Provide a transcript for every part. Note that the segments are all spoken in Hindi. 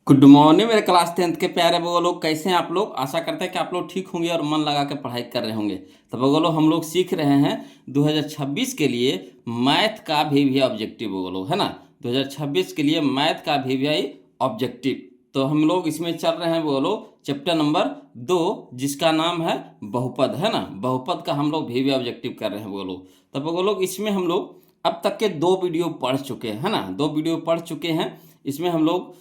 गुड मॉर्निंग मेरे क्लास 10th के प्यारे वो लोग, कैसे हैं आप लोग। आशा करते हैं कि आप लोग ठीक होंगे और मन लगा के पढ़ाई कर रहे होंगे। तो वो लोग हम लोग सीख रहे हैं 2026 के लिए मैथ का भी ऑब्जेक्टिव, वो लोग है ना। 2026 के लिए मैथ का भी ऑब्जेक्टिव। तो हम लोग इसमें चल रहे हैं वो लोग चैप्टर नंबर 2, जिसका नाम है बहुपद, है ना। बहुपद का हम लोग भी ऑब्जेक्टिव कर रहे हैं वो लोग। तो वो लोग इसमें हम लोग अब तक के 2 वीडियो पढ़ चुके हैं, है ना। 2 वीडियो पढ़ चुके हैं। इसमें हम लोग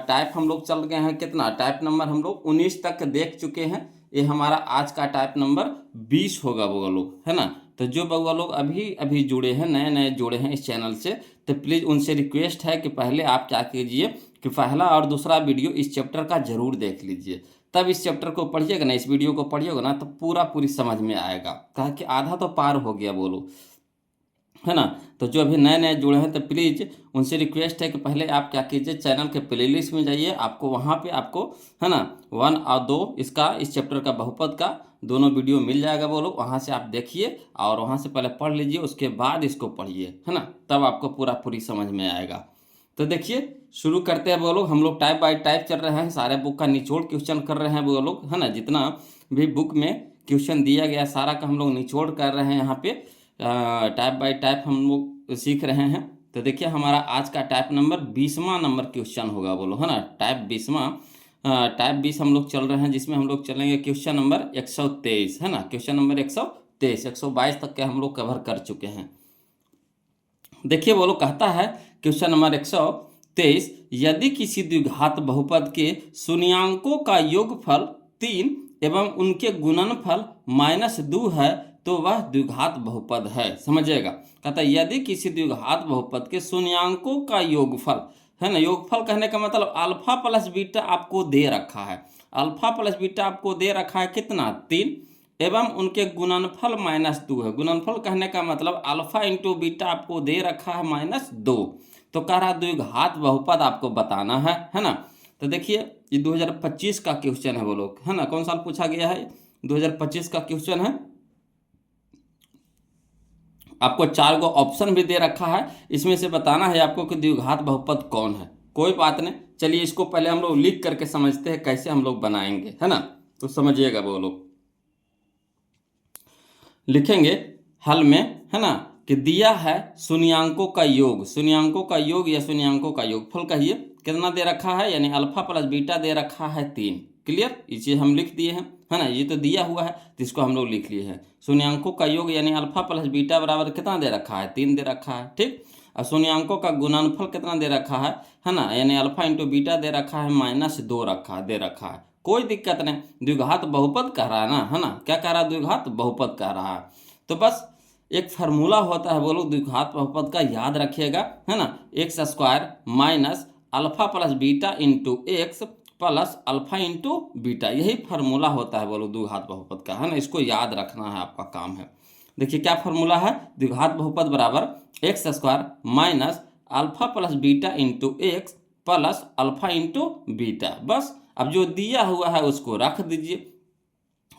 टाइप हम लोग चल गए हैं, कितना टाइप नंबर हम लोग 19 तक देख चुके हैं। ये हमारा आज का टाइप नंबर 20 होगा बउआ लोग, है ना। तो जो बउआ लोग अभी अभी जुड़े हैं, नए नए जुड़े हैं इस चैनल से, तो प्लीज़ उनसे रिक्वेस्ट है कि पहले आप क्या कीजिए कि पहला और दूसरा वीडियो इस चैप्टर का जरूर देख लीजिए। तब इस चैप्टर को पढ़िएगा ना, इस वीडियो को पढ़िएगा ना, तो पूरी समझ में आएगा। कहा कि आधा तो पार हो गया बोलो, है ना। तो जो अभी नए नए जुड़े हैं, तो प्लीज़ उनसे रिक्वेस्ट है कि पहले आप क्या कीजिए, चैनल के प्लेलिस्ट में जाइए। आपको वहाँ पे आपको, है ना, 1 और 2 इसका, इस चैप्टर का बहुपद का दोनों वीडियो मिल जाएगा। वो लोग वहाँ से आप देखिए और वहाँ से पहले पढ़ लीजिए, उसके बाद इसको पढ़िए, है ना। तब आपको पूरी समझ में आएगा। तो देखिए शुरू करते हैं वो लोग। हम लोग टाइप बाय टाइप चल रहे हैं, सारे बुक का निचोड़ क्वेश्चन कर रहे हैं वो लोग, है ना। जितना भी बुक में क्वेश्चन दिया गया सारा का हम लोग निचोड़ कर रहे हैं यहाँ पे। टाइप बाय टाइप हम लोग सीख रहे हैं। तो देखिए हमारा आज का टाइप नंबर 20वां नंबर क्वेश्चन होगा बोलो, है ना। टाइप 20वां, टाइप 20 हम लोग चल रहे हैं, जिसमें हम लोग चलेंगे क्वेश्चन नंबर 123, है ना। क्वेश्चन नंबर 123, 122 तक के हम लोग कवर कर चुके हैं। देखिए वो लोग कहता है क्वेश्चन नंबर 123, यदि किसी द्विघात बहुपद के शून्यांकों का योगफल 3 एवं उनके गुणनफल -2 है तो वह द्विघात बहुपद है। समझिएगा, कहता है यदि किसी द्विघात बहुपद के शून्यांकों का योगफल, है ना। योगफल कहने का मतलब अल्फा प्लस बीटा आपको दे रखा है। अल्फा प्लस बीटा आपको दे रखा है कितना, 3, एवं उनके गुणनफल -2 है। गुणनफल कहने का मतलब अल्फा इंटू बीटा आपको दे रखा है -2। तो कह रहा द्विघात बहुपद आपको बताना है ना। तो देखिए ये 2025 का क्वेश्चन है वो लोग, है ना। कौन साल पूछा गया है, 2025 का क्वेश्चन है। आपको 4 गो ऑप्शन भी दे रखा है, इसमें से बताना है आपको कि द्विघात बहुपद कौन है। कोई बात नहीं, चलिए इसको पहले हम लोग लिख करके समझते हैं कैसे हम लोग बनाएंगे, है ना। तो समझिएगा वो लोग, लिखेंगे हल में, है ना, कि दिया है शून्यांकों का योग, शून्यांकों का योग या शून्यांकों का योगफल कहिए, कितना दे रखा है, यानी अल्फा प्लस बीटा दे रखा है 3। क्लियर, ये चीज़ हम लिख दिए हैं, है ना। ये तो दिया हुआ है तो इसको हम लोग लिख लिए हैं। शून्यांकों का योग यानी अल्फा प्लस बीटा बराबर कितना दे रखा है, 3 दे रखा है, ठीक। और शून्यांकों का गुणनफल कितना दे रखा है ना, यानी अल्फा इंटू बीटा दे रखा है -2 दे रखा है। कोई दिक्कत नहीं, द्विघात बहुपद कह रहा है ना, है ना। क्या कह रहा है, द्विघात बहुपद कह रहा है। तो बस एक फार्मूला होता है वो लोग द्विघात बहुपद का, याद रखिएगा, है ना। x² minus alpha plus beta into x plus alpha into beta, यही फार्मूला होता है वो लोग द्विघात बहुपद का, है ना। इसको याद रखना है, आपका काम है। देखिए क्या फार्मूला है, द्विघात बहुपद बराबर x² minus alpha plus beta into x plus alpha into beta. बस अब जो दिया हुआ है उसको रख दीजिए।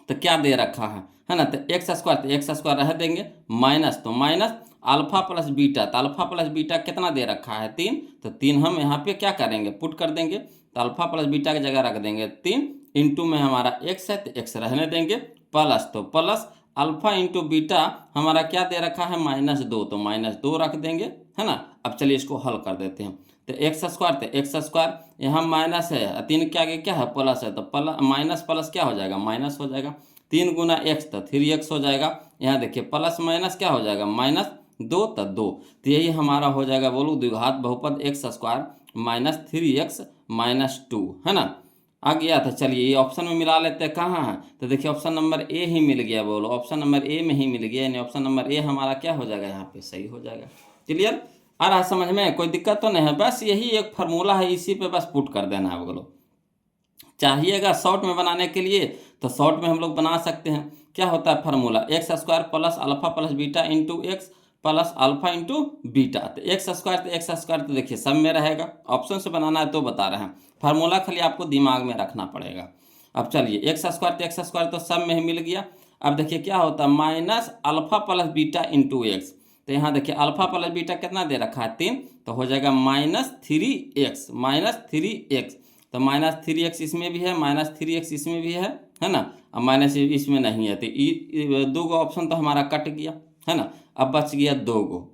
तो क्या दे रखा है ना। तो x² रह देंगे, माइनस तो माइनस अल्फा प्लस बीटा, तो अल्फा प्लस बीटा कितना दे रखा है, 3। तो 3 हम यहाँ पे क्या करेंगे, पुट कर देंगे। तो अल्फा प्लस बीटा की जगह रख देंगे 3, इंटू में हमारा x है तो x रहने देंगे, प्लस तो प्लस अल्फा इंटू बीटा हमारा क्या दे रखा है, -2, तो -2 रख देंगे, है ना। अब चलिए इसको हल कर देते हैं। तो x² यहाँ माइनस है, 3 के आगे क्या है, प्लस है, तो प्लस माइनस प्लस क्या हो जाएगा, माइनस हो जाएगा। 3 गुना x तो 3x हो जाएगा। यहाँ देखिए प्लस माइनस क्या हो जाएगा, -2 तो 2। तो यही हमारा हो जाएगा बोलो द्विघात बहुपद x² माइनस 3x माइनस 2, है ना। आ गया था। चलिए ये ऑप्शन में मिला लेते हैं, कहाँ है, तो देखिए ऑप्शन नंबर ए ही मिल गया बोलो, ऑप्शन नंबर ए में ही मिल गया, यानी ऑप्शन नंबर ए हमारा क्या हो जाएगा, यहाँ पे सही हो जाएगा। क्लियर, आ रहा समझ में, कोई दिक्कत तो नहीं है। बस यही एक फार्मूला है, इसी पे बस पुट कर देना है बोलो। चाहिएगा शॉर्ट में बनाने के लिए तो शॉर्ट में हम लोग बना सकते हैं। क्या होता है formula, x² plus alpha plus beta into x plus alpha into beta. तो x² तो देखिए सब में रहेगा, ऑप्शन से बनाना है तो बता रहे हैं, फार्मूला खाली आपको दिमाग में रखना पड़ेगा। अब चलिए x² तो सब में ही मिल गया। अब देखिए क्या होता है, minus alpha plus beta into x. तो यहाँ देखिए अल्फा प्लस बीटा कितना दे रखा है, 3, तो हो जाएगा -3x, -3x तो -3x इसमें भी है, -3x इसमें भी है ना, अब माइनस इसमें नहीं है, तो दो गो ऑप्शन तो हमारा कट गया, है ना। अब बच गया दो गो।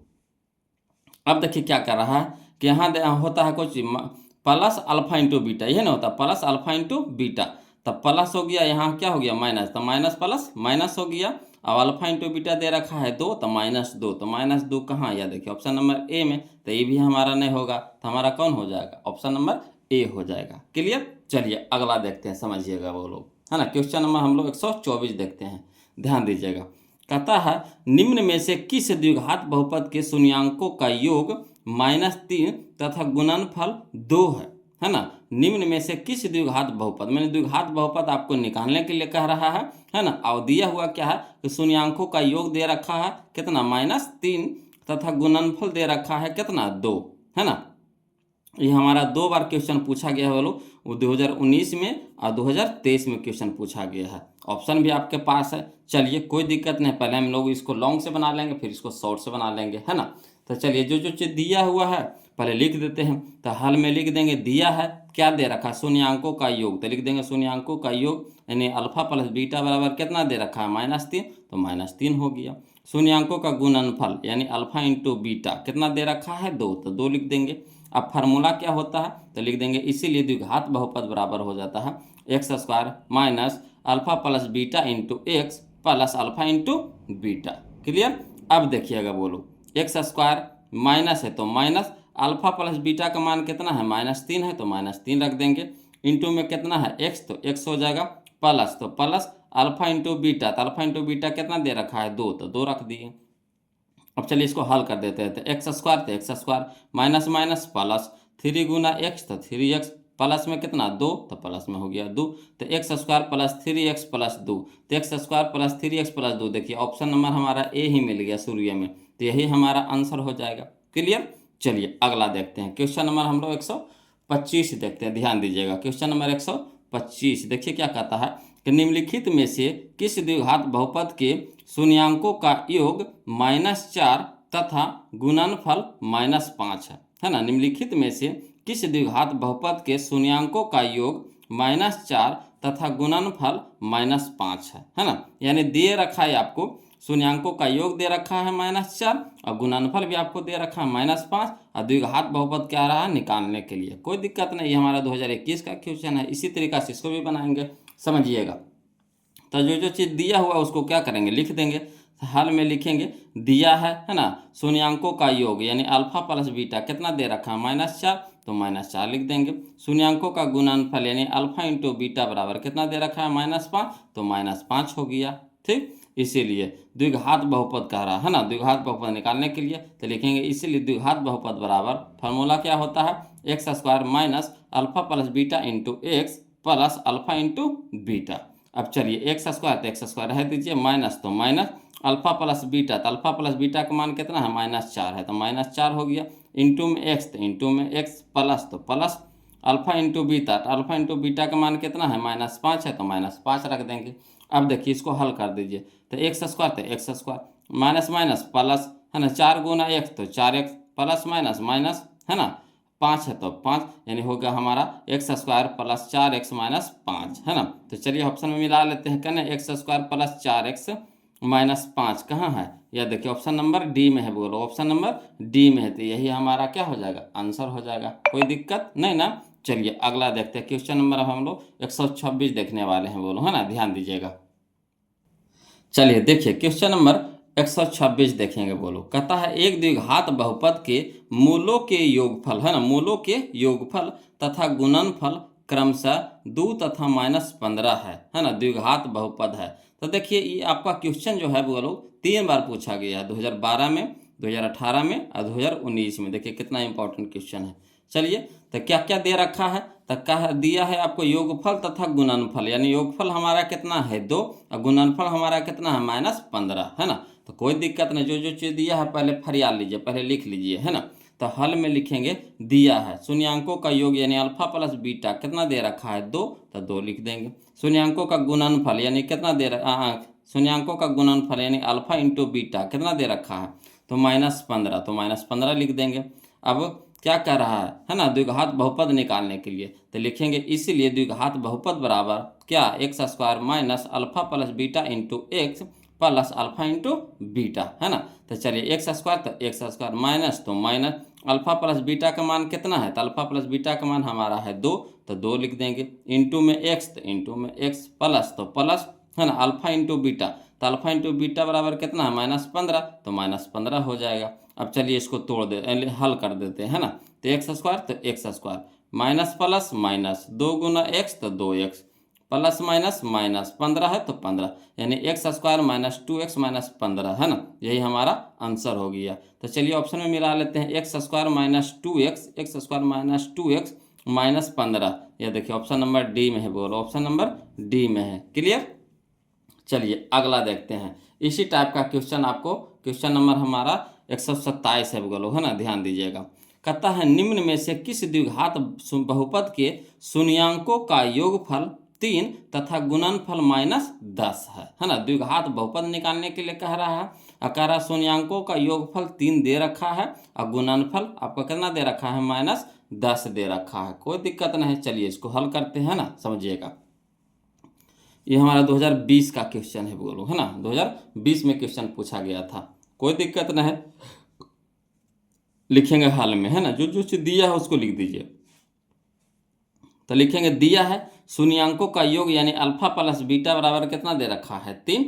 अब देखिए क्या कर रहा है कि यहाँ होता है कुछ प्लस अल्फा इंटू बीटा, यही ना होता प्लस अल्फा इंटू बीटा, तब प्लस हो गया, यहाँ क्या हो गया माइनस, तो माइनस प्लस माइनस हो गया। अब अल्फा इंटू बीटा दे रखा है 2, तो -2, तो -2 कहाँ आया, देखिए ऑप्शन नंबर ए में, तो ये भी हमारा नहीं होगा, तो हमारा कौन हो जाएगा, ऑप्शन नंबर ए हो जाएगा। क्लियर। चलिए अगला देखते हैं, समझिएगा वो लोग, है ना। क्वेश्चन नंबर हम लोग 124 देखते हैं, ध्यान दीजिएगा। कहता है निम्न में से किस द्विघात बहुपद के शून्यांकों का योग -3 तथा गुणनफल 2 है ना। निम्न में से किस द्विघात बहुपद, मैंने द्विघात बहुपद आपको निकालने के लिए कह रहा है ना। और दिया हुआ क्या है कि शून्यांकों का योग दे रखा है कितना, -3 तथा गुणनफल दे रखा है कितना, 2, है ना। ये हमारा 2 बार क्वेश्चन पूछा गया है वो 2019 में और 2023 में क्वेश्चन पूछा गया है। ऑप्शन भी आपके पास है। चलिए कोई दिक्कत नहीं, पहले हम लोग इसको लॉन्ग से बना लेंगे, फिर इसको शॉर्ट से बना लेंगे, है ना। तो चलिए जो जो चीज़ दिया हुआ है पहले लिख देते हैं। तो हल में लिख देंगे, दिया है क्या दे रखा है, शून्यांकों का योग, तो लिख देंगे शून्यांकों का योग, यानी अल्फा प्लस बीटा बराबर कितना दे रखा है, -3, तो -3 हो गया। शून्यांकों का गुणनफल यानी अल्फा इंटू बीटा कितना दे रखा है, 2, तो 2 लिख देंगे। अब फार्मूला क्या होता है, तो लिख देंगे इसीलिए द्विघात बहुपद बराबर हो जाता है x² minus alpha plus beta into x plus alpha into beta. Clear. अब देखिएगा बोलो, x² माइनस है तो माइनस, अल्फा प्लस बीटा का मान कितना है, -3 है, तो -3 रख देंगे, इंटू में कितना है x, तो x हो जाएगा, प्लस तो प्लस अल्फा इंटू बीटा, तो अल्फा इंटू बीटा कितना दे रखा है, 2, तो 2 रख दिए। अब चलिए इसको हल कर देते हैं। तो x² तो x² माइनस माइनस प्लस 3 गुना x, तो 3x प्लस में कितना 2, तो प्लस में हो गया 2, तो x² प्लस 3x प्लस 2, तो x² प्लस 3x प्लस 2। देखिए ऑप्शन नंबर हमारा ए ही मिल गया शुरू में, तो यही हमारा आंसर हो जाएगा। क्लियर। चलिए अगला देखते हैं, क्वेश्चन नंबर हम लोग 125 देखते हैं, ध्यान दीजिएगा। क्वेश्चन नंबर 125 देखिए क्या कहता है कि निम्नलिखित में से किस द्विघात बहुपद के शून्यांकों का योग -4 तथा गुणनफल -5 है ना। निम्नलिखित में से किस द्विघात बहुपद के शून्यांकों का योग -4 तथा गुणनफल -5 है ना। यानी दे रखा है आपको, शून्यांकों का योग दे रखा है -4 और गुणनफल भी आपको दे रखा है -5, और द्विघात बहुपद क्या रहा है निकालने के लिए। कोई दिक्कत नहीं, ये हमारा 2021 का क्वेश्चन है, इसी तरीका से इसको भी बनाएंगे, समझिएगा। तो जो जो चीज़ दिया हुआ उसको क्या करेंगे, लिख देंगे। हल में लिखेंगे, दिया है ना, शून्यांकों का योग यानी अल्फा प्लस बीटा कितना दे रखा है, -4, तो -4 लिख देंगे। शून्यांकों का गुणनफल यानी अल्फा इंटू बीटा बराबर कितना दे रखा है, -5, तो -5 हो गया। ठीक, इसीलिए द्विघात बहुपद कह रहा है ना, द्विघात बहुपद निकालने के लिए तो लिखेंगे इसीलिए द्विघात बहुपद बराबर, फार्मूला क्या होता है, x² minus alpha plus beta into x plus alpha into beta. अब चलिए x² तो x² रह दीजिए, माइनस तो माइनस अल्फा प्लस बीटा, तो अल्फा प्लस बीटा का मान कितना है, -4 है, तो -4 हो गया, इंटू में x, तो इंटू में x प्लस तो प्लस अल्फा इंटू बीटा, तो अल्फा इंटू बीटा का मान कितना है, -5 है, तो -5 रख देंगे। अब देखिए इसको हल कर दीजिए, तो x² तो x² माइनस माइनस प्लस है ना, 4 गुना x तो 4x प्लस माइनस माइनस है ना, 5 है तो 5, यानी हो गया हमारा x² प्लस 4x माइनस 5 है ना। तो चलिए ऑप्शन में मिला लेते हैं, कहना x² प्लस 4x माइनस 5 कहाँ है, यह देखिए ऑप्शन नंबर डी में है, बोलो ऑप्शन नंबर डी में है, तो यही हमारा क्या हो जाएगा, आंसर हो जाएगा। कोई दिक्कत नहीं ना। चलिए अगला देखते हैं, क्वेश्चन नंबर हम लोग 126 देखने वाले हैं, बोलो है ना, ध्यान दीजिएगा। चलिए देखिए क्वेश्चन नंबर 126 देखेंगे, बोलो कहता है एक द्विघात बहुपद के मूलों के योगफल है ना, मूलों के योगफल तथा गुणनफल क्रमशः 2 तथा -15 है ना, द्विघात बहुपद है। तो देखिए ये आपका क्वेश्चन जो है बोलो 3 बार पूछा गया है, 2012 में, 2018 में और 2019 में। देखिए कितना इंपॉर्टेंट क्वेश्चन है। चलिए तो क्या क्या दे रखा है, तो क्या दिया है आपको, योगफल तथा गुणनफल, यानी योगफल हमारा कितना है 2 और गुणनफल हमारा कितना है -15 है ना। तो कोई दिक्कत नहीं, जो जो चीज़ दिया है पहले फरियाल लीजिए, पहले लिख लीजिए है ना। तो हल में लिखेंगे, दिया है शून्यांकों का योग यानी अल्फा प्लस बीटा कितना दे रखा है 2, तो 2 लिख देंगे। शून्यांकों का गुणनफल यानी कितना दे रखा, शून्यांकों का गुणनफल यानी अल्फा इंटू बीटा कितना दे रखा है, तो -15, तो -15 लिख देंगे। अब क्या कह रहा है ना, द्विघात बहुपद निकालने के लिए। तो लिखेंगे इसीलिए द्विघात बहुपद बराबर क्या, x square minus alpha plus beta into x plus alpha into beta, है ना। तो चलिए एक्स स्क्वायर, तो एक्स स्क्वायर माइनस तो माइनस अल्फा प्लस बीटा का मान कितना है, तो अल्फा प्लस बीटा का मान हमारा है 2, तो 2 लिख देंगे, इंटू में एक्स तो इंटू में एक्स प्लस तो प्लस, है ना, अल्फा इंटू बीटा, तो अल्फा इंटू बीटा बराबर कितना है -15, तो -15 हो जाएगा। अब चलिए इसको तोड़ दे, हल कर देते हैं, है ना। तो एक्स स्क्वायर तो x square minus plus minus 2 गुना एक्स तो 2x प्लस माइनस माइनस 15 है तो 15, यानी x square minus 2x minus 15, है ना, यही हमारा आंसर हो गया। तो चलिए ऑप्शन में मिला लेते हैं, x square minus 2x, x square minus 2x minus 15, यह देखिए ऑप्शन नंबर डी में है, बोलो ऑप्शन नंबर डी में है। क्लियर। चलिए अगला देखते हैं, इसी टाइप का क्वेश्चन आपको, क्वेश्चन नंबर हमारा 127 है, बोलो, है ना, ध्यान दीजिएगा। कहता है निम्न में से किस द्विघात बहुपद के शून्यांकों का योगफल 3 तथा गुणनफल -10 है ना। द्विघात बहुपद निकालने के लिए कह रहा है, कह रहा शून्यांकों का योगफल 3 दे रखा है और गुणनफल आपका कितना दे रखा है, -10 दे रखा है। कोई दिक्कत नहीं, चलिए इसको हल करते हैं ना, समझिएगा। ये हमारा 2020 का क्वेश्चन है, बोलो, है ना, 2020 में क्वेश्चन पूछा गया था। कोई दिक्कत नहीं, लिखेंगे हाल में, है ना, जो जो चीज दिया है उसको लिख दीजिए। तो लिखेंगे दिया है शून्यांकों का योग यानी अल्फा प्लस बीटा बराबर कितना दे रखा है, 3।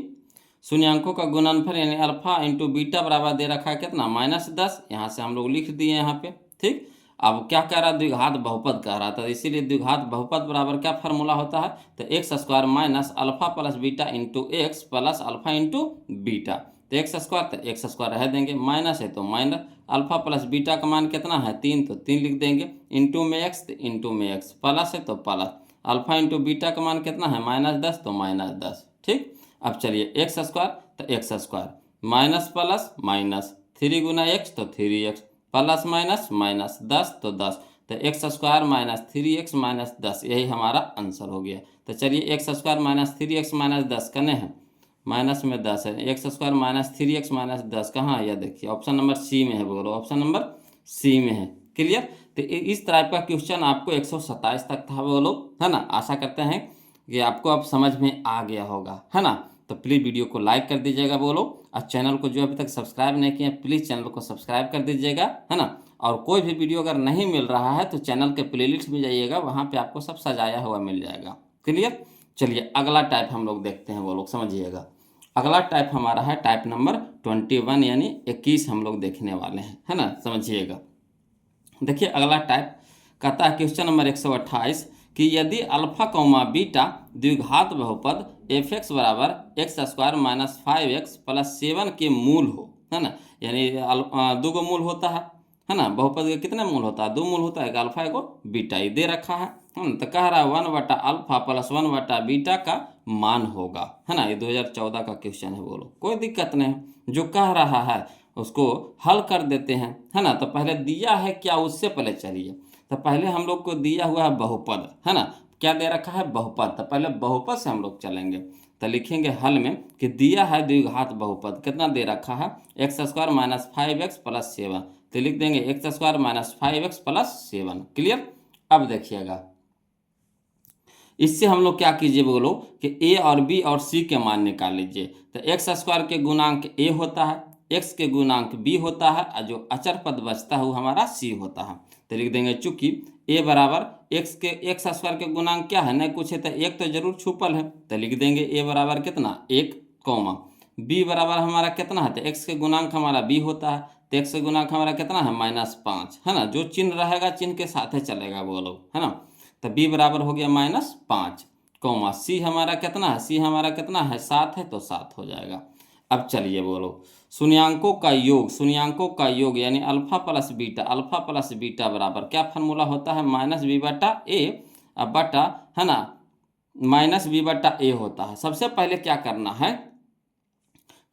शून्यांकों का गुणनफल यानी अल्फा इंटू बीटा बराबर दे रखा है कितना, -10। यहाँ से हम लोग लिख दिए यहाँ पे, ठीक। अब क्या कह रहा है, द्विघात बहुपद कह रहा था, इसीलिए द्विघात बहुपद बराबर क्या फार्मूला होता है, तो x square minus alpha plus beta into x plus alpha into beta. तो एक्स स्क्वायर तो एक्स स्क्वायर रह देंगे, माइनस है तो माइनस, अल्फा प्लस बीटा का मान कितना है 3, तो 3 लिख देंगे, इंटू में एक्स तो इंटू में एक्स, प्लस है तो प्लस, अल्फा इंटू बीटा का मान कितना है -10, तो -10, ठीक। अब चलिए एक्स स्क्वायर तो x square minus plus minus 3 गुना एक्स तो 3x प्लस माइनस माइनस 10 तो 10, तो x square minus 3x minus 10, यही हमारा आंसर हो गया। तो चलिए x square minus 3x minus 10 कने हैं, माइनस में 10 है, x square minus 3x minus 10 कहाँ है, यह देखिए ऑप्शन नंबर सी में है, बोलो ऑप्शन नंबर सी में है। क्लियर। तो इस तरह का क्वेश्चन आपको 127 तक था, बोलो, है ना। आशा करते हैं कि आपको अब समझ में आ गया होगा, है ना। तो प्लीज़ वीडियो को लाइक कर दीजिएगा, बोलो, और चैनल को जो अभी तक सब्सक्राइब नहीं किया प्लीज़ चैनल को सब्सक्राइब कर दीजिएगा, है ना। और कोई भी वीडियो अगर नहीं मिल रहा है तो चैनल के प्लेलिस्ट में जाइएगा, वहाँ पे आपको सब सजाया हुआ मिल जाएगा। क्लियर। चलिए अगला टाइप हम लोग देखते हैं, वो लोग समझिएगा। अगला टाइप हमारा है टाइप नंबर 21 यानी 21 हम लोग देखने वाले हैं, है ना, समझिएगा। देखिए अगला टाइप कहता है क्वेश्चन नंबर 128 कि यदि अल्फा कौमा बीटा द्विघात बहुपद एफ एक्स बराबर x square minus 5x plus 7 के मूल हो, है ना, यानी 2 गो मूल होता है ना, बहुपद के कितने मूल होता है, 2 मूल होता है, एक अल्फा एक बीटा, ये दे रखा है ना। तो कह रहा है 1/अल्फा प्लस 1/बीटा का मान होगा, है ना। ये 2014 का क्वेश्चन है, बोलो, कोई दिक्कत नहीं, जो कह रहा है उसको हल कर देते हैं, है ना। तो पहले दिया है क्या, उससे पहले चलिए, तो पहले हम लोग को दिया हुआ है बहुपद, है ना, क्या दे रखा है, बहुपद। तो पहले बहुपद से हम लोग चलेंगे, तो लिखेंगे हल में कि दिया है द्विघात बहुपद, कितना दे रखा है, x square minus 5x plus 7, तो लिख देंगे x square minus 5x plus 7। Clear. अब देखिएगा इससे हम लोग क्या कीजिए, बोलो कि ए और बी और सी के मान निकाल लीजिए। तो एक्स स्क्वायर के गुणांक ए होता है, एक्स के गुणांक बी होता है, और जो अचर पद बचता है वो हमारा सी होता है। तो लिख देंगे चूंकि ए बराबर एक्स स्क्वायर के गुणांक क्या है, नहीं कुछ है तो एक तो जरूर छुपल है, तो लिख देंगे ए बराबर कितना 1, बी बराबर हमारा कितना है, तो एक्स के गुणांक हमारा बी होता है, तो एक्स के गुणांक हमारा कितना है -5, है ना, जो चिन्ह रहेगा चिन्ह के साथ ही चलेगा, बोलो, है ना। तो बी बराबर हो गया -5, सी हमारा कितना है, सी हमारा कितना है 7 है, तो 7 हो जाएगा। अब चलिए बोलो शून्यांकों का योग यानी अल्फा प्लस बीटा बराबर क्या फार्मूला होता है, -b/a बटा, है ना, -b/a होता है। सबसे पहले क्या करना है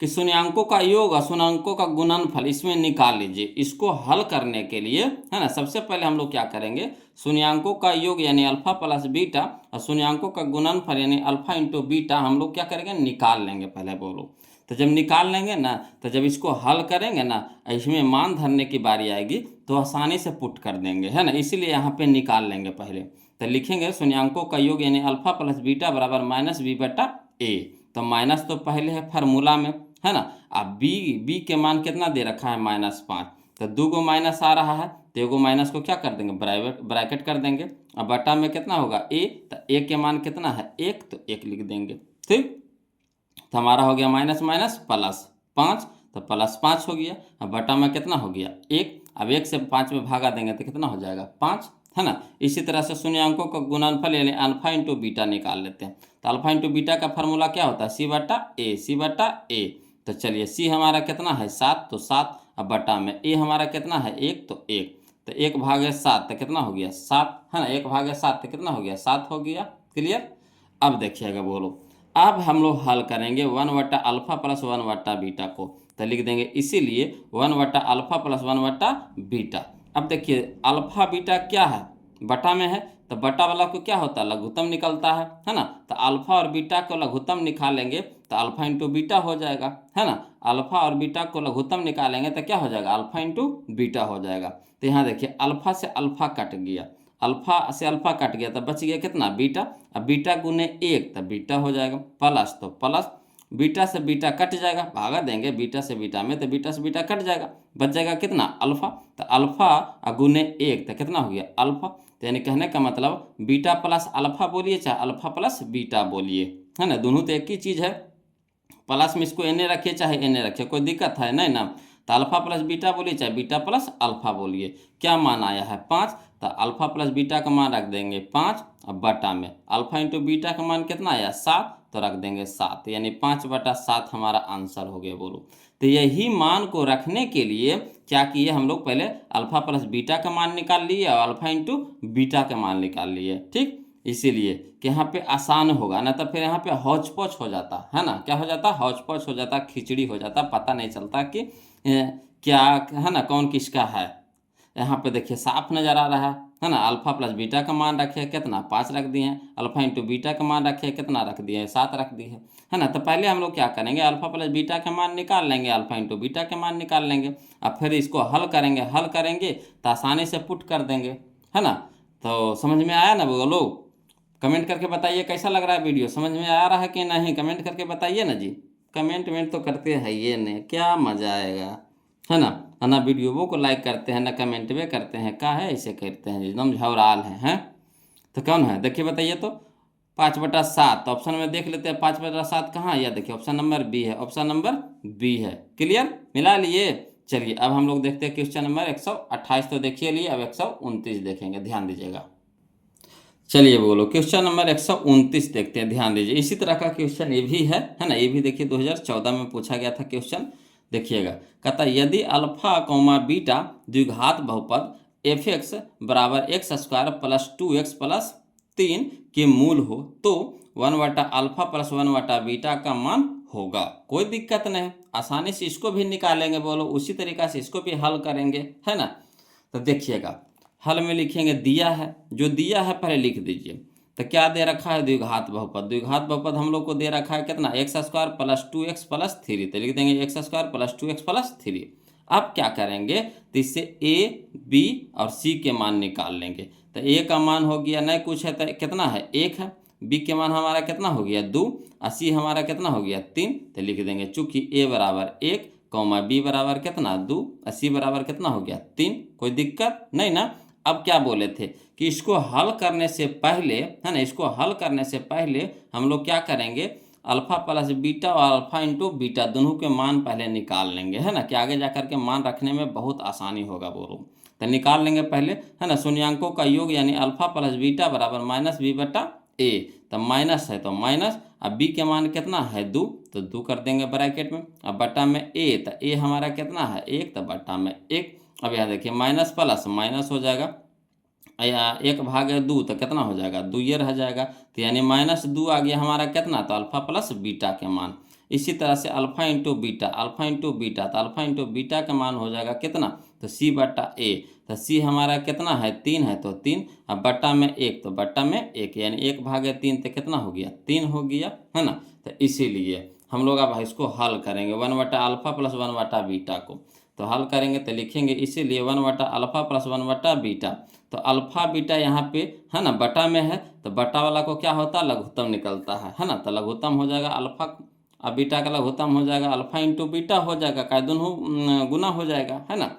कि शून्यांकों का योग और शून्यांकों का गुणनफल इसमें निकाल लीजिए। इसको हल करने के लिए, है ना, सबसे पहले हम लोग क्या करेंगे, शून्यांकों का योग यानी अल्फा प्लस बीटा और शून्यांकों का गुणनफल यानी अल्फा इंटू बीटा हम लोग क्या करेंगे, निकाल लेंगे पहले, बोलो। तो जब निकाल लेंगे ना, तो जब इसको हल करेंगे ना, इसमें मान धरने की बारी आएगी तो आसानी से पुट कर देंगे, है ना। इसीलिए यहाँ पे निकाल लेंगे पहले। तो लिखेंगे शून्यांकों का योग यानी अल्फा प्लस बीटा बराबर माइनस बी बटा ए। तो माइनस तो पहले है फार्मूला में, है ना। अब बी के मान कितना दे रखा है -5, तो 2 गो माइनस आ रहा है, तो एगो माइनस को क्या कर देंगे, ब्रैकेट कर देंगे। अब बटा में कितना होगा ए, तो ए के मान कितना है 1, तो 1 लिख देंगे। ठीक, तो हमारा हो गया माइनस माइनस प्लस 5, तो +5 हो गया। अब बटा में कितना हो गया 1। अब 1 से 5 में भागा देंगे तो कितना हो जाएगा 5, है ना। इसी तरह से शून्यांकों का गुणनफल यानी अल्फा इंटू बीटा निकाल लेते हैं। तो अल्फा इंटू बीटा का फार्मूला क्या होता है, सी बटा ए, सी बटा ए। तो चलिए सी हमारा कितना है 7, तो 7। अब बटा में ए हमारा कितना है 1, तो 1। तो 1/7 तो कितना हो गया 7, है ना। 1/7 तो कितना हो गया 7 हो गया। क्लियर। अब देखिएगा बोलो, अब हम लोग हल करेंगे 1/अल्फा प्लस 1/बीटा को। तो लिख देंगे इसीलिए 1/अल्फा प्लस 1/बीटा। अब देखिए अल्फा बीटा क्या है, बटा में है, तो बटा वाला को क्या होता है लघुत्तम निकलता है ना। तो अल्फा और बीटा को लघुत्तम निकालेंगे तो अल्फा इंटू बीटा हो जाएगा, है ना। अल्फा और बीटा को लघुत्तम निकालेंगे तो क्या हो जाएगा, अल्फा इंटू बीटा हो जाएगा। तो यहाँ देखिए अल्फा से अल्फा कट गया, अल्फा से अल्फा कट गया, तो बच गया कितना बीटा। अब बीटा गुने 1 तो बीटा हो जाएगा, प्लस तो प्लस, बीटा से बीटा कट जाएगा, भागा देंगे बीटा से बीटा में, तो बीटा से बीटा कट जाएगा, बच जाएगा कितना अल्फा। तो अल्फा गुने 1 तो कितना हो गया अल्फा। तो यानी कहने का मतलब बीटा प्लस अल्फा बोलिए चाहे अल्फा प्लस बीटा बोलिए, है ना, दोनों तो एक ही चीज़ है। प्लस में इसको एन रखिए चाहे एन रखिए, कोई दिक्कत है नहीं ना। तो अल्फा प्लस बीटा बोलिए चाहे बीटा प्लस अल्फा बोलिए। क्या मान आया है 5, तो अल्फा प्लस बीटा का मान रख देंगे 5। अब बटा में अल्फा इंटू बीटा का मान कितना आया 7, तो रख देंगे 7, यानी 5/7 हमारा आंसर हो गया। बोलो, तो यही मान को रखने के लिए क्या किए हम लोग, पहले अल्फा प्लस बीटा का मान निकाल लिए और अल्फा इंटू बीटा का मान निकाल लिए। ठीक, इसीलिए कि यहाँ पे आसान होगा ना, तो फिर यहाँ पे हौच पौच हो जाता है ना। क्या हो जाता, हौच पौच हो जाता, खिचड़ी हो जाता, पता नहीं चलता कि क्या है ना, कौन किसका है। यहाँ पे देखिए साफ नज़र आ रहा है ना। अल्फा प्लस बीटा का मान रखे कितना 5 रख दिए हैं, अल्फा इंटू बीटा का मान रखे कितना रख दिए हैं 7 रख दिए हैं, है ना। तो पहले हम लोग क्या करेंगे, अल्फा प्लस बीटा का मान निकाल लेंगे, अल्फा इंटू बीटा का मान निकाल लेंगे। अब फिर इसको हल करेंगे तो आसानी से पुट कर देंगे, है ना। तो समझ में आया ना बोलो, कमेंट करके बताइए कैसा लग रहा है वीडियो, समझ में आ रहा है कि नहीं, कमेंट करके बताइए ना जी। कमेंट तो करते हैं ये नहीं, क्या मज़ा आएगा, है ना। वीडियो को लाइक करते हैं ना, कमेंट भी करते हैं, क्या है ऐसे करते हैं एकदम झवराल हैं। तो कौन है देखिए बताइए तो, 5/7। तो ऑप्शन में देख लेते हैं 5/7 कहाँ है, या देखिए ऑप्शन नंबर बी है, ऑप्शन नंबर बी है। क्लियर, मिला लिए। चलिए अब हम लोग देखते हैं क्वेश्चन नंबर 128, तो देखिए लिए। अब 129 देखेंगे, ध्यान दीजिएगा। चलिए बोलो, क्वेश्चन नंबर 129 देखते हैं, ध्यान दीजिए। इसी तरह का क्वेश्चन ये भी है ना। ये भी देखिए 2014 में पूछा गया था क्वेश्चन। देखिएगा, कहता यदि अल्फा कौमा बीटा द्विघात बहुपद f(x) बराबर x² प्लस 2x प्लस 3 के मूल हो तो 1/अल्फा प्लस 1/बीटा का मान होगा। कोई दिक्कत नहीं, आसानी से इसको भी निकालेंगे। बोलो, उसी तरीका से इसको भी हल करेंगे, है ना। तो देखिएगा, हल में लिखेंगे दिया है, जो दिया है पहले लिख दीजिए। तो क्या दे रखा है, द्विघात बहुपद। द्विघात बहुपद हम लोग को दे रखा है कितना, x² प्लस 2x प्लस 3। तो लिख देंगे x² प्लस 2x प्लस 3। अब क्या करेंगे, तो इससे a, b और c के मान निकाल लेंगे। तो a का मान हो गया नहीं कुछ है, तो कितना है 1 है। b के मान हमारा कितना हो गया 2 और c हमारा कितना हो गया 3। तो लिख देंगे चूंकि a बराबर 1 कौमा b बराबर कितना 2 और c बराबर कितना हो गया 3। कोई दिक्कत नहीं ना। अब क्या बोले थे कि इसको हल करने से पहले, है ना, इसको हल करने से पहले हम लोग क्या करेंगे, अल्फा प्लस बीटा और अल्फा इंटू बीटा दोनों के मान पहले निकाल लेंगे, है ना, कि आगे जाकर के मान रखने में बहुत आसानी होगा। बोलो, तो निकाल लेंगे पहले, है ना। शून्यांकों का योग यानी अल्फा प्लस बीटा बराबर माइनस बी बटा ए। तो माइनस है तो माइनस, अब बी के मान कितना है 2, तो 2 कर देंगे ब्रैकेट में। अब बटा में ए, तो ए हमारा कितना है 1, तो बटा में 1। अब यहाँ देखिए माइनस प्लस माइनस हो जाएगा, 1/2 तो कितना हो जाएगा 2 ये रह जाएगा। तो यानी -2 आ गया हमारा कितना, तो अल्फा प्लस बीटा के मान। इसी तरह से alpha into beta, alpha into beta, तो अल्फा इंटू बीटा का मान हो जाएगा कितना, तो c बटा a। तो c हमारा कितना है 3 है, तो 3। अब बटा में 1, तो बटा में 1, यानी 1/3 तो कितना हो गया 3 हो गया, है ना। तो इसीलिए हम लोग अब इसको हल करेंगे 1/α प्लस 1/β को। तो हल करेंगे तो लिखेंगे इसीलिए 1/α प्लस 1/β। तो अल्फा बीटा यहाँ पे है ना बटा में है, तो बटा वाला को क्या होता है, लघुत्तम निकलता है ना। तो लघुत्तम हो जाएगा अल्फा, अब बीटा का लघुत्तम हो जाएगा अल्फा इंटू बीटा हो जाएगा, का दोनों गुना हो जाएगा, है ना।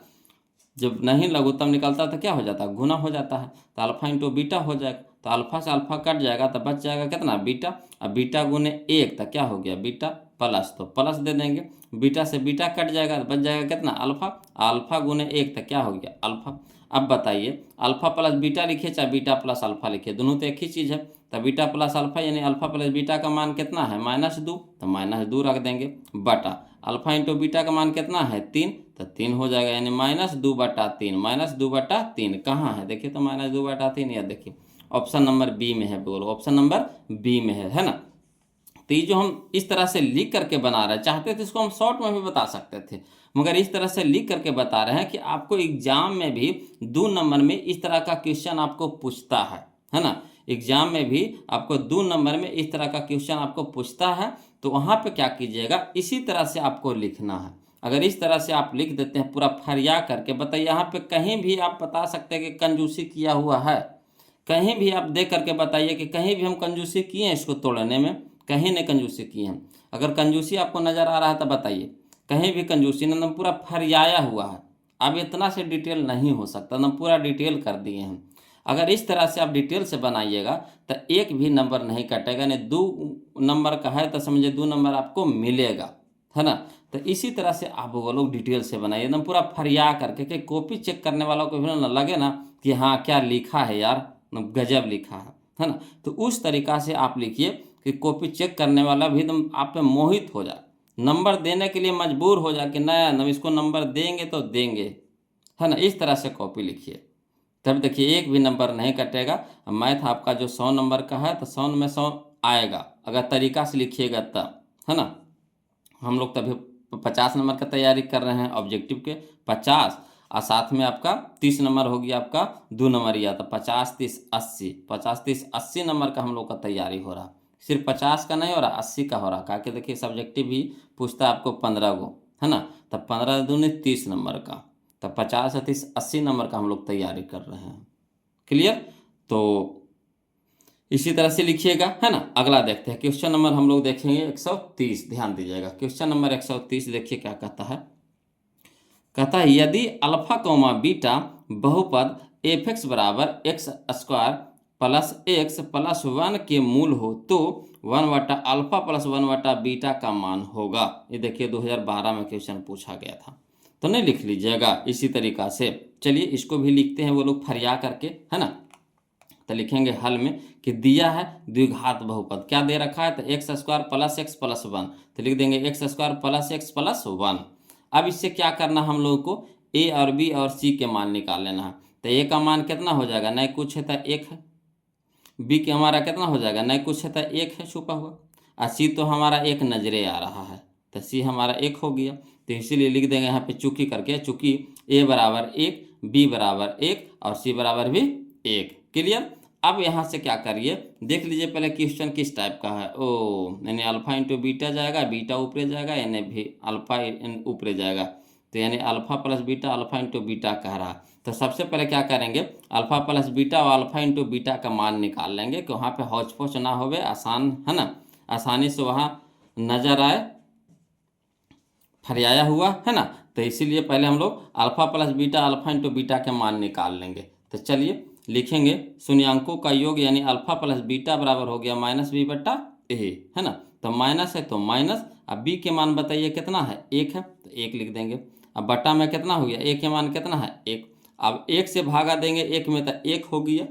जब नहीं लघुत्तम निकलता तो क्या हो जाता है, गुना हो जाता है। तो अल्फा इंटू बीटा हो जाएगा, तो अल्फा से अल्फा कट जाएगा तो बच जाएगा कितना, बीटा। अब बीटा गुने 1 तो क्या हो गया, बीटा प्लस, तो प्लस दे देंगे। बीटा से बीटा कट जाएगा तो बच जाएगा कितना, अल्फा। अल्फा गुने 1 तो क्या हो गया, अल्फा। अब बताइए अल्फा प्लस बीटा लिखिए चाहे बीटा प्लस अल्फा लिखिए, दोनों तो एक ही चीज़ है। तो बीटा प्लस अल्फा यानी अल्फा प्लस बीटा का मान कितना है, -2, तो -2 रख देंगे बटा अल्फा इंटू बीटा का मान कितना है, 3, तो 3 हो जाएगा यानी -2/3, -2/3 कहाँ है देखिए, तो -2/3 या देखिए ऑप्शन नंबर बी में है, बोलो ऑप्शन नंबर बी में है ना। तो ये जो हम इस तरह से लिख करके बना रहे हैं, चाहते थे इसको हम शॉर्ट में भी बता सकते थे, मगर इस तरह से लिख करके बता रहे हैं कि आपको एग्जाम में भी 2 नंबर में इस तरह का क्वेश्चन आपको पूछता है ना। एग्जाम में भी आपको 2 नंबर में इस तरह का क्वेश्चन आपको पूछता है, तो वहाँ पे क्या कीजिएगा, इसी तरह से आपको लिखना है। अगर इस तरह से आप लिख देते हैं पूरा फरिया करके, बताइए यहाँ पे कहीं भी आप बता सकते हैं कि कंजूसी किया हुआ है, कहीं भी आप देख करके बताइए कि कहीं भी हम कंजूसी किए हैं इसको तोड़ने में, कहीं नहीं कंजूसी किए हैं। अगर कंजूसी आपको नज़र आ रहा है तो बताइए, कहीं भी कंजूसी नहीं, पूरा फरियाया हुआ है। अब इतना से डिटेल नहीं हो सकता, हम पूरा डिटेल कर दिए हैं। अगर इस तरह से आप डिटेल से बनाइएगा तो एक भी नंबर नहीं कटेगा, नहीं 2 नंबर का है तो समझिए 2 नंबर आपको मिलेगा, है ना। तो इसी तरह से आप वो लोग डिटेल से बनाइए एकदम पूरा फरिया करके, कि कॉपी चेक करने वालों को भी ना लगे ना कि हाँ क्या लिखा है यार, गजब लिखा है ना। तो उस तरीका से आप लिखिए कि कॉपी चेक करने वाला भी एकदम आप पे मोहित हो जाए, नंबर देने के लिए मजबूर हो जाए कि नया इसको नंबर देंगे तो देंगे, है ना। इस तरह से कॉपी लिखिए, तब देखिए एक भी नंबर नहीं कटेगा। मैथ आपका जो 100 नंबर का है तो 100 में 100 आएगा, अगर तरीका से लिखिएगा तब, है ना। हम लोग तभी 50 नंबर का तैयारी कर रहे हैं ऑब्जेक्टिव के, 50 और साथ में आपका 30 नंबर हो गया आपका 2 नंबर या, तो 50 30 80, 50 30 80 नंबर का हम लोग का तैयारी हो रहा। सिर्फ 50 का नहीं हो रहा, 80 का हो रहा, कहा कि देखिए सब्जेक्टिव भी पूछता है आपको 15 गो, है ना। तब 15 दूनी 30 नंबर का, तब 50 30 80 नंबर का हम लोग तैयारी कर रहे हैं। क्लियर। तो इसी तरह से लिखिएगा, है ना। अगला देखते हैं क्वेश्चन नंबर हम लोग देखेंगे 130, ध्यान दीजिएगा क्वेश्चन नंबर 130 देखिए क्या कहता है। कहता है यदि अल्फा कौमा बीटा बहुपद f(x) बराबर x² प्लस x प्लस 1 के मूल हो तो 1/α प्लस 1/β का मान होगा। ये देखिए 2012 में क्वेश्चन पूछा गया था, तो नहीं लिख लीजिएगा इसी तरीका से। चलिए इसको भी लिखते हैं वो लोग फरिया करके, है ना। तो लिखेंगे हल में कि दिया है द्विघात बहुपद, क्या दे रखा है, तो x² प्लस x प्लस 1, तो लिख देंगे x² प्लस x प्लस 1। अब इससे क्या करना हम लोगों को, a और b और c के मान निकाल लेना है। तो a का मान कितना हो जाएगा, नहीं कुछ है तो 1 है, b के हमारा कितना हो जाएगा, नहीं कुछ है तो 1 है छुपा हुआ, और c तो हमारा 1 नजरे आ रहा है, तो c हमारा 1 हो गया। तो इसीलिए लिख देंगे यहाँ पे चूकी करके, चूंकि a बराबर 1, b बराबर 1 और c बराबर भी 1। क्लियर। अब यहाँ से क्या करिए, देख लीजिए पहले क्वेश्चन किस टाइप का है। ओ यानी अल्फा इंटू बीटा जाएगा, बीटा ऊपरे जाएगा, यानी भी अल्फा ऊपरे जाएगा, तो यानी alpha plus beta, alpha into beta कह रहा। तो सबसे पहले क्या करेंगे, अल्फा प्लस बीटा और अल्फा इंटू बीटा का मान निकाल लेंगे कि वहाँ पे हौच पौच ना होवे, आसान है ना, आसानी से वहाँ नजर आए फरियाया हुआ, है ना। तो इसीलिए पहले हम लोग alpha plus beta, alpha into beta के मान निकाल लेंगे। तो चलिए लिखेंगे शून्यांकों का योग यानी अल्फा प्लस बीटा बराबर हो गया -b/a, है ना। तो माइनस है तो माइनस, अब b के मान बताइए कितना है, 1 है, तो 1 लिख देंगे। अब बटा में कितना हो गया, a के मान कितना है 1, अब 1 से भागा देंगे 1 में तो 1 हो गया।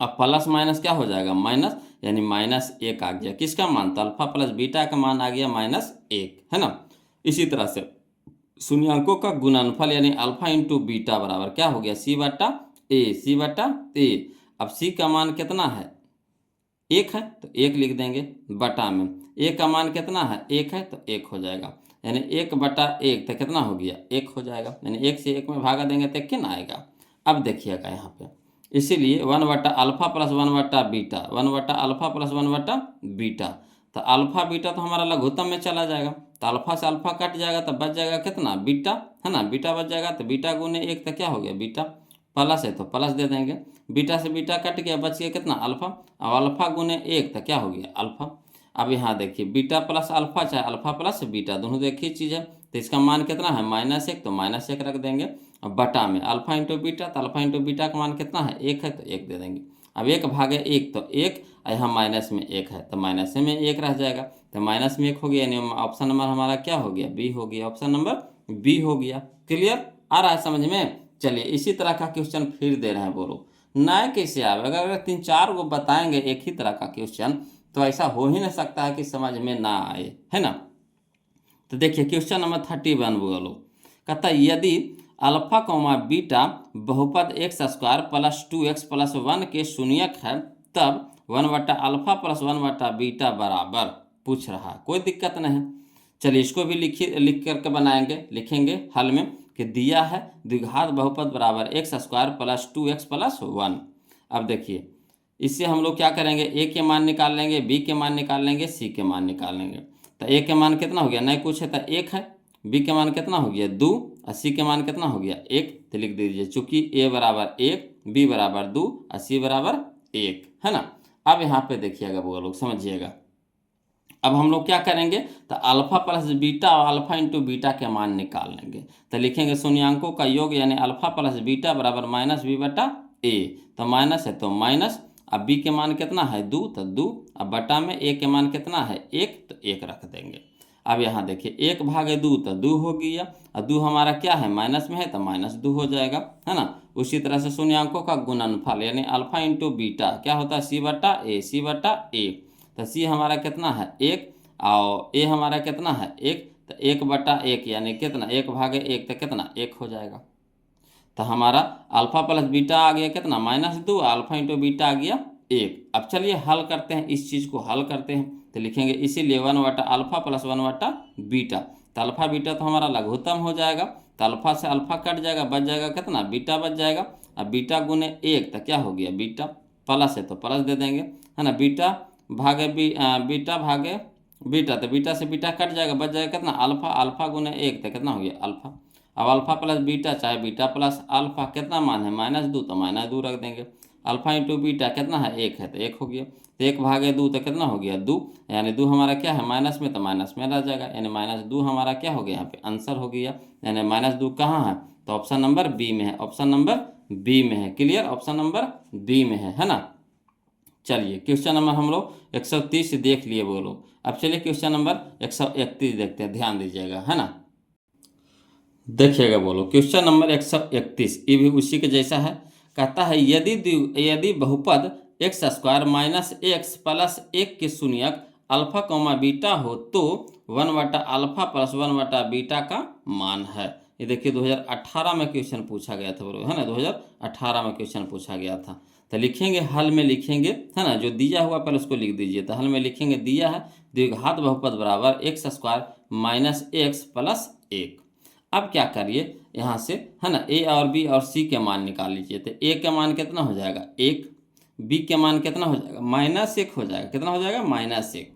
अब प्लस माइनस क्या हो जाएगा, माइनस, यानी -1 आ गया, किसका मान, तो अल्फा प्लस बीटा का मान आ गया -1, है ना। इसी तरह से शून्यांकों का गुणनफल यानी अल्फा इंटू बीटा बराबर क्या हो गया, c/a। अब c का मान कितना है, 1 है, तो 1 लिख देंगे बटा में, a का मान कितना है 1 है, तो 1 हो जाएगा, यानी 1/1 तो कितना हो गया 1 हो जाएगा, यानी 1 से 1 में भागा देंगे तो कितना आएगा। अब देखिएगा यहाँ पे, इसीलिए 1/α प्लस 1/β, 1/α प्लस 1/β, तो अल्फा बीटा तो हमारा लघुत्तम में चला जाएगा, तो अल्फा से अल्फा कट जाएगा तो बच जाएगा कितना, बीटा, है ना, बीटा बच जाएगा। तो बीटा गुने 1 तो क्या हो गया, बीटा, प्लस है तो प्लस दे देंगे, बीटा से बीटा कट गया, बच गया कितना, अल्फा। अब अल्फा गुने 1 तो क्या हो गया, अल्फा। अब यहाँ देखिए बीटा प्लस अल्फा चाहे अल्फा प्लस बीटा, दोनों देखिए चीज़ है, तो इसका मान कितना है, -1, तो -1 रख देंगे। अब बटा में अल्फा इंटू बीटा, तो अल्फा इंटू बीटा का मान कितना है, 1 है, तो 1 दे देंगे। अब 1/1 तो 1, यहाँ माइनस में 1 है तो माइनस में 1 रह जाएगा, तो माइनस में 1 हो गया, यानी ऑप्शन नंबर हमारा क्या हो गया, बी हो गया, ऑप्शन नंबर बी हो गया। क्लियर आ रहा है समझ में। चलिए इसी तरह का क्वेश्चन फिर दे रहे हैं, बोलो नया कैसे आवे, अगर 3-4 को बताएंगे एक ही तरह का क्वेश्चन तो ऐसा हो ही नहीं सकता है कि समझ में ना आए, है ना। तो देखिए क्वेश्चन नंबर 31 बोलो, कहता है यदि अल्फा कॉमा बीटा बहुपद x² प्लस 2x प्लस 1 के शून्यक है तब 1/अल्फा प्लस 1/बीटा बराबर, पूछ रहा है, कोई दिक्कत नहीं। चलिए इसको भी लिख करके बनाएंगे, लिखेंगे हल में कि दिया है द्विघात बहुपद बराबर x² प्लस 2x प्लस 1। अब देखिए इससे हम लोग क्या करेंगे, ए के मान निकाल लेंगे, बी के मान निकाल लेंगे, सी के मान निकाल लेंगे। तो ए के मान कितना हो गया, नहीं कुछ है तो 1 है, बी के मान कितना हो गया 2 और सी के मान कितना हो गया 1, तो लिख दीजिए चूंकि ए बराबर 1, बी बराबर 2 और सी बराबर 1, है ना। अब यहाँ पे देखिएगा वो लोग समझिएगा, अब हम लोग क्या करेंगे, तो अल्फा प्लस बीटा और अल्फा इंटू बीटा के मान निकाल लेंगे। तो लिखेंगे शून्यांकों का योग यानी अल्फा प्लस बीटा बराबर -b/a, तो माइनस है तो माइनस, अब b के मान कितना है 2 तो 2, अब बटा में a के मान कितना है 1 तो 1 रख देंगे। अब यहाँ देखिए 1/2 तो 2 हो गया, और 2 हमारा क्या है माइनस में है तो -2 हो जाएगा, है ना। उसी तरह से शून्यांकों का गुणनफल यानी अल्फा इंटू बीटा क्या होता है c/a, तो सी हमारा कितना है 1 और ए हमारा कितना है 1, तो 1/1 यानी कितना 1/1 तो कितना 1 हो जाएगा। तो हमारा अल्फा प्लस बीटा आ गया कितना -2, अल्फा इंटू बीटा आ गया 1। अब चलिए हल करते हैं, इस चीज़ को हल करते हैं, तो लिखेंगे इसीलिए 1/अल्फा प्लस 1/बीटा, तो अल्फा बीटा तो हमारा लघुत्तम हो जाएगा, तो अल्फा से अल्फा कट जाएगा, बच जाएगा कितना बीटा बच जाएगा। अब बीटा गुने 1 तो क्या हो गया बीटा, प्लस है तो प्लस दे देंगे, है ना, बीटा भागे बीटा, तो बीटा से बीटा कट जाएगा, बच जाएगा कितना अल्फा, अल्फा गुने 1 तो कितना हो गया अल्फा। अब अल्फा प्लस बीटा चाहे बीटा प्लस अल्फा कितना मान है -2, तो -2 रख देंगे। अल्फा इंटू बीटा कितना है 1 है तो 1 हो गया, तो 1/2 तो कितना हो गया 2, यानी 2 हमारा क्या है माइनस में तो माइनस में रह जाएगा, यानी -2 हमारा क्या हो गया यहाँ पे आंसर हो गया, यानी -2 कहाँ है, तो ऑप्शन नंबर बी में है, ऑप्शन नंबर बी में है। क्लियर, ऑप्शन नंबर बी में है ना। चलिए क्वेश्चन नंबर हम लोग 130 देख लिए वो लोग। अब चलिए क्वेश्चन नंबर 131 देखते हैं, ध्यान दीजिएगा, है ना। देखिएगा बोलो क्वेश्चन नंबर 131, ये भी उसी के जैसा है। कहता है यदि बहुपद x² माइनस x प्लस 1 के शून्यक अल्फा कॉमा बीटा हो तो 1/अल्फा प्लस 1/बीटा का मान है। ये देखिए 2018 में क्वेश्चन पूछा गया था बोलो, है ना, 2018 में क्वेश्चन पूछा गया था। तो लिखेंगे हल में लिखेंगे, है ना, जो दिया हुआ पहले उसको लिख दीजिए। तो हल में लिखेंगे दिया है द्विघात बहुपद बराबर x² माइनस x प्लस 1। अब क्या करिए यहाँ से, है ना, ए और बी और सी के मान निकाल लीजिए। तो ए का मान कितना हो जाएगा 1, बी के मान कितना हो जाएगा -1 हो जाएगा, कितना हो जाएगा -1,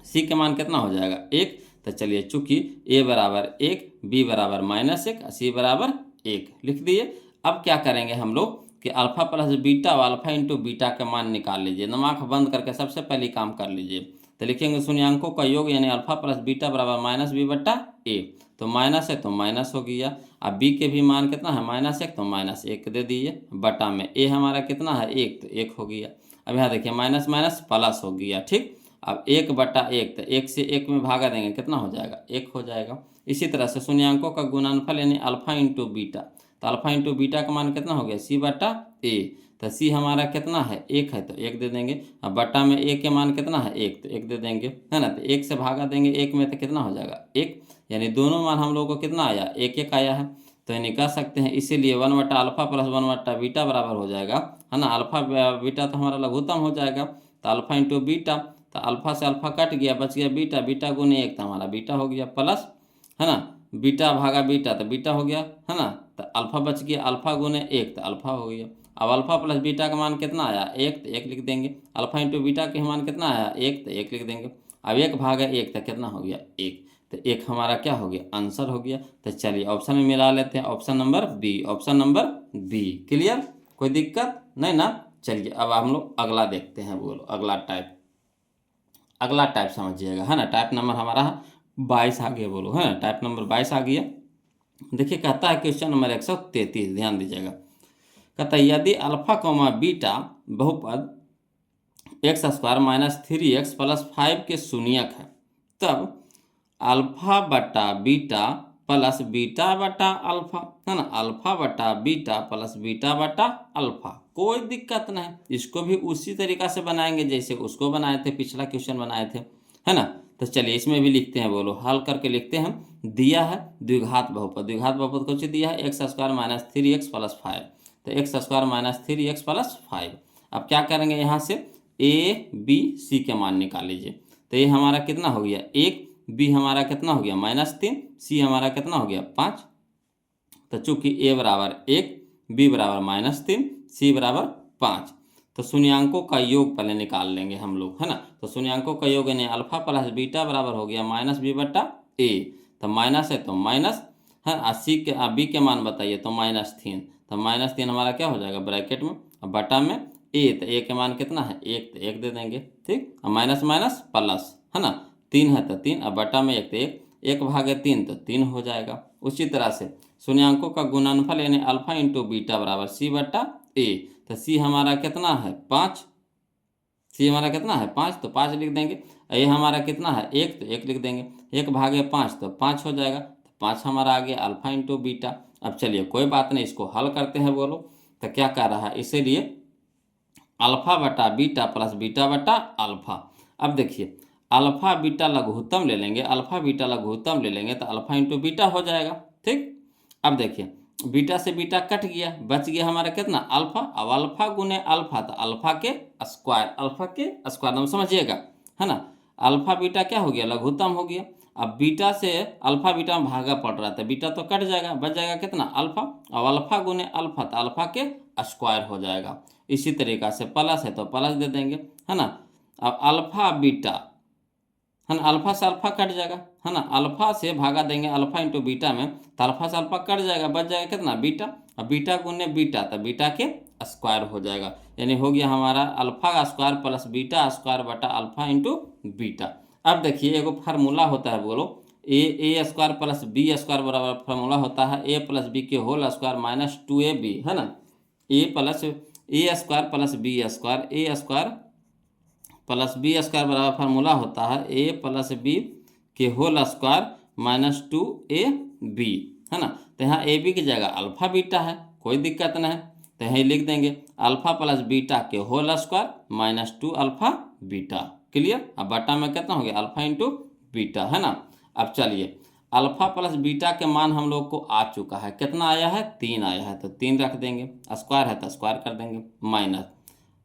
सी के मान कितना हो जाएगा 1। तो चलिए चूंकि ए बराबर 1, बी बराबर -1 और सी बराबर 1 लिख दिए। अब क्या करेंगे हम लोग कि अल्फा प्लस बीटा और अल्फा इंटू बीटा का मान निकाल लीजिए, दिमाग बंद करके सबसे पहले काम कर लीजिए। तो लिखेंगे शून्यांकों का योग यानी अल्फा प्लस बीटा बराबर -b/a, तो माइनस है तो माइनस हो गया। अब बी के भी मान कितना है -1, तो -1 दे दीजिए, बटा में ए हमारा कितना है 1, तो 1 हो गया। अब यहाँ देखिए माइनस माइनस प्लस हो गया, ठीक। अब 1/1, तो 1 से 1 में भागा देंगे कितना हो जाएगा 1 हो जाएगा। इसी तरह से शून्यांकों का गुणनफल यानी अल्फा इंटू बीटा, तो अल्फा इंटू बीटा का मान कितना हो गया c/a, तो सी हमारा कितना है 1 है तो 1 दे देंगे। अब बटा में ए के मान कितना है 1, तो 1 दे देंगे, है ना। तो 1 से भागा देंगे 1 में तो कितना हो जाएगा 1, यानी दोनों मान हम लोगों को कितना आया 1 आया है। तो यानी कह सकते हैं इसीलिए 1/अल्फा प्लस 1/बीटा बराबर हो जाएगा, है ना। अल्फा बीटा तो हमारा लघुत्तम हो जाएगा, तो अल्फा इंटू बीटा, तो अल्फा से अल्फा कट गया, बच गया बीटा, बीटा गुने 1 तो हमारा बीटा हो गया प्लस, है ना, बीटा भागा बीटा तो बीटा हो गया, है ना। तो अल्फा बच गया, अल्फा गुने 1 तो अल्फा हो गया। अब अल्फा प्लस बीटा का मान कितना आया 1, तो 1 लिख देंगे। अल्फा इंटू बीटा के मान कितना आया 1, तो 1 लिख देंगे। अब 1 भागा 1 तो कितना हो गया 1, तो 1 हमारा क्या हो गया आंसर हो गया। तो चलिए ऑप्शन में मिला लेते हैं, option number B, option number B. Clear, कोई दिक्कत नहीं ना। चलिए अब हम लोग अगला देखते हैं, बोलो अगला टाइप, अगला टाइप समझिएगा, है ना। टाइप नंबर हमारा 22 आ गया, बोलो, है ना। टाइप नंबर 22 आ गया। देखिए कहता है क्वेश्चन नंबर 133, ध्यान दीजिएगा। कहता है यदि अल्फा कॉमा बीटा बहुपद x square minus 3x plus 5 के शून्यक है, तब अल्फा बटा बीटा प्लस बीटा बटा अल्फा, है ना। अल्फा बटा बीटा प्लस बीटा बटा अल्फा, कोई दिक्कत नहीं, इसको भी उसी तरीका से बनाएंगे जैसे उसको बनाए थे, पिछला क्वेश्चन बनाए थे, है ना। तो चलिए इसमें भी लिखते हैं, बोलो हल करके लिखते हैं हम। दिया है द्विघात बहुपद, द्विघात बहुपद कुछ दिया है x square minus 3x plus 5, तो x square minus 3x plus 5। अब क्या करेंगे यहाँ से ए बी सी के मान निकाल लीजिए। तो ये हमारा कितना हो गया 1, बी हमारा कितना हो गया -3, सी हमारा कितना हो गया 5। तो चूंकि ए बराबर 1, बी बराबर -3, सी बराबर 5, तो शून्यांकों का योग पहले निकाल लेंगे हम लोग, है ना। तो शून्यांकों का योग यानी अल्फा प्लस बीटा बराबर हो गया -b बटा ए, तो माइनस है तो माइनस है, सी के बी के मान बताइए तो -3, तो -3 हमारा क्या हो जाएगा ब्रैकेट में, अब बटा में ए, तो ए के मान कितना है 1, तो 1 दे देंगे, ठीक। अब माइनस माइनस प्लस, है ना, 3 है तो 3, अब बटा में 1, तो 1 भागे 3 तो 3 हो जाएगा। उसी तरह से शून्यांकों का गुणनफल यानी अल्फा इंटू बीटा बराबर सी बटा ए, तो सी हमारा कितना है 5, सी हमारा कितना है 5, तो 5 लिख देंगे। ए हमारा कितना है 1, तो 1 लिख देंगे। 1 भागे 5 तो 5 हो जाएगा, तो 5 हमारा आ गया अल्फा इंटू बीटा। अब चलिए कोई बात नहीं, इसको हल करते हैं, बोलो तो क्या कर रहा है, इसीलिए अल्फा बटा बीटा प्लस बीटा बटा अल्फा। अब देखिए अल्फा बीटा लघुत्तम ले लेंगे, अल्फा बीटा लघुत्तम ले लेंगे तो अल्फा इंटू बीटा हो जाएगा, ठीक। अब देखिए बीटा से बीटा कट गया, बच गया हमारा कितना अल्फा। अब अल्फा गुने अल्फा तो अल्फा के स्क्वायर, अल्फा के स्क्वायर नाम समझिएगा, है ना। अल्फा बीटा क्या हो गया लघुत्तम हो गया। अब बीटा से अल्फा बीटा में भागा पड़ रहा था, बीटा तो कट जाएगा, बच जाएगा कितना अल्फा। अब अल्फा गुने अल्फा तो अल्फा के स्क्वायर हो जाएगा। इसी तरीका से प्लस है तो प्लस दे देंगे, है ना। अब अल्फा बीटा, है ना, अल्फा से अल्फा कट जाएगा, है ना, अल्फा से भागा देंगे अल्फा इंटू बीटा में, तो अल्फा से अल्फा कट जाएगा, बच जाएगा कितना बीटा। अब बीटा गुने बीटा तो बीटा के स्क्वायर हो जाएगा, यानी हो गया हमारा अल्फा का स्क्वायर प्लस बीटा स्क्वायर बटा अल्फा इंटू बीटा। अब देखिए एगो फार्मूला होता है, बोलो ए स्क्वायर प्लस बी स्क्वायर बराबर फार्मूला होता है ए प्लस बी के होल स्क्वायर माइनस 2ab, है ना। ए स्क्वायर प्लस बी स्क्वायर, ए स्क्वायर प्लस बी स्क्वायर बराबर फार्मूला होता है ए प्लस बी के होल स्क्वायर माइनस 2ab, है ना। तो यहाँ ए बी की जगह अल्फा बीटा है, कोई दिक्कत नहीं, तो यहाँ लिख देंगे अल्फा प्लस बीटा के whole square minus 2 alpha beta. Clear. अब बटा में कितना हो गया अल्फा इंटू बीटा, है ना। अब चलिए अल्फा प्लस बीटा के मान हम लोग को आ चुका है, कितना आया है 3 आया है, तो 3 रख देंगे, स्क्वायर है तो स्क्वायर कर देंगे, माइनस,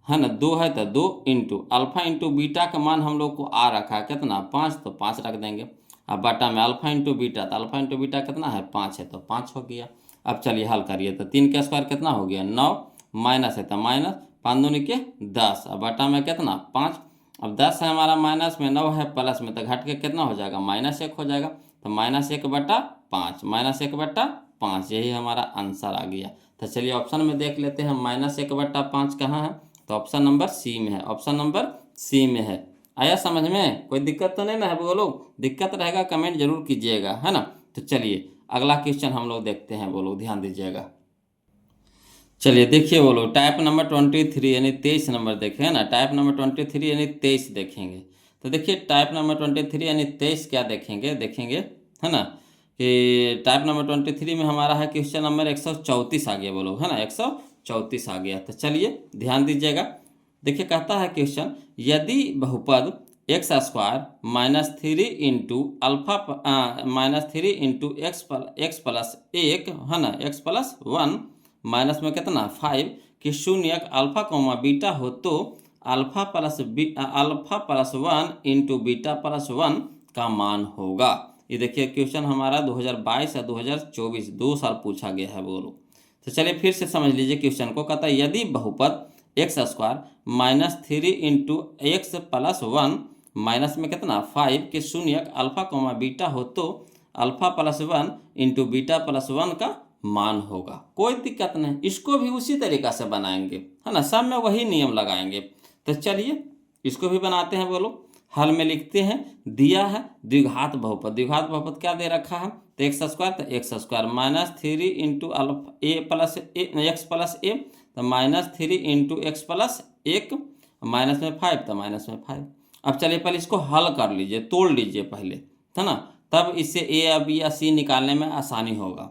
है ना, 2 है तो 2 इंटू अल्फा इंटू बीटा का मान हम लोग को आ रखा है कितना 5, तो 5 रख देंगे। अब बटा में अल्फा इंटू बीटा, तो अल्फा इंटू बीटा कितना है 5 है, तो 5 हो गया। अब चलिए हल करिए, तो 3 का स्क्वायर कितना हो गया 9, माइनस है तो माइनस, 5 दूनी के 10, अब बटा में कितना 5। अब 10 है हमारा माइनस में, 9 है प्लस में, तो घट के कितना हो जाएगा -1 हो जाएगा, तो -1 बटा 5, -1 बटा 5, यही हमारा आंसर आ गया। तो चलिए ऑप्शन में देख लेते हैं -1 बटा 5 कहाँ है, तो ऑप्शन नंबर सी में है, ऑप्शन नंबर सी में है। आया समझ में, कोई दिक्कत तो नहीं ना है, बोलो दिक्कत रहेगा कमेंट जरूर कीजिएगा, है ना। तो चलिए अगला क्वेश्चन हम लोग देखते हैं, बोलो ध्यान दीजिएगा। चलिए देखिए बोलो टाइप नंबर 23 यानी 23 नंबर देखें, है ना। टाइप नंबर 23 यानी 23 देखेंगे। तो देखिए टाइप नंबर 23 यानी 23 क्या देखेंगे, है ना, कि टाइप नंबर 23 में हमारा है क्वेश्चन नंबर 134 आ गया, बोलो, है ना, 134 आ गया। तो चलिए ध्यान दीजिएगा। देखिए कहता है क्वेश्चन यदि बहुपद x square -3 into alpha -3 into x plus 1, है ना, एक्स प्लस 1 माइनस में कितना 5 कि शून्यक अल्फा कोमा बीटा हो, तो alpha plus 1 into beta plus 1 का मान होगा। ये देखिए क्वेश्चन हमारा 2022 या 2024 2 साल पूछा गया है, बोलो। तो चलिए फिर से समझ लीजिए क्वेश्चन को। कहता है यदि बहुपद x square minus 3 into x plus 1 minus में कितना 5 के शून्यक अल्फा कोमा बीटा हो तो alpha plus 1 into beta plus 1 का मान होगा। कोई दिक्कत नहीं, इसको भी उसी तरीका से बनाएंगे, है ना, सब में वही नियम लगाएंगे। तो चलिए इसको भी बनाते हैं। बोलो हल में लिखते हैं। दिया है द्विघात बहुपद, द्विघात बहुपद क्या दे रखा है, तो एक्स स्क्वायर, तो x square minus 3 into alpha a plus x plus a, तो minus 3 into x plus 1 minus में 5, तो माइनस में 5। अब चलिए पहले इसको हल कर लीजिए, तोड़ लीजिए पहले, है ना, तब इससे ए या बी या सी निकालने में आसानी होगा।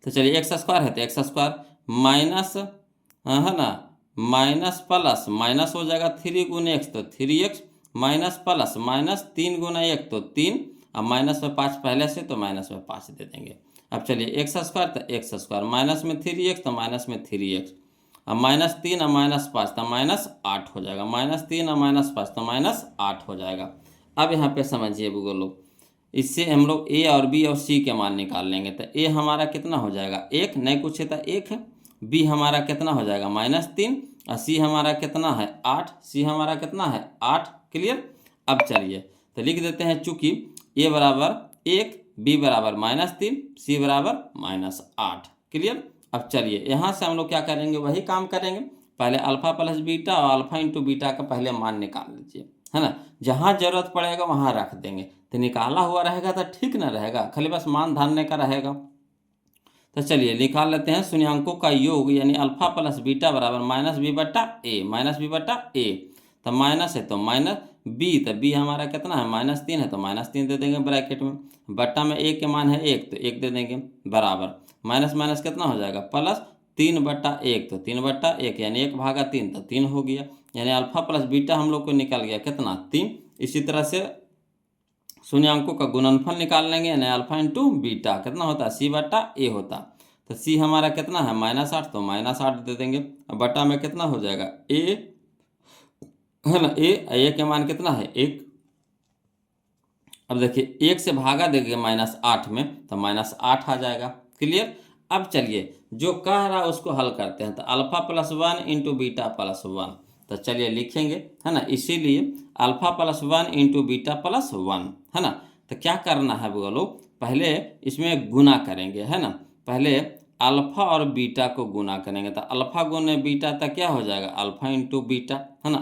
तो चलिए एक्स स्क्वायर है तो एक्स स्क्वायर माइनस, है ना, माइनस प्लस माइनस हो जाएगा 3 गुना एक्स, तो 3x माइनस प्लस माइनस 3 गुना 1 तो 3, अब माइनस में 5 पहले से तो माइनस में 5 दे देंगे। अब चलिए एक्स स्क्वायर तो एक्स स्क्वायर माइनस में 3x तो माइनस में 3x, अब माइनस 3 और माइनस 5 तो माइनस 8 हो जाएगा, माइनस 3 और माइनस 5 तो माइनस 8 हो जाएगा। अब यहाँ पे समझिए लोग, इससे हम लोग ए और बी और सी के मान निकाल लेंगे। तो ए हमारा कितना हो जाएगा 1, नहीं कुछ है तो 1 है, बी हमारा कितना हो जाएगा -3 और सी हमारा कितना है 8, सी हमारा कितना है 8। क्लियर। अब चलिए तो लिख देते हैं, चूंकि ए बराबर 1, बी बराबर -3, सी बराबर -8। क्लियर। अब चलिए यहाँ से हम लोग क्या करेंगे, वही काम करेंगे, पहले अल्फा प्लस बीटा और अल्फा इंटू बीटा का पहले मान निकाल लीजिए, है ना, जहाँ जरूरत पड़ेगा वहाँ रख देंगे। तो निकाला हुआ रहेगा तो ठीक ना रहेगा, खाली बस मान धारने का रहेगा। तो चलिए निकाल लेते हैं। शून्यांकों का योग यानी अल्फा प्लस बीटा बराबर माइनस बी बट्टा ए, माइनस बी बट्टा ए, तो माइनस है तो माइनस बी, तो बी हमारा कितना है -3 है तो -3 दे देंगे ब्रैकेट में, बट्टा में ए के मान है 1 तो 1 दे देंगे, बराबर माइनस माइनस कितना हो जाएगा प्लस 3/1, तो 3/1 यानी 1/3 तो 3 हो गया, यानी अल्फा प्लस बीटा हम लोग को निकल गया कितना 3। इसी तरह से शून्यांकों का गुणनफल निकाल लेंगे, यानी अल्फा इंटू बीटा कितना होता है c/a होता, तो c हमारा कितना है -8 तो -8 दे देंगे, अब बटा में कितना हो जाएगा a, है ना, a के मान कितना है 1। अब देखिए 1 से भागा देंगे -8 में तो -8 आ जाएगा। क्लियर। अब चलिए जो कह रहा है उसको हल करते हैं। तो alpha plus 1 into beta plus 1, तो चलिए लिखेंगे, है ना, इसीलिए alpha plus 1 into beta plus 1, है ना। तो क्या करना है बोलो, पहले इसमें गुना करेंगे, है ना, पहले अल्फा और बीटा को गुना करेंगे, तो अल्फा गुने बीटा तो क्या हो जाएगा अल्फा इंटू बीटा, है ना,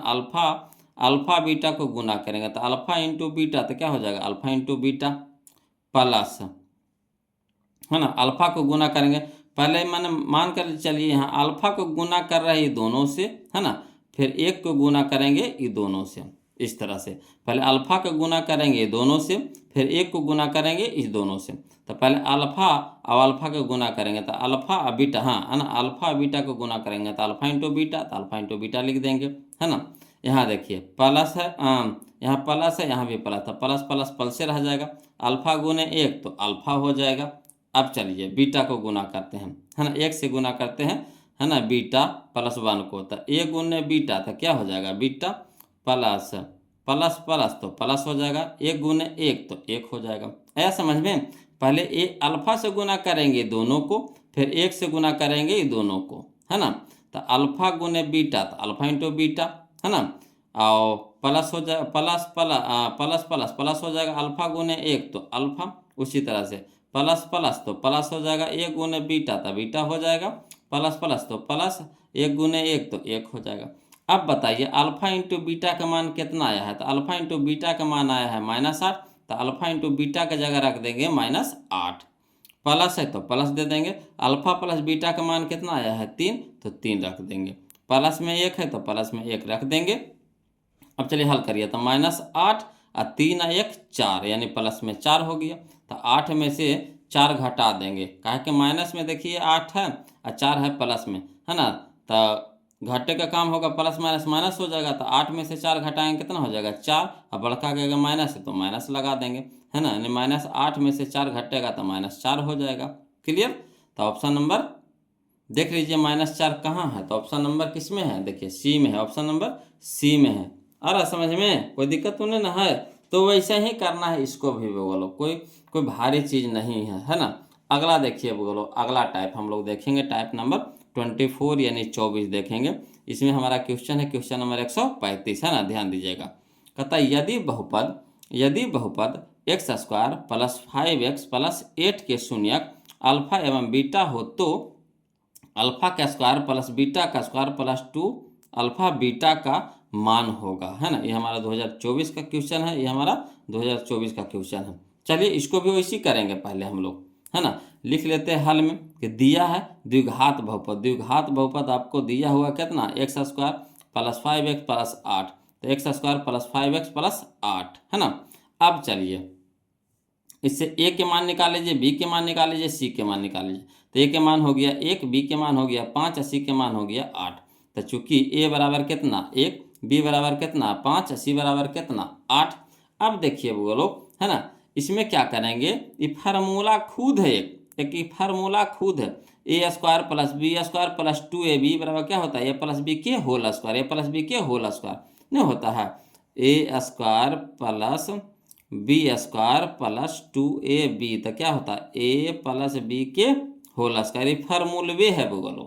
अल्फा बीटा को गुना करेंगे तो अल्फा इंटू बीटा तो क्या हो जाएगा अल्फा इंटू बीटा प्लस, है ना, अल्फा को गुना करेंगे, पहले मैंने मान कर चलिए यहाँ अल्फा को गुना कर रहे हैं ये दोनों से, है ना, फिर 1 को गुना करेंगे ये दोनों से, इस तरह से पहले अल्फा को गुना करेंगे ये दोनों से, फिर 1 को गुना करेंगे इस दोनों से। तो पहले अल्फा और अल्फा को गुना करेंगे तो अल्फा और बीटा, हाँ, है ना, अल्फा और बीटा को गुना करेंगे तो अल्फा इंटू बीटा, तो अल्फा इंटू बीटा लिख देंगे, है ना। यहाँ देखिए प्लस है, यहाँ प्लस है, यहाँ भी प्लस, तो प्लस प्लस प्लस से रह जाएगा, अल्फा गुने 1 तो अल्फा हो जाएगा। अब चलिए बीटा को गुना करते हैं, है ना, 1 से गुना करते हैं, है ना, बीटा प्लस 1 को, तो ए गुने बीटा तो क्या हो जाएगा बीटा प्लस प्लस प्लस तो प्लस हो जाएगा, 1 गुने 1 तो 1 हो जाएगा। ऐसा समझ में, पहले ए अल्फा से गुना करेंगे दोनों को, फिर 1 से गुना करेंगे ये दोनों को, है ना, तो अल्फा गुने बीटा तो अल्फा इंटू बीटा, है ना, और प्लस हो जाएगा प्लस प्लस प्लस प्लस हो जाएगा अल्फा गुने 1 तो अल्फा, उसी तरह से प्लस प्लस तो प्लस हो जाएगा, 1 गुने बीटा तो बीटा हो जाएगा, प्लस प्लस तो प्लस, 1 गुने 1 तो 1 हो जाएगा। अब बताइए अल्फा इंटू बीटा का मान कितना आया है, तो अल्फा इंटू बीटा का मान आया है -8, तो अल्फा इंटू बीटा का जगह रख देंगे -8, प्लस है तो प्लस दे देंगे, अल्फा प्लस बीटा का मान कितना आया है 3, तो 3 रख देंगे, प्लस में 1 है तो प्लस में 1 रख देंगे। अब चलिए हल करिए, तो -8 और 3 और 1 4, यानी प्लस में 4 हो गया, तो 8 में से 4 घटा देंगे, काहे कि माइनस में देखिए 8 है और 4 है प्लस में, है ना, तो घाटे का काम होगा, प्लस माइनस माइनस हो जाएगा, तो 8 में से 4 घटाएंगे कितना हो जाएगा 4, और बड़का के अगर माइनस है तो माइनस लगा देंगे, है ना, यानी -8 में से 4 घटेगा तो -4 हो जाएगा। क्लियर। तो ऑप्शन नंबर देख लीजिए -4 कहाँ है, तो ऑप्शन नंबर किस में है, देखिए सी में है, ऑप्शन नंबर सी में है। अरे समझ में कोई दिक्कत तो नहीं ना है, तो वैसे ही करना है इसको भी बोलो, कोई भारी चीज़ नहीं है, है ना। अगला देखिए बोलो, अगला टाइप हम लोग देखेंगे टाइप नंबर 24 यानी 24 देखेंगे। इसमें हमारा क्वेश्चन है क्वेश्चन नंबर 135 है ना, ध्यान दीजिएगा। कहता है यदि बहुपद x square plus 5x plus 8 के शून्यक अल्फा एवं बीटा हो तो अल्फा का स्क्वायर प्लस बीटा का स्क्वायर प्लस 2 अल्फा बीटा का मान होगा, है ना। ये हमारा 2024 का क्वेश्चन है, ये हमारा 2024 का क्वेश्चन है। चलिए इसको भी वैसे ही करेंगे पहले हम लोग, है ना। लिख लेते हैं हल में कि दिया है द्विघात बहुपद आपको दिया हुआ कितना, x square plus 5x plus 8, तो x square plus 5x plus 8, है ना। अब चलिए इससे ए के मान निकाल लीजिए, बी के मान निकाल लीजिए, सी के मान निकाल लीजिए। तो ए के मान हो गया 1, बी के मान हो गया 5, सी के मान हो गया 8। तो चूंकि ए बराबर कितना 1, बी बराबर कितना 5, सी बराबर कितना 8। अब देखिए वो लोग, है ना, इसमें क्या करेंगे, ये फार्मूला खुद है, एक ये फार्मूला खुद है। A square plus b square plus 2ab बराबर क्या होता है, ए प्लस बी के whole square, a plus b के होल स्क्वायर नहीं होता है। A square plus b square plus 2ab तो क्या होता है, ए प्लस बी के होल स्क्वायर। ये फार्मूलवे है बोलो।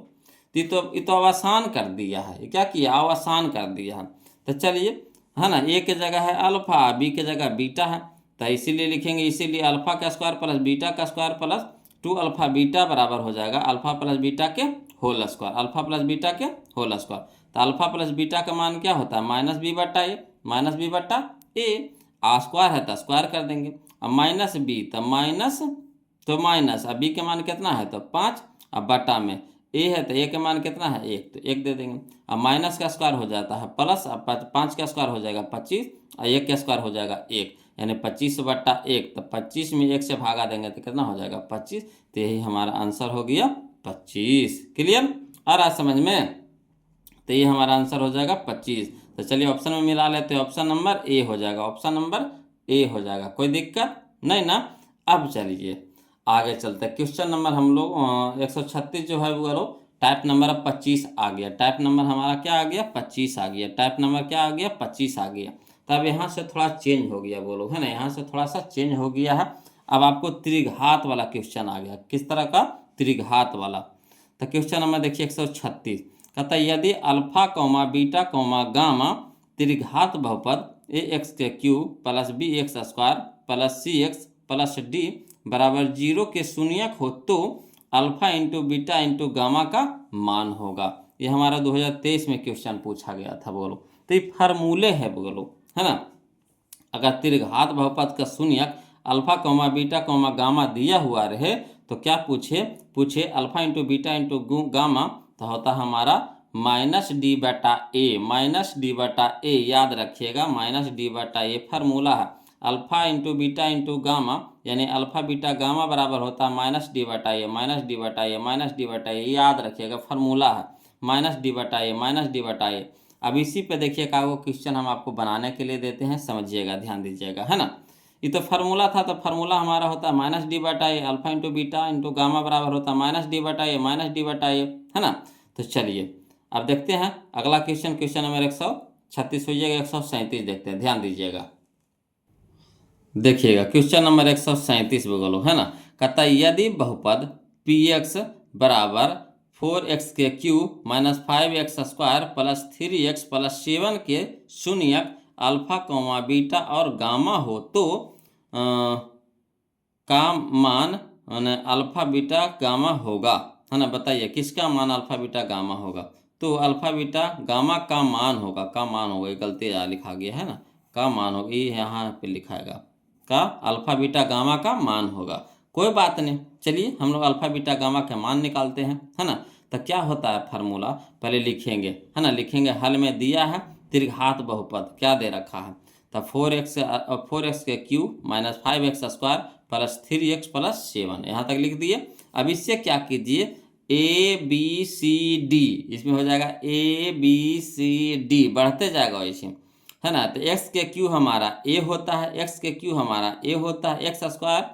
तो ये तो आसान कर दिया है, ये क्या किया, आसान कर दिया है। तो चलिए, है ना, ए के जगह है अल्फा, बी के जगह बीटा है, तो इसीलिए लिखेंगे, इसीलिए अल्फा का स्क्वायर प्लस बीटा का स्क्वायर प्लस 2 अल्फा बीटा बराबर हो जाएगा अल्फा प्लस बीटा के whole square, alpha plus beta के होल स्क्वायर। तो अल्फा प्लस बीटा का मान क्या होता है, माइनस बी बट्टा ए, माइनस बी बट्टा ए। आ स्क्वायर है तो स्क्वायर कर देंगे, अब माइनस बी तो माइनस, तो माइनस, अब बी के मान कितना है तो 5, अब बटा में ए है तो ए के मान कितना है 1, तो 1 दे देंगे। अब माइनस का स्क्वायर हो जाता है प्लस, अब 5 का स्क्वायर हो जाएगा 25 और 1 का स्क्वायर हो जाएगा 1, यानी 25 बट्टा 1, तो 25 में 1 से भागा देंगे तो कितना हो जाएगा 25। तो यही हमारा आंसर हो गया 25। क्लियर आ रहा समझ में, तो ये हमारा आंसर हो जाएगा 25। तो चलिए ऑप्शन में मिला लेते हैं, ऑप्शन नंबर ए हो जाएगा, ऑप्शन नंबर ए हो जाएगा, कोई दिक्कत नहीं ना। अब चलिए आगे चलते हैं, क्वेश्चन नंबर हम लोग 136 जो है वो लोग टाइप नंबर 25 आ गया, टाइप नंबर हमारा क्या आ गया 25 आ गया, टाइप नंबर क्या आ गया 25 आ गया। तब यहाँ से थोड़ा चेंज हो गया वो लोग, है ना, यहाँ से थोड़ा सा चेंज हो गया है। अब आपको त्रिघात वाला क्वेश्चन आ गया, किस तरह का, त्रिघात वाला। तो क्वेश्चन नंबर देखिए 136, कहता है यदि alpha comma beta comma gamma त्रिघात बहुपद ए एक्स के cube plus B x square plus c x plus d बराबर 0 के शून्यक हो तो alpha into beta into gamma का मान होगा। ये हमारा 2023 में क्वेश्चन पूछा गया था बोलो। तो ये फार्मूले है बोलो, है ना। अगर त्रिघात बहुपद का शून्यक alpha comma beta comma gamma दिया हुआ रहे तो क्या पूछे alpha into beta into gamma, तो होता हमारा माइनस डी बटा ए, माइनस डी बटा ए, याद रखिएगा माइनस डी बटा ए फार्मूला है। Alpha into beta into gamma यानी अल्फा बीटा गामा बराबर होता है माइनस डी बटा ए, माइनस डी बटा ए, माइनस डी बटा ए, याद रखिएगा फार्मूला है माइनस डी बटा ए, माइनस डी बटा ए। अब इसी पे देखिए का वो क्वेश्चन हम आपको बनाने के लिए देते हैं, समझिएगा, ध्यान दीजिएगा, है ना। ये तो फार्मूला था, तो फार्मूला हमारा होता है माइनस डी बटा a, alpha into beta into gamma बराबर होता है माइनस डी बटा ए, माइनस डी बटा ए, है ना। तो चलिए अब देखते हैं अगला क्वेश्चन, क्वेश्चन नंबर 136 होइएगा, 137 देखते हैं, ध्यान दीजिएगा। देखिएगा क्वेश्चन नंबर 137 बोलो, है ना। कहता है यदि बहुपद पी एक्स बराबर 4x के cube minus 5x square plus 3x plus 7 के शून्यक अल्फा कौमा बीटा और गामा हो तो का मान अल्फा बीटा गामा होगा, है ना। बताइए किसका मान अल्फा बीटा गामा होगा। तो अल्फा बीटा गामा का मान होगा, का मान होगा, ये गलती लिखा गया है ना, का मान होगा, ये यहाँ पे लिखाएगा का अल्फा बीटा गामा का मान होगा। कोई बात नहीं, चलिए हम लोग अल्फा बीटा गामा के मान निकालते हैं, है ना। तो क्या होता है फार्मूला पहले लिखेंगे, है ना, लिखेंगे हल में दिया है त्रिघात बहुपद क्या दे रखा है, तो 4x के cube minus 5x square plus 3x plus 7, यहाँ तक लिख दिए। अब इससे क्या कीजिए ए बी सी डी, इसमें हो जाएगा ए बी सी डी, बढ़ते जाएगा वैसे, है ना। तो x के क्यू हमारा a होता है, x के क्यू हमारा a होता है, एक्स स्क्वायर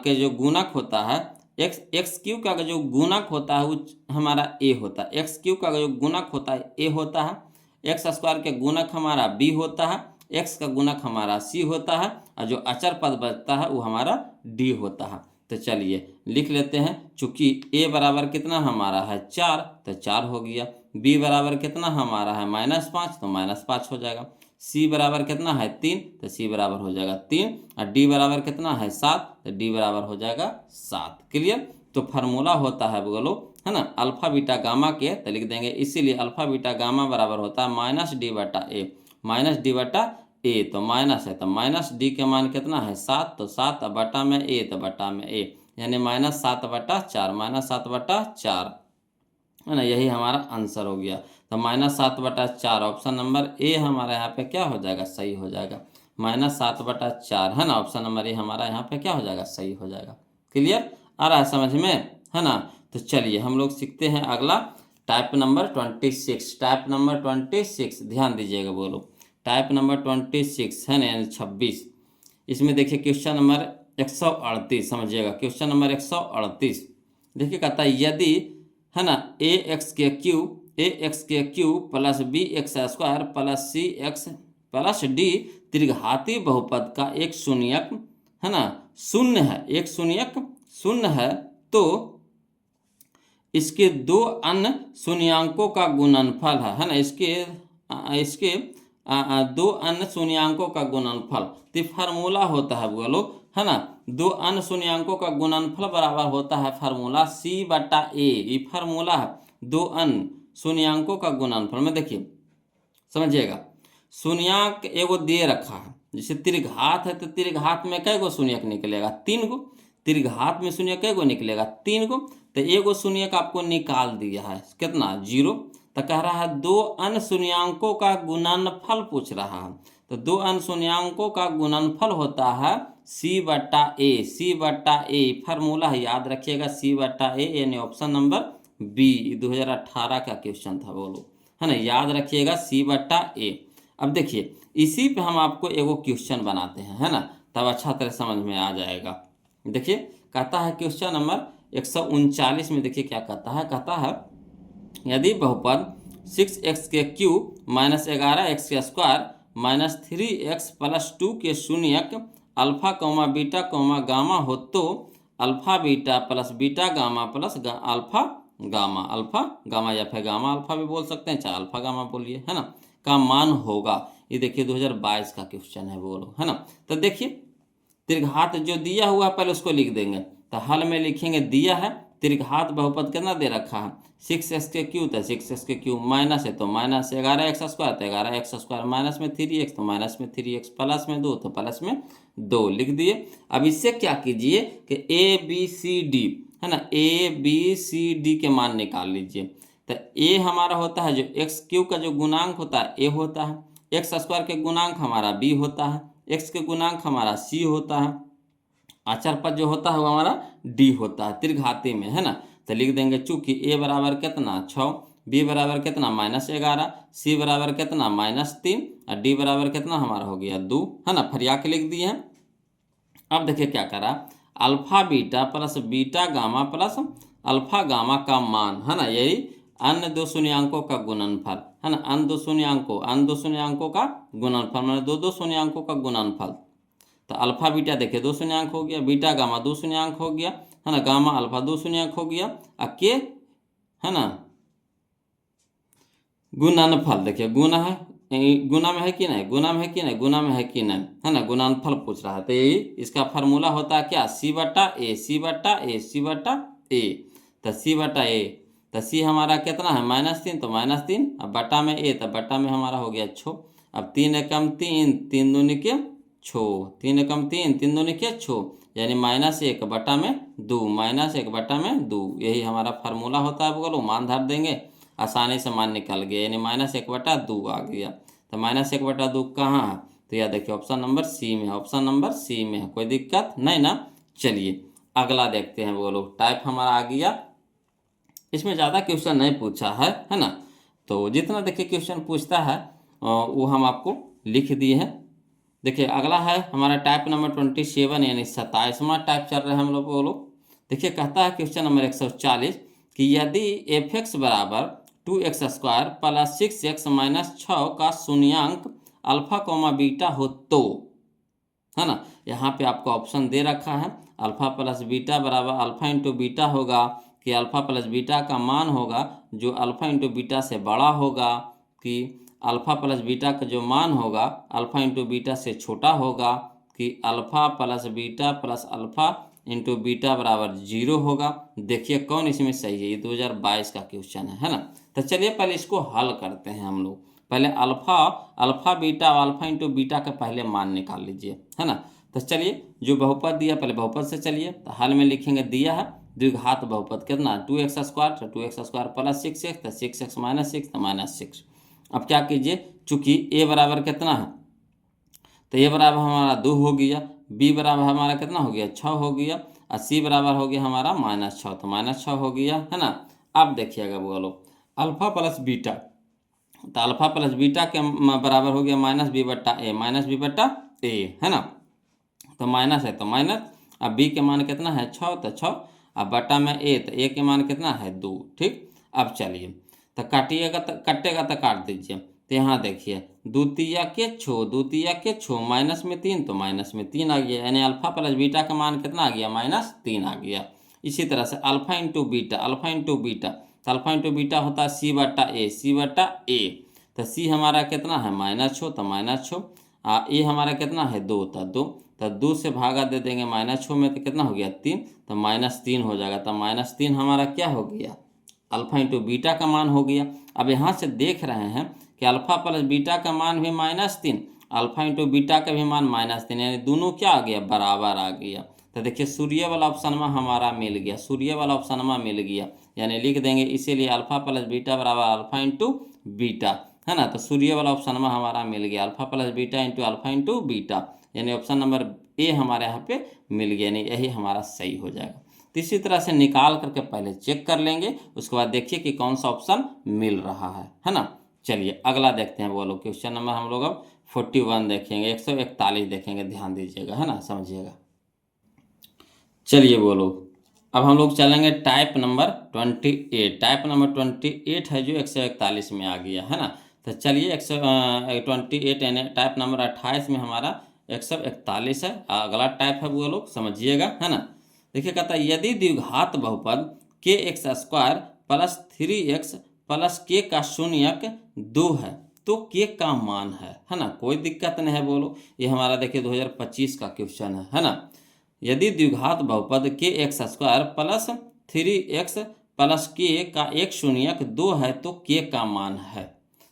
के जो गुणक होता है एक्स क्यू का जो गुणक होता है वो हमारा a होता है, एक्स क्यू का जो गुणक होता है a होता है, एक्स स्क्वायर के गुणक हमारा b होता है, x का गुणक हमारा c होता है, और जो अचर पद बचता है वो हमारा d होता है। तो चलिए लिख लेते हैं। चूंकि a बराबर कितना हमारा है 4, तो 4 हो गया। b बराबर कितना हमारा है -5, तो -5 हो जाएगा। c बराबर कितना है 3, तो c बराबर हो जाएगा 3। और d बराबर कितना है 7, तो d बराबर हो जाएगा 7। क्लियर। तो फार्मूला होता है बोलो, है ना, अल्फा बीटा गामा के, तो लिख देंगे इसीलिए अल्फा बीटा गामा बराबर होता है -d/a, -d/a। तो माइनस है तो -d के मान कितना है 7, तो 7 बटा में a, तो बटा में a, यानी -7/4, -7/4, है ना, यही हमारा आंसर हो गया। तो -7/4 ऑप्शन नंबर ए हमारा यहाँ पे क्या हो जाएगा, सही हो जाएगा। -7/4, है ना, ऑप्शन नंबर ए हमारा यहाँ पे क्या हो जाएगा, सही हो जाएगा। क्लियर, आ रहा है समझ में, है ना। तो चलिए हम लोग सीखते हैं अगला टाइप नंबर 26। टाइप नंबर 26, ध्यान दीजिएगा बोलो, टाइप नंबर 26 है ना, यानी 26। इसमें देखिए क्वेश्चन नंबर 138, समझिएगा क्वेश्चन नंबर 138। देखिए कहता है यदि, है ना, ax plus bx² plus cx plus d त्रिघाती बहुपद का एक शून्यक, है ना, शून्य है, एक शून्यक शून्य है, तो इसके दो अन्य शून्यांकों का गुणनफल है ना, इसके दो अन्य शून्यांकों का गुणनफल। तो फार्मूला होता है बोलो, है ना, दो अन्य शून्यांकों का गुणनफल बराबर होता है फार्मूला c/a। ये फार्मूला है दो अन्य शून्यांकों का गुणनफल में। देखिए समझिएगा, शून्यांक एगो दे रखा है, जैसे त्रिघात है तो त्रिघात में कै गो शून्यक निकलेगा, 3 गो। त्रिघात में शून्य कै गो निकलेगा, 3 गो। तो एगो शून्यक आपको निकाल दिया है, कितना, 0। तो कह रहा है दो अन्य शून्यांकों का गुणनफल पूछ रहा है। तो दो अन्य शून्यांकों का गुणनफल होता है c/a। c/a फार्मूला है, याद रखिएगा, c/a, यानी ऑप्शन नंबर बी 2018 का क्वेश्चन था बोलो, है ना, याद रखिएगा c/a। अब देखिए इसी पे हम आपको एगो क्वेश्चन बनाते हैं, है ना, तब अच्छा तरह समझ में आ जाएगा। देखिए कहता है क्वेश्चन नंबर 139 में, देखिए क्या कहता है, कहता है यदि बहुपद 6x³ - 11x² - 3x + 2 के शून्यक अल्फा, बीटा, गामा हो, तो alpha beta plus beta gamma plus alpha gamma या फिर गामा अल्फा भी बोल सकते हैं, चाहे अल्फा गामा बोलिए, है ना, का मान होगा। ये देखिए 2022 का क्वेश्चन है बोलो, है ना। तो देखिए त्रिघात जो दिया हुआ पहले उसको लिख देंगे। तो हल में लिखेंगे दिया है त्रिघात बहुपद कितना दे रखा है 6x³ तो 6x³ माइनस है तो माइनस 11x² तो 11x² माइनस में 3x तो माइनस में 3x प्लस में 2 तो प्लस में 2 लिख दिए। अब इससे क्या कीजिए कि ABCD, है ना, ABCD के मान निकाल लीजिए। तो a हमारा होता है जो x³ का जो गुणांक होता है a होता है, x² के गुणांक हमारा b होता है, x के गुणांक हमारा c होता है, आचार पद जो होता है वो हमारा d होता है त्रिघाती में, है ना। तो लिख देंगे चूंकि a बराबर कितना 6, b बराबर कितना -11, c बराबर कितना -3 और d बराबर कितना हमारा हो गया 2, है ना, फरिया के लिख दिए हैं। अब देखिए क्या करा, alpha beta plus beta gamma plus alpha gamma का मान, है ना, यही अन्य दो शून्यांकों का गुणनफल, है ना, अन्य दो शून्यांकों का गुणनफल, मतलब दो शून्यांकों का गुणनफल। तो अल्फा बीटा देखिए 2 शून्यांक हो गया, बीटा गामा 2 शून्यांक हो गया, है ना, गामा अल्फा 2 शून्यांक हो गया, के, है ना, गुणनफल देखिए गुना है, गुना में है कि नहीं, गुना में है कि नहीं, गुना में है कि नहीं, है ना, गुणनफल पूछ रहा है। तो यही इसका फार्मूला होता है क्या, c/a, c/a, c/a। तो c/a, तो c हमारा कितना है -3 तो -3, अब बटा में a तो बटा में हमारा हो गया 6। अब 3 एकम 3, 3 दूनी के 6, 3 एकम 3, 3 दूनी के 6, यानी -1 बटा में 2, -1 बटा में 2, यही हमारा फार्मूला होता है। बोलो मान धर देंगे, आसानी से मान निकल गया, यानी -1/2 आ गया। तो -1/2 कहाँ है, तो यह देखिए ऑप्शन नंबर सी में है, ऑप्शन नंबर सी में है, कोई दिक्कत नहीं ना। चलिए अगला देखते हैं। बोलो टाइप हमारा आ गया, इसमें ज़्यादा क्वेश्चन नहीं पूछा है ना। तो जितना देखिए क्वेश्चन पूछता है वो हम आपको लिख दिए हैं। देखिए अगला है हमारा टाइप नंबर 27, यानी 27वां टाइप चल रहा है हम लोग। बोलो देखिए कहता है क्वेश्चन नंबर 140 कि यदि f(x) बराबर 2x² प्लस 6x - 6 का शून्यांक अल्फा, बीटा हो, तो है ना। यहाँ पे आपको ऑप्शन दे रखा है अल्फ़ा प्लस बीटा बराबर अल्फ़ा इंटू बीटा होगा कि अल्फ़ा प्लस बीटा का मान होगा जो अल्फ़ा इंटू बीटा से बड़ा होगा, कि अल्फ़ा प्लस बीटा का जो मान होगा अल्फ़ा इंटू बीटा से छोटा होगा, कि alpha plus alpha into beta बराबर 0 होगा। देखिए कौन इसमें सही है, ये 2022 का क्वेश्चन है ना। तो चलिए पहले इसको हल करते हैं हम लोग। पहले अल्फ़ा बीटा और अल्फ़ा इंटू बीटा का पहले मान निकाल लीजिए, है ना। तो चलिए जो बहुपद दिया पहले बहुपद से चलिए, तो हल में लिखेंगे दिया है द्विघात बहुपद कितना 2x स्क्वायर, तो 2x स्क्वायर प्लस 6x, तो 6x माइनस 6 तो माइनस 6। अब क्या कीजिए, चूंकि a बराबर कितना है, तो a बराबर हमारा 2 हो गया, b बराबर हमारा कितना हो गया 6 हो गया, और c बराबर हो गया हमारा -6, तो -6 हो गया, है ना। अब देखिएगा बोलो अल्फ़ा प्लस बीटा, तो अल्फ़ा प्लस बीटा के बराबर हो गया -b/a, है ना। तो माइनस है तो माइनस, अब बी के मान कितना है 6, तो 6, अब बटा में ए, तो ए के मान कितना है 2। ठीक, अब चलिए तो काटिएगा तो कटेगा तो काट दीजिए, तो यहाँ देखिए द्वितीय के छो माइनस में 3, तो माइनस में 3 आ गया, यानी अल्फ़ा प्लस बीटा का मान कितना आ गया -3 आ गया। इसी तरह से अल्फ़ा इंटू बीटा, तो अल्फ़ा इंटू बीटा होता है c/a, तो c हमारा कितना है -6, तो -6, ए हमारा कितना है 2, तो 2 से भागा दे देंगे -6 में, तो कितना हो गया 3, तो -3 हो जाएगा, तो -3 हमारा क्या हो गया अल्फ़ा इंटू बीटा का मान हो गया। अब यहाँ से देख रहे हैं कि अल्फ़ा प्लस बीटा का मान भी -3, अल्फ़ा इंटू बीटा का भी मान -3, यानी दोनों क्या आ गया बराबर आ गया। तो देखिए सूर्य वाला ऑप्शन में हमारा मिल गया, यानी लिख देंगे इसीलिए अल्फ़ा प्लस बीटा बराबर अल्फ़ा इंटू बीटा, है ना। तो सूर्य वाला ऑप्शन में हमारा मिल गया alpha plus beta into alpha into beta, यानी ऑप्शन नंबर ए हमारे यहाँ पे मिल गया, यानी यही हमारा सही हो जाएगा। तो इसी तरह से निकाल करके पहले चेक कर लेंगे, उसके बाद देखिए कि कौन सा ऑप्शन मिल रहा है ना। चलिए अगला देखते हैं, बोलो क्वेश्चन नंबर हम लोग अब 41 देखेंगे, 141 देखेंगे, ध्यान दीजिएगा, है ना, समझिएगा। चलिए बोलो अब हम लोग चलेंगे टाइप नंबर 28 है जो 141 में आ गया, है ना। तो चलिए 128 यानी टाइप नंबर 28 में हमारा 141 है, अगला टाइप है वो लोग समझिएगा, है ना। देखिए कहता है यदि द्विघात बहुपद kx² plus 3x plus k का शून्यक 2 है तो k का मान है ना। कोई दिक्कत नहीं है, बोलो ये हमारा देखिए 2025 का क्वेश्चन है ना। यदि द्विघात बहुपद kx² plus 3x plus k का एक शून्यक 2 है तो k का मान है।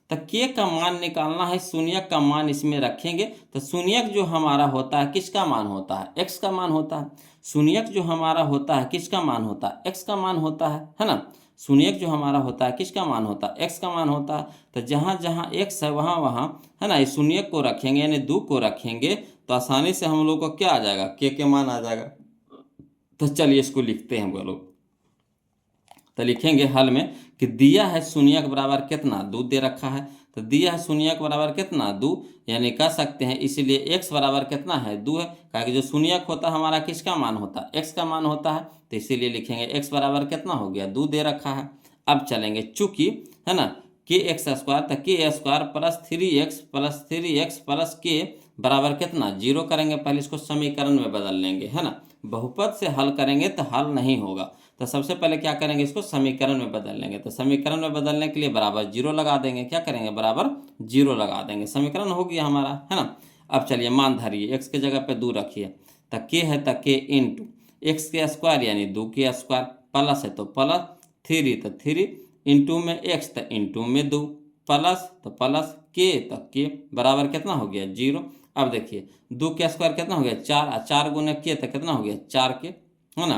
तो k का मान निकालना है, शून्यक का मान इसमें रखेंगे, तो शून्यक जो हमारा होता है किसका मान होता है x का मान होता है। शून्यक जो हमारा होता है किसका मान होता है x का मान होता है ना। शून्यक जो हमारा होता है किसका मान होता है x का मान होता है। तो जहाँ जहाँ x है वहाँ वहाँ, है ना, इस शून्यक को रखेंगे यानी 2 को रखेंगे तो आसानी से हम लोग को क्या आ जाएगा k के मान आ जाएगा। तो चलिए इसको लिखते हैं बोलो, तो लिखेंगे हल में कि दिया है शून्यक बराबर कितना 2 दे रखा है, तो दिया है शून्यक बराबर कितना 2, यानी कह सकते हैं इसलिए x बराबर कितना है 2 है, क्योंकि जो शून्यक होता है हमारा किसका मान होता है x का मान होता है, तो इसीलिए लिखेंगे x बराबर कितना हो गया 2 दे रखा है। अब चलेंगे चूंकि, है ना, kx² तो k² plus 3x plus k बराबर कितना 0 करेंगे, पहले इसको समीकरण में बदल लेंगे, है ना। बहुपद से हल करेंगे तो हल नहीं होगा, तो सबसे पहले क्या करेंगे इसको समीकरण में बदल लेंगे, तो समीकरण में बदलने के लिए बराबर 0 लगा देंगे, क्या करेंगे बराबर 0 लगा देंगे, समीकरण हो गया हमारा, है ना। अब चलिए मान धरिए x के जगह पे 2 रखिए, तो k है तो k इंटू एक्स के स्क्वायर यानी 2k² प्लस है तो प्लस 3 तो 3 इंटू में x तो इंटू में 2 प्लस तो प्लस k तो k बराबर कितना हो गया 0। अब देखिए 2k² कितना हो गया 4, 4 गुने k तो कितना हो गया 4k, है ना,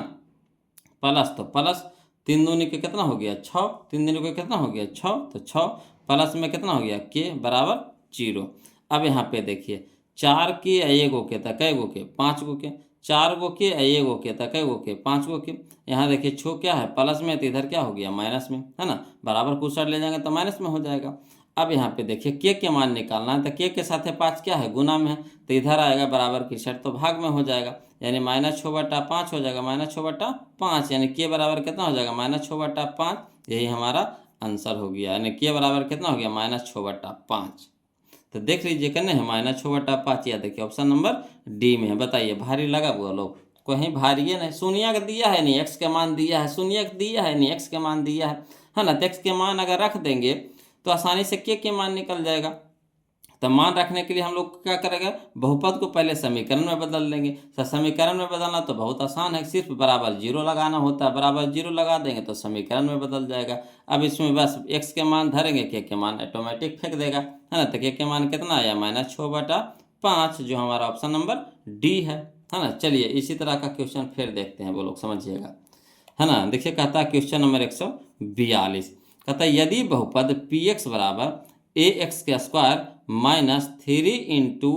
प्लस तो प्लस 3 दूनी के कितना हो गया 6, 3 दूनी के कितना हो गया 6, तो 6 प्लस में कितना हो गया k बराबर 0। अब यहाँ पे देखिए 4 के एगो के तो कै गो के 5 गो के, 4 गो के एगो के तो कै गो के 5 गो के। यहाँ देखिए छो क्या है प्लस में, तो इधर क्या हो गया माइनस में, है ना, बराबर को साइड ले जाएंगे तो माइनस में हो जाएगा। अब यहाँ पे देखिए के मान निकालना है, तो के साथ 5 क्या है गुना में है, तो इधर आएगा बराबर की साइड तो भाग में हो जाएगा, यानी -6/5 हो जाएगा, -6/5 यानी के बराबर कितना हो जाएगा -6/5, यही हमारा आंसर हो गया, यानी के बराबर कितना हो गया -6/5। तो देख लीजिए कितने है -6/5। या देखिए ऑप्शन नंबर डी में है। बताइए भारी लगा वो लोग, कहीं भारी है नहीं, शून्यक दिया है नहीं, एक्स के मान दिया है, शून्यक दिया है नहीं, एक्स के मान दिया है ना। तो एक्स के मान अगर रख देंगे तो आसानी से के मान निकल जाएगा। तो मान रखने के लिए हम लोग क्या करेंगे, बहुपद को पहले समीकरण में बदल देंगे। तो समीकरण में बदलना तो बहुत आसान है, सिर्फ बराबर जीरो लगाना होता है। बराबर जीरो लगा देंगे तो समीकरण में बदल जाएगा। अब इसमें बस एक्स के मान धरेंगे, के मान ऑटोमेटिक फेंक देगा, है ना। तो के मान कितना आया -6/5, जो हमारा ऑप्शन नंबर डी है ना। चलिए इसी तरह का क्वेश्चन फिर देखते हैं, वो लोग समझिएगा, है ना। देखिए कहता है क्वेश्चन नंबर 142, कहता है यदि बहुपद पी एक्स बराबर ए एक्स का स्क्वायर -3 इंटू,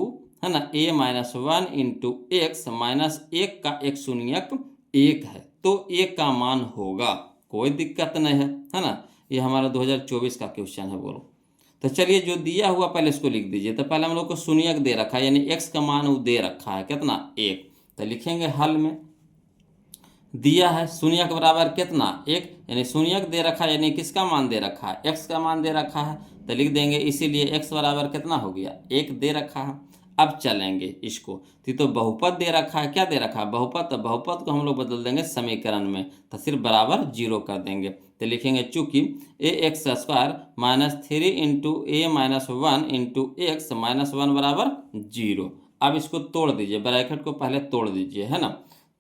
है ना, a-1 इंटू एक्स -1 का एक शून्यक 1 है तो 1 का मान होगा। कोई दिक्कत नहीं है ना। ये हमारा 2024 का क्वेश्चन है, बोलो। तो चलिए जो दिया हुआ पहले इसको लिख दीजिए। तो पहले हम लोग को शून्यक दे रखा है, यानी एक्स का मान वो दे रखा है कितना, 1। तो लिखेंगे हल में, दिया है शून्यक बराबर कितना, 1, यानी शून्यक दे रखा है, यानी किसका मान दे रखा है, एक्स का मान दे रखा है। तो लिख देंगे इसीलिए एक्स बराबर कितना हो गया, 1 दे रखा है। अब चलेंगे इसको, तो बहुपद दे रखा है, क्या दे रखा है, बहुपद। तो बहुपद को हम लोग बदल देंगे समीकरण में, तो सिर्फ बराबर जीरो कर देंगे। तो लिखेंगे चूंकि a x square -3 into a-1 into x -1 बराबर 0। अब इसको तोड़ दीजिए, ब्रैकेट को पहले तोड़ दीजिए, है ना।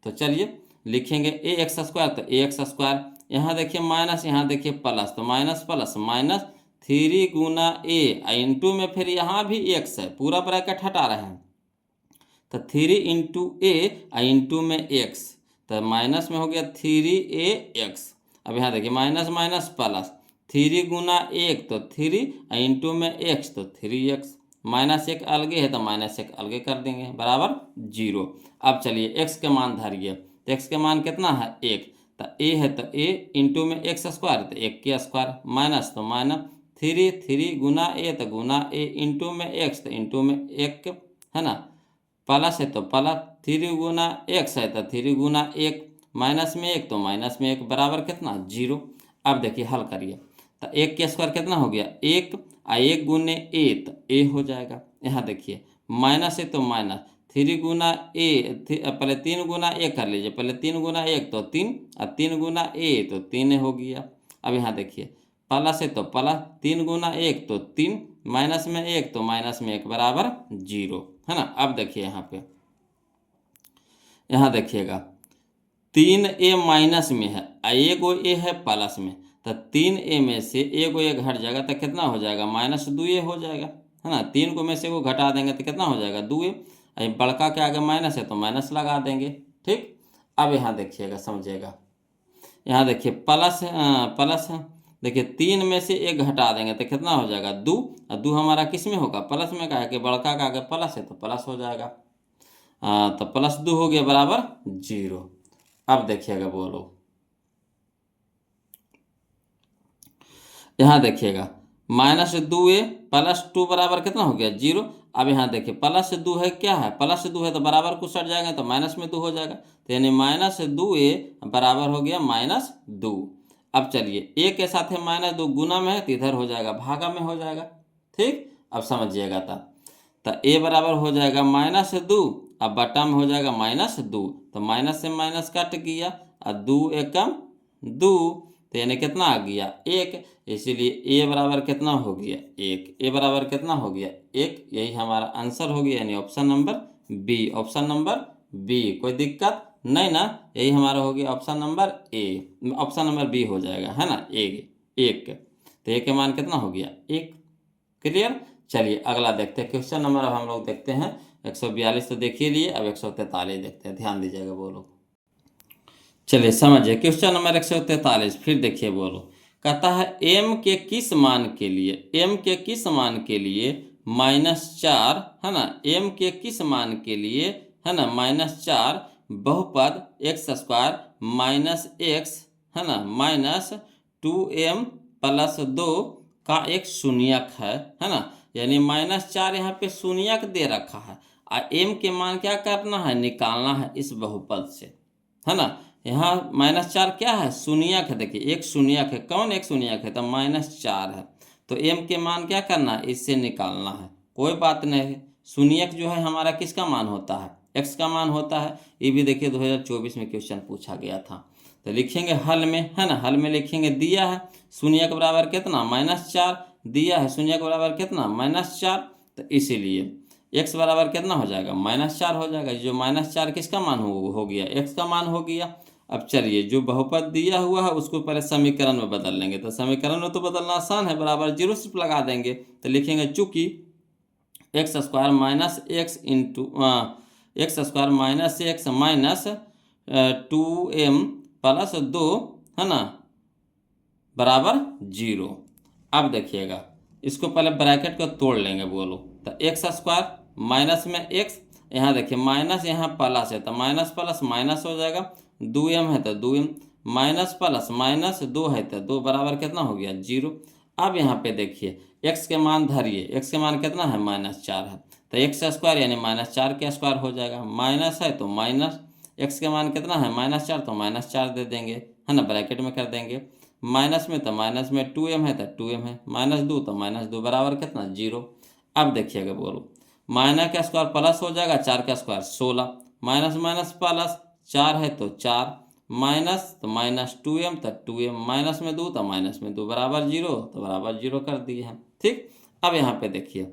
तो चलिए लिखेंगे ए एक्स स्क्वायर, तो ए एक्स स्क्वायर, यहाँ देखिए माइनस, यहाँ देखिए प्लस, तो माइनस प्लस -3 गुना ए इंटू में फिर यहाँ भी एक्स है, पूरा ब्रैकेट हटा रहे हैं। तो 3 इंटू ए इंटू में एक्स, तो माइनस में हो गया 3ax। अब यहाँ देखिए माइनस माइनस प्लस, 3 गुना 1 तो 3 इंटू में एक्स तो 3x, -1 अलगे है तो -1 अलगे कर देंगे बराबर 0। अब चलिए एक्स के मान धरिए, तो एक्स के मान कितना है, 1। तो ए है तो ए इंटू में एक्स स्क्वायर, तो 1 के स्क्वायर, माइनस तो माइनस 3 गुना ए तो गुना ए इंटू में एक्स तो इंटू में 1, है ना। प्लस है तो प्लस 3 गुना एक्स है तो 3 गुना 1, माइनस में 1 तो माइनस में 1 बराबर कितना 0। अब देखिए हल करिए, तो 1 के स्क्वायर कितना हो गया 1, 1 गुने ए तो ए हो जाएगा। यहाँ देखिए माइनस है तो माइनस 3 गुना ए, पहले 3 गुना 1 कर लीजिए, पहले 3 गुना 1 तो 3 और 3 गुना ए तो 3 हो गया। अब यहाँ देखिए प्लस है तो प्लस 3 गुना 1 तो 3, माइनस में 1 तो माइनस में 1 बराबर 0, है ना। अब देखिए यहाँ पे, यहाँ देखिएगा 3a माइनस में है, एगो ए है प्लस में, तो 3a में से एगो ए घट जाएगा तो कितना हो जाएगा -2a हो जाएगा, है ना। 3 को में से वो घटा देंगे तो कितना हो जाएगा 2a। बड़का के आगे माइनस है तो माइनस लगा देंगे, ठीक। अब यहाँ देखिएगा समझिएगा, यहाँ देखिए प्लस प्लस है, देखिए 3 में से 1 घटा देंगे तो कितना हो जाएगा 2, और 2 हमारा किस में होगा, प्लस में, का है कि बड़का का आगे प्लस है तो प्लस हो जाएगा। तो +2 हो गया बराबर 0। अब देखिएगा बोलो, यहाँ देखिएगा -2a + 2 बराबर कितना हो गया 0। अब यहाँ देखिए +2 है, क्या है +2 है तो बराबर कुछ सट जाएगा तो -2 हो जाएगा, तो यानी -2a बराबर हो गया -2। अब चलिए ए के साथ है -2 गुना में है तो इधर हो जाएगा भागा में हो जाएगा, ठीक। अब समझिएगा तो ए बराबर हो जाएगा -2, अब बटा में हो जाएगा -2, तो माइनस से माइनस कट गया और 2 एकम 2, तो यानी कितना आ गया 1, इसीलिए ए बराबर कितना हो गया 1, ए बराबर कितना हो गया 1। यही हमारा आंसर हो गया, यानी option number B, option number B. कोई दिक्कत नहीं ना, यही हमारा हो गया option number A, option number B हो जाएगा, है ना। 1 तो ए के मान कितना हो गया 1। क्लियर। चलिए अगला देखते हैं क्वेश्चन नंबर, अब हम लोग देखते हैं 142 तो देखिए लिए, अब 143 देखते हैं, ध्यान दीजिएगा बोलो। चलिए समझिए क्वेश्चन नंबर 143, फिर देखिए बोलो। कहता है m के किस मान के लिए, m के किस मान के लिए -4, है ना, m के किस मान के लिए, है ना, -4 बहुपद x² -x, है ना, -2m + 2 का एक शून्यक है ना। यानी -4 यहाँ पे शून्यक दे रखा है, और m के मान क्या करना है, निकालना है इस बहुपद से, है ना। यहाँ -4 क्या है, शून्यक है, देखिए एक शून्यक है, कौन एक शून्यक है, तो -4 है, तो m के मान क्या करना है, इससे निकालना है। कोई बात नहीं है। शून्यक जो है हमारा किसका मान होता है, एक्स का मान होता है। ये भी देखिए 2024 में क्वेश्चन पूछा गया था। तो लिखेंगे हल में, है ना, हल में लिखेंगे दिया है शून्यक बराबर कितना -4, दिया है शून्यक बराबर कितना -4, तो इसीलिए एक्स बराबर कितना हो जाएगा -4 हो जाएगा। जो -4 किसका मान हो गया, एक्स का मान हो गया। अब चलिए जो बहुपद दिया हुआ है उसको पहले समीकरण में बदल लेंगे। तो समीकरण में तो बदलना आसान है, बराबर जीरो सिर्फ लगा देंगे। तो लिखेंगे चूंकि x square minus x into x square minus x minus 2m plus 2, है ना, बराबर 0। अब देखिएगा इसको पहले ब्रैकेट को तोड़ लेंगे, बोलो। तो एक्स स्क्वायर माइनस में एक्स, यहाँ देखिए माइनस यहाँ प्लस है तो माइनस प्लस माइनस हो जाएगा, 2m है तो 2m, माइनस प्लस माइनस 2 है तो 2 बराबर कितना हो गया 0। अब यहाँ पे देखिए x के मान धरिए, x के मान कितना है -4 है, तो एक्स स्क्वायर यानी -4 के स्क्वायर हो जाएगा, माइनस है तो माइनस, x के मान कितना है -4 तो -4 दे देंगे, है ना, ब्रैकेट में कर देंगे। माइनस में तो माइनस में 2m है तो 2m है, -2 तो -2 बराबर कितना 0। अब देखिएगा बोलो, माइनस का स्क्वायर प्लस हो जाएगा, 4 का स्क्वायर 16, माइनस माइनस प्लस, 4 है तो 4, माइनस तो -2m तो 2m, माइनस में 2 तो -2 बराबर 0, तो बराबर 0 कर दिए हैं। ठीक, अब यहाँ पे देखिए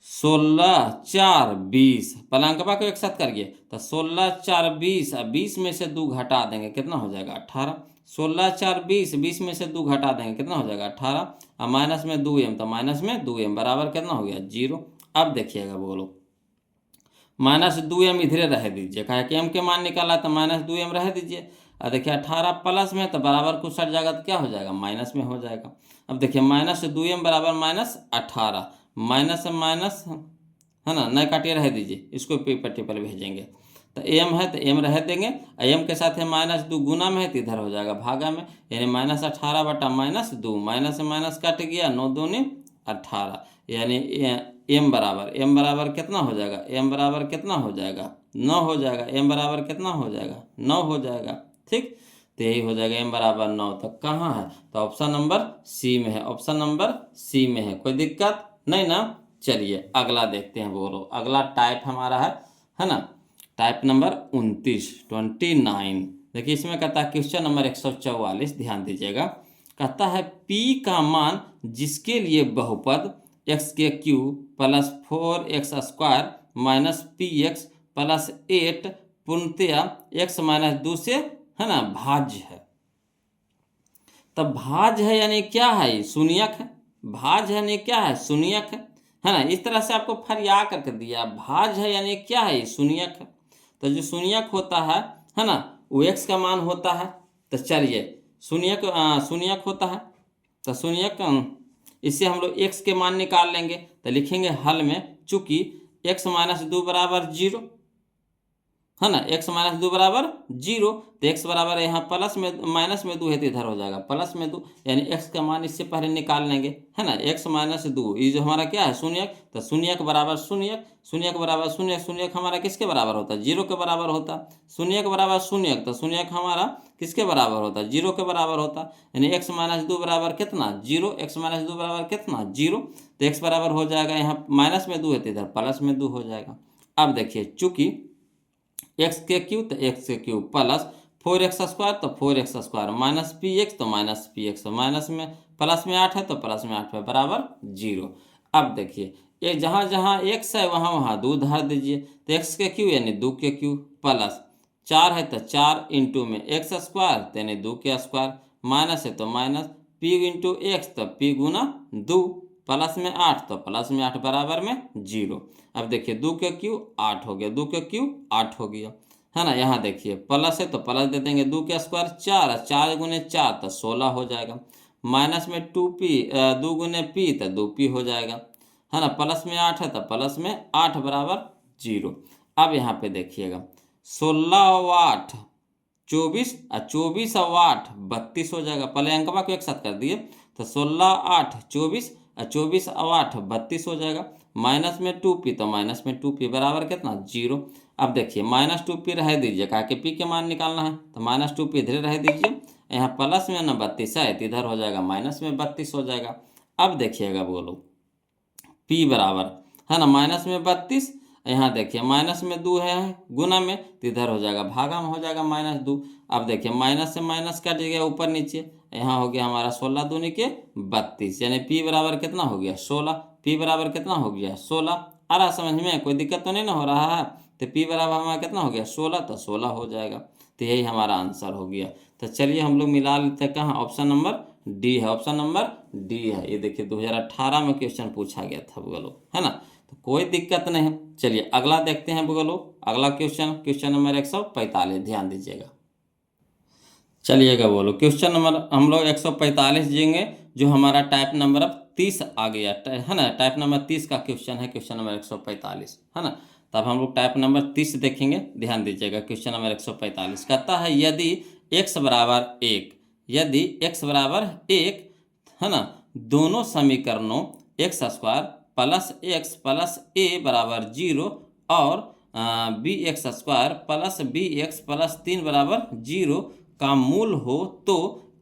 16 4 20, पलांकवा को एक साथ करिए तो 16 4 20, 20 में से 2 घटा देंगे कितना हो जाएगा 18, 16 4 20, 20 में से 2 घटा देंगे कितना हो जाएगा 18, और माइनस में 2m तो माइनस में 2m बराबर कितना हो गया 0। अब देखिएगा बोलो, -2m इधरे रह दीजिए, कहा कि m के मान निकाला तो -2m रह दीजिए, और देखिए 18 प्लस में तो बराबर कुछ सट जाएगा तो क्या हो जाएगा माइनस में हो जाएगा। अब देखिए -2m बराबर -18, माइनस माइनस, है ना, नहीं काटिए रह दीजिए, इसको पट्टी पर भेजेंगे। तो m है तो m रह देंगे, m के साथ है -2 गुना में है तो इधर हो जाएगा भागा में, यानी -18 बटा -2, माइनस से माइनस कट गया, 9 दूनी 18, यानी m बराबर कितना हो जाएगा, m बराबर कितना हो जाएगा 9 हो जाएगा, m बराबर कितना हो जाएगा 9 हो जाएगा। ठीक, तो यही हो जाएगा m बराबर 9। तो कहाँ है, तो ऑप्शन नंबर सी में है, ऑप्शन नंबर सी में है, कोई दिक्कत नहीं ना। चलिए अगला देखते हैं, बोलो अगला टाइप हमारा है ना, टाइप नंबर 29। देखिए इसमें कहता है क्वेश्चन नंबर 144, ध्यान दीजिएगा। कहता है p का मान जिसके लिए बहुपद x के cube plus 4x square minus px plus 8 पूर्णतया x माइनस 2 से, है ना, भाज्य है। तब भाज्य है यानी क्या है, शून्यक है, भाज्य है यानी क्या है शून्यक है ना, इस तरह से आपको फरिया करके दिया, भाज्य है यानी क्या है शून्यक है। तो जो शून्यक होता है ना, वो x का मान होता है। तो चलिए शून्यक होता है तो शून्यक, इससे हम लोग x के मान निकाल लेंगे। तो लिखेंगे हल में चूंकि x माइनस 2 बराबर 0, है ना, x माइनस 2 बराबर 0, तो x बराबर यहाँ प्लस में माइनस में 2 है तो इधर हो जाएगा प्लस में 2, यानी x का मान इससे पहले निकाल लेंगे, है ना, x माइनस 2, ये जो हमारा क्या है शून्यक, तो शून्यक बराबर शून्यक, शून्यक बराबर शून्यक, शून्यक हमारा किसके बराबर होता है 0 के बराबर होता, शून्यक बराबर शून्यक, तो शून्यक हमारा किसके बराबर होता है 0 के बराबर होता, यानी x माइनस 2 बराबर कितना 0, x माइनस 2 बराबर कितना 0, तो x बराबर हो जाएगा यहाँ माइनस में 2 है तो इधर प्लस में 2 हो जाएगा। अब देखिए चूंकि x के क्यूब तो x के क्यूब प्लस 4x स्क्वायर तो 4x स्क्वायर माइनस px तो माइनस px, माइनस में प्लस में 8 है तो प्लस में 8 है बराबर 0। अब देखिए ये जहाँ जहाँ x है वहाँ वहाँ 2 धर दीजिए, तो x के क्यूब यानी 2 के क्यूब प्लस 4 है तो 4 इंटू में x स्क्वायर यानी 2 के स्क्वायर, माइनस है तो माइनस p इंटू एक्स तो p गुना 2, प्लस में 8 तो प्लस में 8 बराबर में 0। अब देखिए 2 के क्यूब 8 हो गया, 2 के क्यूब 8 हो गया, है ना। यहाँ देखिए प्लस है तो प्लस दे देंगे, 2 के स्क्वायर 4, 4 गुने 4 तो 16 हो जाएगा, माइनस में 2p 2 गुने p तो 2p हो जाएगा, है ना, प्लस में 8 है तो प्लस में 8 बराबर 0। अब यहाँ पे देखिएगा 16 और 8 24, और 24 और 8 32 हो जाएगा, पहले अंकवा को एक साथ कर दिए तो 16 8 24, और 24 और 8 32 हो जाएगा, माइनस में 2p तो माइनस में 2p बराबर कितना 0। अब देखिए माइनस 2p रह दीजिए, कहा कि p के मान निकालना है तो माइनस 2p इधर रह दीजिए, यहाँ प्लस में ना 32 है तो इधर हो जाएगा माइनस में 32 हो जाएगा। अब देखिएगा बोलो p बराबर, है ना, माइनस में 32, यहाँ देखिए माइनस में 2 है गुना में, तो इधर हो जाएगा भागा में हो जाएगा -2। अब देखिए माइनस से माइनस कट गया ऊपर नीचे, यहाँ हो गया हमारा 16 दूनी के 32, यानी p बराबर कितना हो गया 16, p बराबर कितना हो गया 16। आ रहा समझ में, कोई दिक्कत तो नहीं ना हो रहा है। तो p बराबर हमारा कितना हो गया 16, तो 16 हो जाएगा। तो यही हमारा आंसर हो गया। तो चलिए हम लोग मिला लेते हैं, कहाँ, ऑप्शन नंबर डी है, ऑप्शन नंबर डी है। ये देखिए 2018 में क्वेश्चन पूछा गया था बगलो, है ना, तो कोई दिक्कत नहीं है। चलिए अगला देखते हैं बगलो, अगला क्वेश्चन, क्वेश्चन नंबर 145, ध्यान दीजिएगा। चलिएगा बोलो, क्वेश्चन नंबर हम लोग 145 देंगे, जो हमारा टाइप नंबर अब 30 आ गया है ना, टाइप नंबर 30 का क्वेश्चन है, क्वेश्चन नंबर 145, है ना। तब हम लोग टाइप नंबर 30 देखेंगे, ध्यान दीजिएगा। क्वेश्चन नंबर 145 कहता है यदि x बराबर 1, यदि x बराबर 1, है ना, दोनों समीकरणों x square plus x plus a बराबर 0 और b x square plus B x plus 3 बराबर 0 का मूल हो तो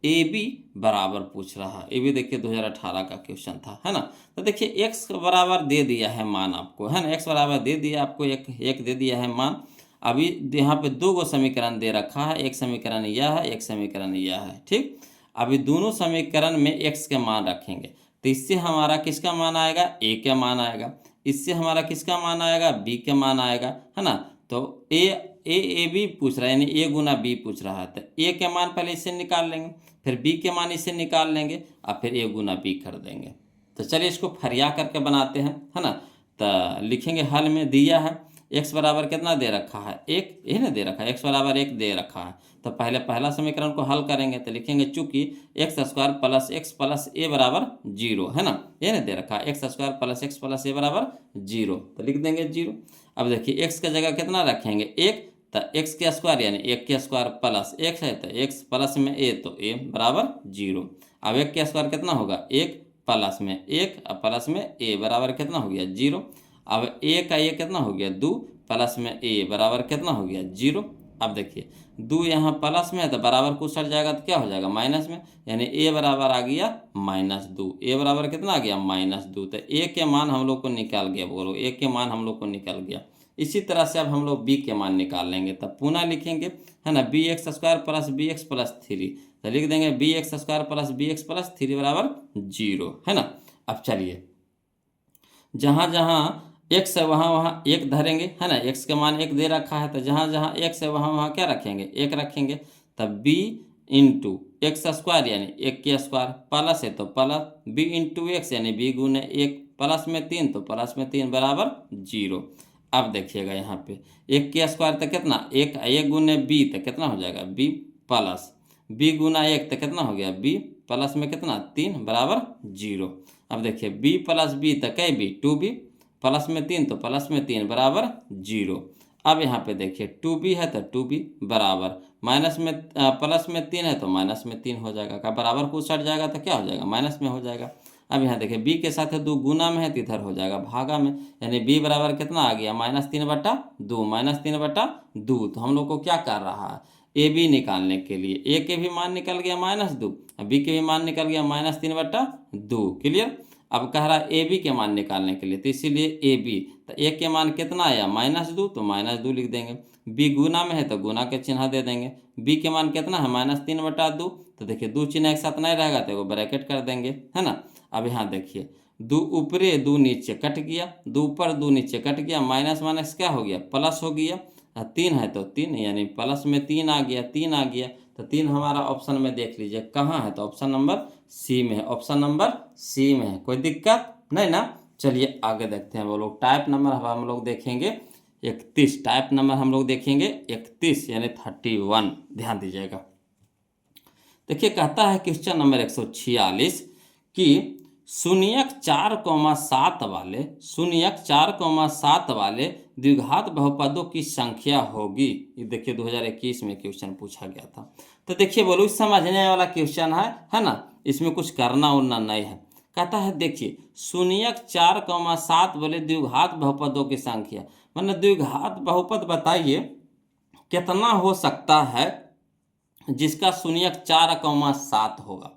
ए बी बराबर पूछ रहा है। ये भी देखिए 2018 का क्वेश्चन था, है ना। तो देखिए x बराबर दे दिया है मान आपको, है ना, x बराबर दे दिया आपको, एक दे दिया है मान। अभी यहाँ पे 2 गो समीकरण दे रखा है, एक समीकरण यह है, एक समीकरण यह है, ठीक। अभी दोनों समीकरण में x के मान रखेंगे, तो इससे हमारा किसका मान आएगा, a का मान आएगा, इससे हमारा किसका मान आएगा, b का मान आएगा, है ना। तो ए बी पूछ रहा है, यानी ए गुना बी पूछ रहा है, तो ए के मान पहले इससे निकाल लेंगे, फिर बी के मान इससे निकाल लेंगे, और फिर ए गुना बी कर देंगे। तो चलिए इसको फरिया करके बनाते हैं, है ना। तो लिखेंगे हल में दिया है x बराबर कितना दे रखा है, 1, यही ना दे रखा है, x बराबर 1 दे रखा है। तो पहले पहला समीकरण को हल करेंगे, तो लिखेंगे चूंकि x square plus x plus a बराबर 0, है ना, ये ना दे रखा है, x square plus x plus a बराबर 0, तो लिख देंगे 0। अब देखिए x का जगह कितना रखेंगे 1, तो x के स्क्वायर यानी 1 के स्क्वायर प्लस x है, तो x प्लस में a, तो a बराबर 0। अब 1 के स्क्वायर कितना होगा 1 प्लस में 1 और प्लस में a बराबर कितना हो गया 0। अब a का ये कितना हो गया 2 प्लस में a बराबर कितना हो गया 0। अब देखिए 2 यहाँ प्लस में है तो बराबर को सट जाएगा, तो क्या हो जाएगा माइनस में, यानी a बराबर आ गया -2, a बराबर कितना आ गया -2। तो a के मान हम लोग को निकाल गया, बोलो a के मान हम लोग को निकल गया। इसी तरह से अब हम लोग b के मान निकाल लेंगे, तब पुनः लिखेंगे, है ना, B x square plus B x plus 3, तो लिख देंगे B x square plus B x plus 3 बराबर 0, है ना। अब चलिए जहाँ जहाँ x है वहाँ वहाँ 1 धरेंगे, है ना, x का मान 1 दे रखा है, तो जहाँ जहाँ x है वहाँ वहाँ क्या रखेंगे 1 रखेंगे। तब b इंटू एक्स स्क्वायर यानी 1 के स्क्वायर, प्लस है तो प्लस b इंटू एक्स यानी b गुने 1 प्लस में 3, तो प्लस में 3 बराबर 0। अब देखिएगा यहाँ पे 1 के स्क्वायर तो कितना 1 गुने b, तो कितना हो जाएगा b प्लस b गुना 1, तो कितना हो गया b प्लस में कितना 3 बराबर 0। अब देखिए b प्लस b, तो कै b 2b प्लस में 3, तो प्लस में 3 बराबर 0। अब यहाँ पे देखिए 2b है तो 2b बराबर माइनस में प्लस में 3 है तो माइनस में 3 हो जाएगा, का बराबर को सट जाएगा तो क्या हो जाएगा माइनस में हो जाएगा। अब यहाँ देखिए b के साथ 2 गुना में है तो इधर हो जाएगा भागा में, यानी b बराबर कितना आ गया -3/2, -3/2। तो हम लोग को क्या कर रहा है ए बी निकालने के लिए, a के भी मान निकल गया -2, b के भी मान निकल गया -3/2, क्लियर। अब कह रहा है ए बी के मान निकालने के लिए, तो इसीलिए ए बी, तो ए के मान कितना आया -2, तो -2 लिख देंगे। बी गुना में है तो गुना के चिन्ह दे देंगे, बी के मान कितना है -3/2, तो देखिए 2 चिन्ह एक साथ नहीं रहेगा तो वो ब्रैकेट कर देंगे, है ना। अब यहाँ देखिए 2 ऊपरे 2 नीचे कट गया, 2 ऊपर 2 नीचे कट गया, माइनस माइनस क्या हो गया प्लस हो गया, 3 है तो 3 यानी प्लस में 3 आ गया, 3 आ गया, तो 3 हमारा ऑप्शन में देख लीजिए कहाँ है, तो ऑप्शन नंबर सी में है, ऑप्शन नंबर सी में है, कोई दिक्कत नहीं ना। चलिए आगे देखते हैं वो लोग, टाइप नंबर हम लोग देखेंगे 31, टाइप नंबर हम लोग देखेंगे 31 यानी 31, ध्यान दीजिएगा। देखिए कहता है क्वेश्चन नंबर 146 कि शून्यक 4,7 वाले द्विघात बहुपदों की संख्या होगी। ये देखिए 2021 में क्वेश्चन पूछा गया था। तो देखिए बोलो समझने वाला क्वेश्चन है ना, इसमें कुछ करना उड़ना नहीं है। कहता है देखिए शून्यक 4,7 वाले द्विघात बहुपदों की संख्या, मतलब द्विघात बहुपद बताइए कितना हो सकता है जिसका शून्यक 4,7 होगा।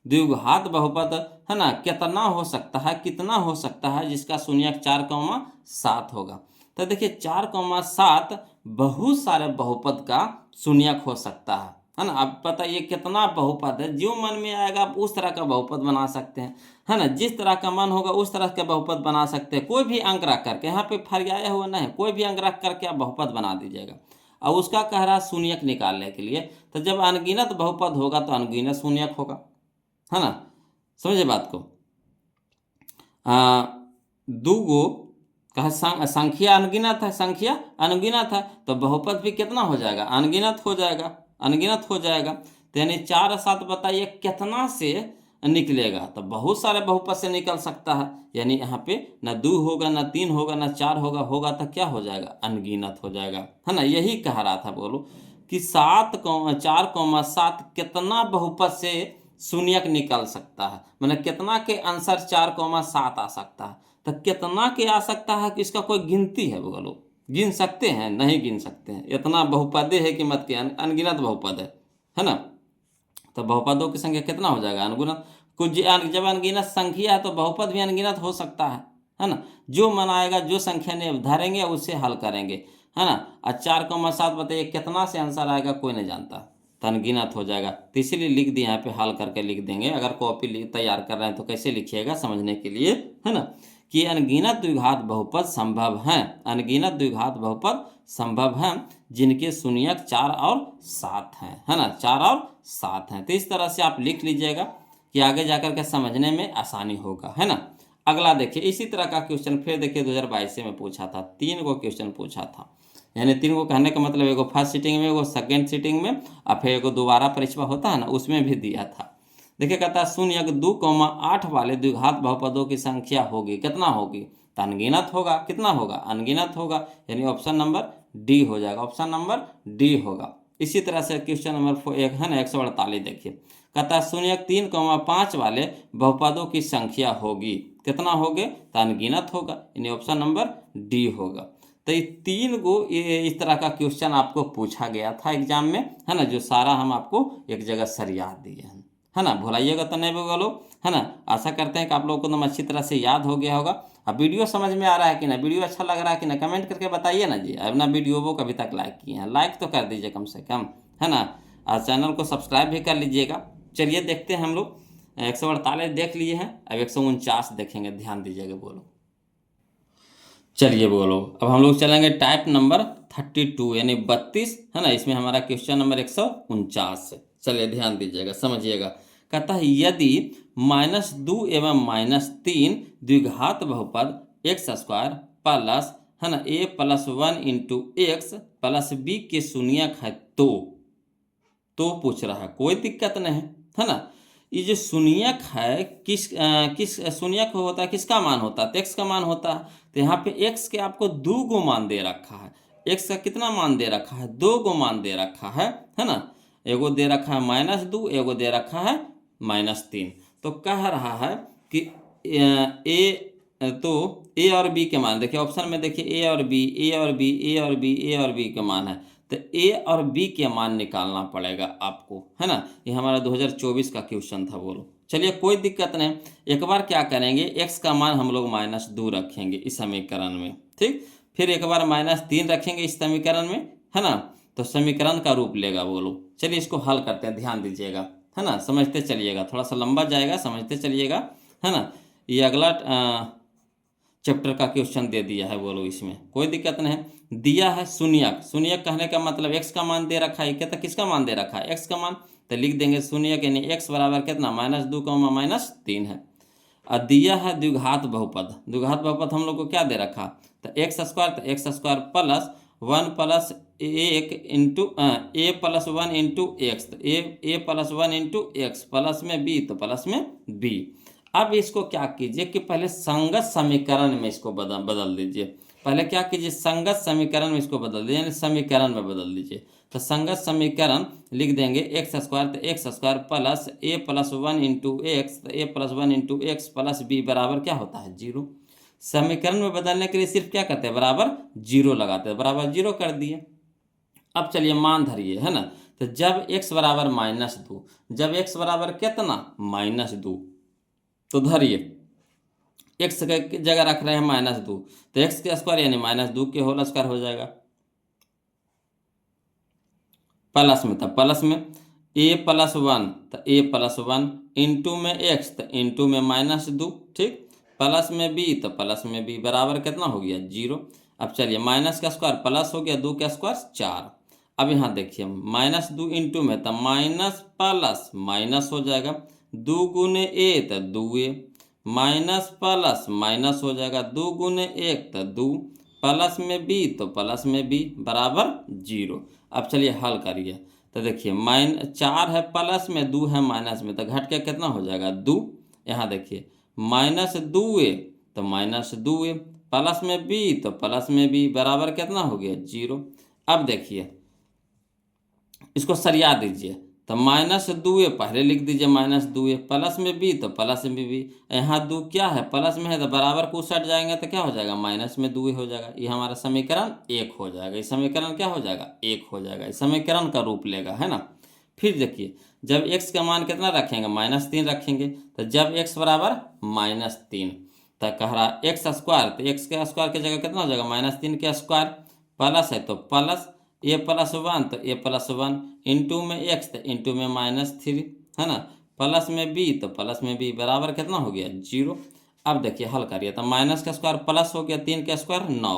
द्विघात बहुपद है ना कितना हो सकता है, कितना हो सकता है जिसका शून्यक 4,7 होगा। तो देखिए 4,7 बहुत सारे बहुपद का शून्यक हो सकता है ना। अब बताइए कितना बहुपद है, जो मन में आएगा आप उस तरह का बहुपद बना सकते हैं, है ना। जिस तरह का मन होगा उस तरह के बहुपद बना सकते हैं। कोई भी अंक रख करके, यहाँ पे फर्याया हुआ नहीं है, कोई भी अंक रख करके आप बहुपद बना दीजिएगा। और उसका कह रहा शून्यक निकालने के लिए, तो जब अनगिनत बहुपद होगा तो अनगिनत शून्यक होगा, है ना। समझे बात को। दो गो कहा संख्या अनगिनत है, संख्या अनगिनत है, तो बहुपद भी कितना हो जाएगा, अनगिनत हो जाएगा, अनगिनत हो जाएगा। तो यानी 4 और 7 बताइए कितना से निकलेगा, तो बहुत सारे बहुपद से निकल सकता है। यानी यहाँ पे न 2 होगा, न 3 होगा, न 4 होगा, होगा तो क्या हो जाएगा, अनगिनत हो जाएगा, है ना। यही कह रहा था बोलो कि 4,7 कितना बहुपद से शून्यक निकल सकता है, मतलब कितना के आंसर 4,7 आ सकता है। तो कितना के आ सकता है कि इसका कोई गिनती है बोलो, गिन सकते हैं, नहीं गिन सकते हैं। इतना बहुपदे है कि मत के अनगिनत बहुपद है ना। तो बहुपदों की संख्या कितना हो जाएगा, अनगिनत। कुछ जब अनगिनत संख्या है तो बहुपद भी अनगिनत हो सकता है ना। जो मन आएगा, जो संख्या ने धरेंगे उससे हल करेंगे, है ना। और 4,7 बताइए कितना से आंसर आएगा, कोई नहीं जानता, तो अनगिनत हो जाएगा। तो इसीलिए लिख दिया, यहाँ पे हल करके लिख देंगे। अगर कॉपी तैयार कर रहे हैं तो कैसे लिखिएगा समझने के लिए, है ना, कि अनगिनत द्विघात बहुपद संभव हैं, अनगिनत द्विघात बहुपद संभव हैं जिनके शून्यक 4 और 7 हैं, है ना, 4 और 7 हैं। तो इस तरह से आप लिख लीजिएगा कि आगे जाकर के समझने में आसानी होगा, है ना। अगला देखिए, इसी तरह का क्वेश्चन फिर देखिए 2022 में पूछा था, 3 गो क्वेश्चन पूछा था। यानी 3 गो कहने का मतलब एगो फर्स्ट सीटिंग में, एगो सेकेंड सीटिंग में, और फिर एगो दोबारा परीक्षा होता है ना, उसमें भी दिया था। देखिए कहता है शून्यक 2,8 वाले द्विघात बहुपदों की संख्या होगी, कितना होगी, तो अनगिनत होगा। कितना होगा, अनगिनत होगा। यानी ऑप्शन नंबर डी हो जाएगा, ऑप्शन नंबर डी होगा। इसी तरह से क्वेश्चन नंबर एक है ना 148, देखिए कहता है शून्यक 3,5 वाले बहुपदों की संख्या होगी, कितना होगे, तो अनगिनत होगा। यानी ऑप्शन नंबर डी होगा। तो ये 3 गो इस तरह का क्वेश्चन आपको पूछा गया था एग्जाम में, है ना, जो सारा हम आपको एक जगह सरिया दिए हैं, है ना। भुलाइएगा तो नहीं होगा लोग, है ना। आशा करते हैं कि आप लोगों को एकदम अच्छी तरह से याद हो गया होगा। अब वीडियो समझ में आ रहा है कि ना, वीडियो अच्छा लग रहा है कि ना, कमेंट करके बताइए ना जी। अपना वीडियो वो कभी तक लाइक किए हैं, लाइक तो कर दीजिए कम से कम, है ना। और चैनल को सब्सक्राइब भी कर लीजिएगा। चलिए देखते हैं हम लोग 148 देख लिए हैं, अब 149 देखेंगे, ध्यान दीजिएगा बोलो। चलिए बोलो, अब हम लोग चलेंगे टाइप नंबर 32 यानी 32, है ना। इसमें हमारा क्वेश्चन नंबर 149 है। चलिए ध्यान दीजिएगा, समझिएगा। कहता है यदि -2 एवं -3 द्विघात बहुपद x² प्लस, है ना, a + 1 × x प्लस b के शून्यक है तो पूछ रहा है, कोई दिक्कत नहीं है ना। ये जो शून्यक है किस शून्यक होता है, किसका मान होता है, तो x का मान होता है। तो यहाँ पे x के आपको 2 गो मान दे रखा है। x का कितना मान दे रखा है, 2 गो मान दे रखा है ना। एगो दे रखा है -2, एगो दे रखा है -3। तो कह रहा है कि ए और बी के मान देखिए, ऑप्शन में देखिए ए और बी, ए और बी, ए और बी, ए और बी के मान है। तो ए और बी के मान निकालना पड़ेगा आपको, है ना। ये हमारा 2024 का क्वेश्चन था बोलो। चलिए कोई दिक्कत नहीं, एक बार क्या करेंगे, x का मान हम लोग -2 रखेंगे इस समीकरण में, ठीक। फिर एक बार -3 रखेंगे इस समीकरण में, है ना। तो समीकरण का रूप लेगा बोलो। चलिए इसको हल करते हैं, ध्यान दीजिएगा, है ना, समझते चलिएगा, थोड़ा सा लंबा जाएगा, समझते चलिएगा, है ना। ये अगला चैप्टर का क्वेश्चन दे दिया है बोलो, इसमें कोई दिक्कत नहीं। दिया है शून्यक, शून्यक कहने का मतलब x का मान दे रखा है, कहता किसका मान दे रखा है, x का मान। तो लिख देंगे शून्यक यानी x बराबर कितना, -2, -3 है। और दिया है द्विघात बहुपद, द्विघात बहुपद हम लोग को क्या दे रखा, तो x² तो x² प्लस 1 + 1 × a + 1 × x, तो a + 1 × x, प्लस में b तो प्लस में b। अब इसको क्या कीजिए कि पहले संगत समीकरण में इसको बदल दीजिए। पहले क्या कीजिए, संगत समीकरण में इसको बदल दीजिए, यानी समीकरण में बदल दीजिए। तो संगत समीकरण लिख देंगे x² तो x² प्लस a + 1 × x, तो a + 1 × x प्लस b बराबर क्या होता है, 0। समीकरण में बदलने के लिए सिर्फ क्या करते हैं, बराबर 0 लगाते हैं, बराबर 0 कर दिए। अब चलिए मान धरिए, है ना। तो जब x बराबर -2, जब x बराबर कितना -2, तो धरिए x की जगह रख रहे हैं -2, तो x के स्क्वायर यानी -2 के होल स्क्वायर हो जाएगा। प्लस में, तब प्लस में a+1, तो a+1 इंटू में x, तो इंटू में -2, ठीक। प्लस में b, तो प्लस में b बराबर कितना हो गया 0। अब चलिए माइनस का स्क्वायर प्लस हो गया, 2 का स्क्वायर 4। अब यहाँ देखिए -2 इंटू में, तो माइनस प्लस माइनस हो जाएगा, 2 गुने a, तो 2a, माइनस प्लस माइनस हो जाएगा, 2 गुने 1, तो 2, प्लस में b, तो प्लस में b बराबर 0। अब चलिए हल करिए, तो देखिए -4 है प्लस में, 2 है माइनस में, तो घट के कितना हो जाएगा 2। यहाँ देखिए -2a, तो -2a, प्लस में b, तो प्लस में b बराबर कितना हो गया 0। अब देखिए इसको सरिया दीजिए, तो -2a पहले लिख दीजिए, -2a, प्लस में b, तो प्लस में b, यहाँ 2 क्या है प्लस में है, तो बराबर को सट जाएंगे तो क्या हो जाएगा माइनस में 2 हो जाएगा। ये हमारा समीकरण 1 हो जाएगा। ये समीकरण क्या हो जाएगा 1 हो जाएगा। इस समीकरण का रूप लेगा, है ना। फिर देखिए जब x का मान कितना रखेंगे -3 रखेंगे, तो जब x बराबर -3, तो कह रहा x स्क्वायर, तो x के स्क्वायर की जगह कितना हो जाएगा -3 के स्क्वायर, प्लस है तो प्लस a+1, तो a+1 इंटू में x, तो इंटू में -3, है ना, प्लस में b, तो प्लस में b बराबर कितना हो गया 0। अब देखिए हल करिए, तो माइनस का स्क्वायर प्लस हो गया, 3 का स्क्वायर 9,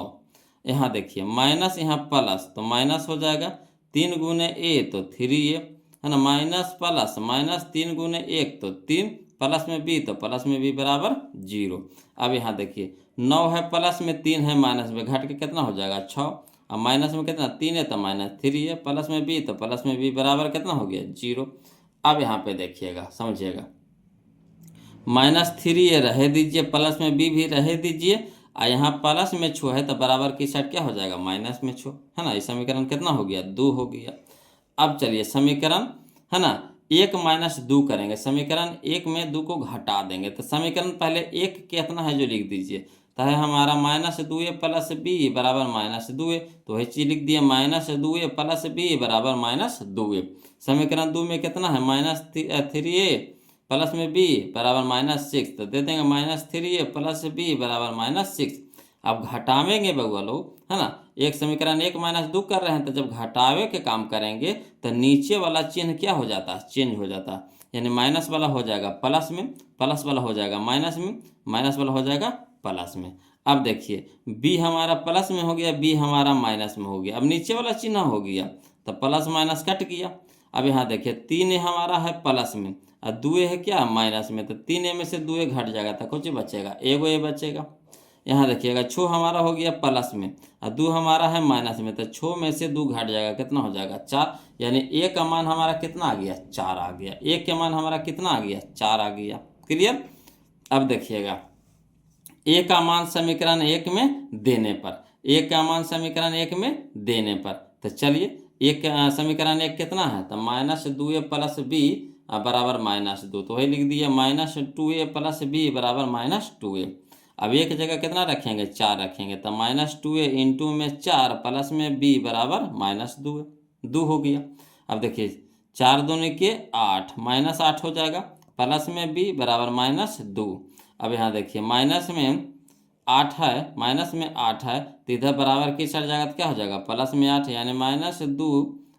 यहाँ देखिए माइनस यहाँ प्लस, तो माइनस हो जाएगा, 3 गुने a, तो 3a, है ना, माइनस प्लस माइनस 3 गुने 1, तो 3, प्लस में b, तो प्लस में b बराबर 0। अब यहाँ देखिए 9 है प्लस में, 3 है माइनस में, घट के कितना हो जाएगा 6। अब माइनस में कितना 3 है, तो -3 है, प्लस में b, तो प्लस में b बराबर कितना हो गया 0। अब यहाँ पे देखिएगा समझिएगा, -3 रहे दीजिए, प्लस में b भी रहे दीजिए, और यहाँ प्लस में छो है, तो बराबर की साइड क्या हो जाएगा माइनस में छो, है ना। ये समीकरण कितना हो गया 2 हो गया। अब चलिए समीकरण, है ना, 1 - 2 करेंगे, समीकरण 1 में 2 को घटा देंगे, तो समीकरण पहले 1 कितना है जो लिख दीजिए, तो है हमारा -2a प्लस b बराबर -2a, तो वही चीज लिख दिए -2a प्लस b बराबर -2a। समीकरण 2 में कितना है -3a प्लस में b बराबर -6, तो दे देंगे -3a प्लस b बराबर -6। अब घटावेंगे बउआ लोग, है ना, एक समीकरण 1 - 2 कर रहे हैं, तो जब घटावे के काम करेंगे तो नीचे वाला चिन्ह क्या हो जाता है चेंज हो जाता है, यानी माइनस वाला हो जाएगा प्लस में, प्लस वाला हो जाएगा माइनस में, माइनस वाला हो जाएगा प्लस में। अब देखिए b हमारा प्लस में हो गया, b हमारा माइनस में हो गया, अब नीचे वाला चिन्ह हो गया तो प्लस माइनस कट गया। अब यहाँ देखिए 3a हमारा है प्लस में और 2a है क्या माइनस में, तो 3a में से 2a घट जाएगा तो कुछ बचेगा, एगो ए बचेगा। यहाँ देखिएगा छो हमारा हो गया प्लस में और 2 हमारा है माइनस में, तो छो में से 2 घट जाएगा, कितना हो जाएगा 4, यानी ए का मान हमारा कितना आ गया 4 आ गया, ए के मान हमारा कितना आ गया 4 आ गया। क्लियर। अब देखिएगा ए का मान समीकरण 1 में देने पर, ए का मान समीकरण 1 में देने पर, तो चलिए एक समीकरण 1 कितना है, तो -2a प्लस b बराबर -2, तो वही लिख दिया -2a प्लस b बराबर -2a। अब एक जगह कितना रखेंगे 4 रखेंगे, तो -2a इंटू में 4 प्लस में b बराबर -2 हो गया। अब देखिए 4 दूनी के 8 -8 हो जाएगा, प्लस में b बराबर -2। अब यहाँ देखिए माइनस में 8 है, माइनस में 8 है, तो इधर बराबर की साइड जाएगा तो क्या हो जाएगा प्लस में 8, यानी -2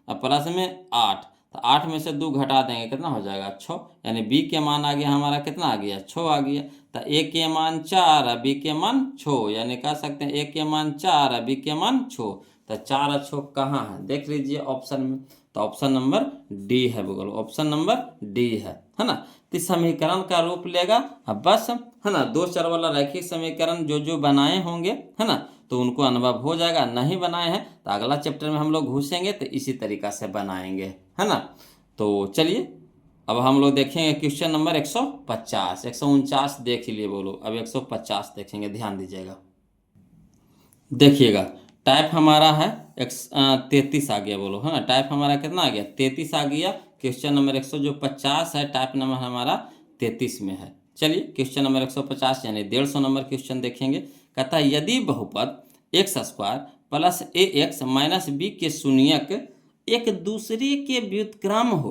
और प्लस में 8, तो 8 में से 2 घटा देंगे कितना हो जाएगा 6, यानी b के मान आ गया हमारा कितना आ गया 6 आ गया। तो a के मान 4 और b के मान 6, यानी कह सकते हैं a के मान 4 और b के मान 6, तो 4 और 6 कहाँ है देख लीजिए ऑप्शन में, तो ऑप्शन नंबर डी है, बोलो ऑप्शन नंबर डी है ना। तो समीकरण का रूप लेगा, अब बस है ना 2 चर वाला रैखिक समीकरण जो जो बनाए होंगे है ना, तो उनको अनुभव हो जाएगा, नहीं बनाए हैं तो अगला चैप्टर में हम लोग घुसेंगे तो इसी तरीका से बनाएंगे, है ना। तो चलिए अब हम लोग देखेंगे क्वेश्चन नंबर 150, 149 देख लिए बोलो, अब 150 देखेंगे, ध्यान दीजिएगा। देखिएगा टाइप हमारा है 33 आ गया, बोलो है ना, टाइप हमारा कितना आ गया 33 आ गया। क्वेश्चन नंबर 150 है, टाइप नंबर हमारा 33 में है। चलिए क्वेश्चन नंबर 150 यानी 150 नंबर क्वेश्चन देखेंगे। कहता है यदि बहुपद x² plus ax minus b के शून्यक एक दूसरे के व्युत्क्रम हो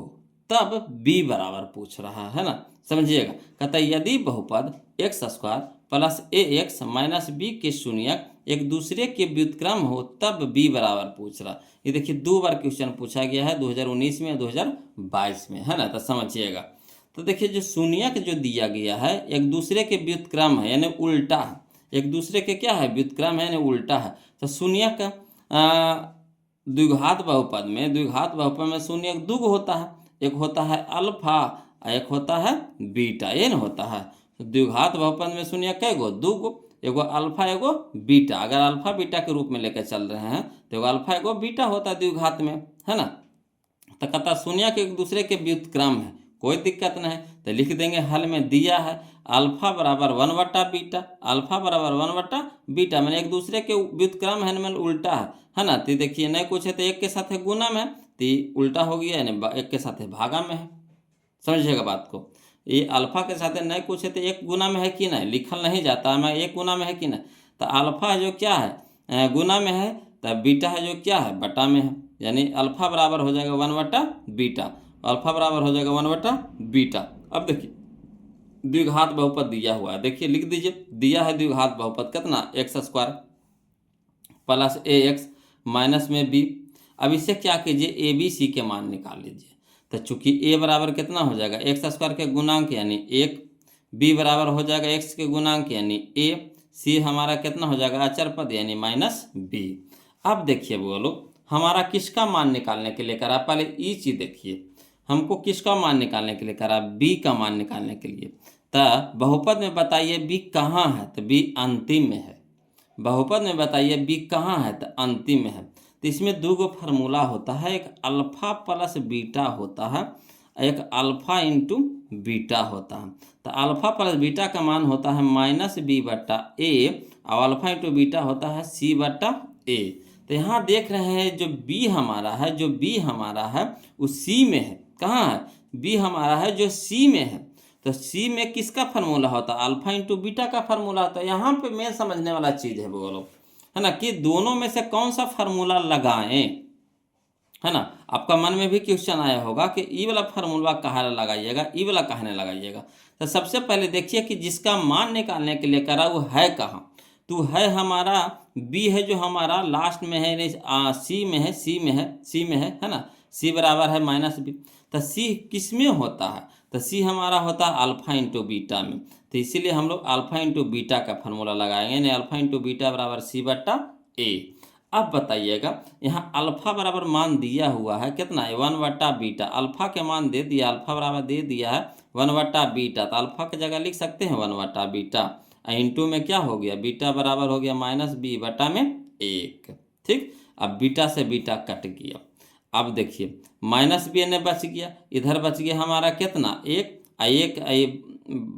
तब b बराबर पूछ रहा है ना, समझिएगा। कहता है यदि बहुपद x square plus a x minus B के शून्यक एक दूसरे के व्युत्क्रम हो तब b बराबर पूछ रहा। ये देखिए 2 बार क्वेश्चन पूछा गया है, 2019 में 2022 में, है ना, तो समझिएगा। तो देखिए जो शून्यक जो दिया गया है एक दूसरे के व्युत्क्रम है यानी उल्टा है, एक दूसरे के क्या है व्युत्क्रम है यानी उल्टा है। तो शून्यक द्विघात बहुपद में शून्यक दो होता है, एक होता है अल्फा और एक होता है बीटा, ये ना होता है। तो द्विघात बहुपद में शून्यक कै गो, दो गो, एगो अल्फा एगो बीटा। अगर अल्फा बीटा के रूप में लेकर चल रहे हैं तो एगो अल्फा एगो बीटा होता है द्विघात में, है ना। तो कहता शून्यक एक दूसरे के व्युत्क्रम है, कोई दिक्कत नहीं। तो लिख देंगे हल में दिया है अल्फा बराबर 1 बटा बीटा, अल्फा बराबर 1 बटा बीटा, मैंने एक दूसरे के व्युत्क्रम है मैंने उल्टा है ना। तो देखिए नहीं कुछ है तो एक के साथ है गुना में, तो उल्टा हो गया यानी एक के साथ है भागा में है, समझिएगा बात को। ये अल्फा के साथ नहीं कुछ है तो एक गुना में है कि नहीं, लिखल नहीं जाता है मैं एक गुना में है कि नहीं। तो अल्फा जो क्या है गुना में है, तो बीटा है जो क्या है बटा में है, यानी अल्फा बराबर हो जाएगा 1 बटा बीटा, अल्फा बराबर हो जाएगा 1 बटा बीटा। अब देखिए द्विघात बहुपद दिया हुआ है, देखिए लिख दीजिए, दिया है द्विघात बहुपद कितना x square plus a x minus में बी। अब इससे क्या कीजिए ए बी सी के मान निकाल लीजिए। तो चूंकि ए बराबर कितना हो जाएगा एक्स स्क्वायर के गुणांक यानी 1, बी बराबर हो जाएगा एक्स के गुणांक यानी ए, सी हमारा कितना हो जाएगा अचर पद यानी माइनस बी। अब देखिए बोलो हमारा किसका मान निकालने के लिए करा, पहले ई चीज देखिए, हमको किसका मान निकालने के लिए करा, बी का मान निकालने के लिए। तो बहुपद में बताइए बी कहाँ है, तो बी अंतिम में है। बहुपद में बताइए बी कहाँ है, तो अंतिम में है। तो इसमें दो गो फार्मूला होता है, एक अल्फा प्लस बीटा होता है, एक अल्फा इंटू बीटा होता है। तो अल्फा प्लस बीटा का मान होता है माइनस बी बटा ए और अल्फा इंटू बीटा होता है सी बटा ए। तो यहाँ देख रहे हैं जो बी हमारा है, जो बी हमारा है वो सी में है, कहाँ है बी हमारा है जो सी में है। तो सी में किसका फार्मूला होता है अल्फा इंटू बीटा का फार्मूला होता है। यहाँ पे मेन समझने वाला चीज़ है बोलो, है ना, कि दोनों में से कौन सा फार्मूला लगाएं, है ना। आपका मन में भी क्वेश्चन आया होगा कि ई वाला फार्मूला कहाँ लगाइएगा, ई वाला कहाँ नहीं लगाइएगा। तो सबसे पहले देखिए कि जिसका मान निकालने के लिए करा वो है कहाँ, तो है हमारा बी है जो हमारा लास्ट में है, नहीं सी में है, सी में है, सी में है ना, सी बराबर है माइनस बी। तो सी किस में होता है, तो सी हमारा होता है अल्फा इंटू बीटा में। तो इसीलिए हम लोग अल्फा इंटू बीटा का फार्मूला लगाएंगे, यानी अल्फा इंटू बीटा बराबर सी बटा ए। अब बताइएगा यहाँ अल्फा बराबर मान दिया हुआ है कितना है 1 बटा बीटा, अल्फा के मान दे दिया, अल्फा बराबर दे दिया है 1 बटा बीटा। तो अल्फा की जगह लिख सकते हैं 1 बटा बीटा, इंटू में क्या हो गया बीटा बराबर हो गया माइनस बी बटा में 1, ठीक। अब बीटा से बीटा कट गया। अब देखिए माइनस बी ने बच गया, इधर बच गया हमारा कितना 1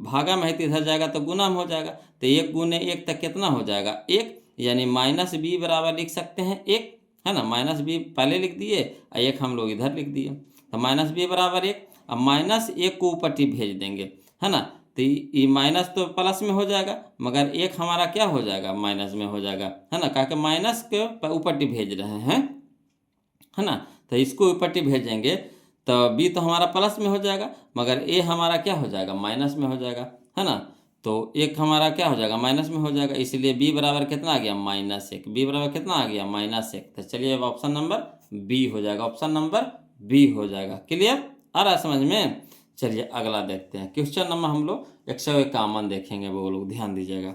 भागा में है तो इधर जाएगा तो गुना में हो जाएगा। तो 1 गुने 1 तक कितना हो जाएगा 1, यानी माइनस बी बराबर लिख सकते हैं 1, है ना। माइनस बी पहले लिख दिए और 1 हम लोग इधर लिख दिए। तो माइनस बी बराबर 1, अब माइनस 1 को ऊपर भेज देंगे, है ना। तो ये माइनस तो प्लस में हो जाएगा मगर 1 हमारा क्या हो जाएगा माइनस में हो जाएगा, है ना, क्योंकि माइनस के ऊपर भेज रहे हैं, है ना। तो इसको ऊपर भेजेंगे तो बी तो हमारा प्लस में हो जाएगा मगर ए हमारा क्या हो जाएगा माइनस में हो जाएगा, है ना। तो 1 हमारा क्या हो जाएगा माइनस में हो जाएगा, इसलिए बी बराबर कितना आ गया -1, बी बराबर कितना आ गया -1। तो चलिए अब ऑप्शन नंबर बी हो जाएगा, ऑप्शन नंबर बी हो जाएगा। क्लियर आ रहा है समझ में। चलिए अगला देखते हैं क्वेश्चन नंबर हम लोग 151 देखेंगे, वो लोग ध्यान दीजिएगा।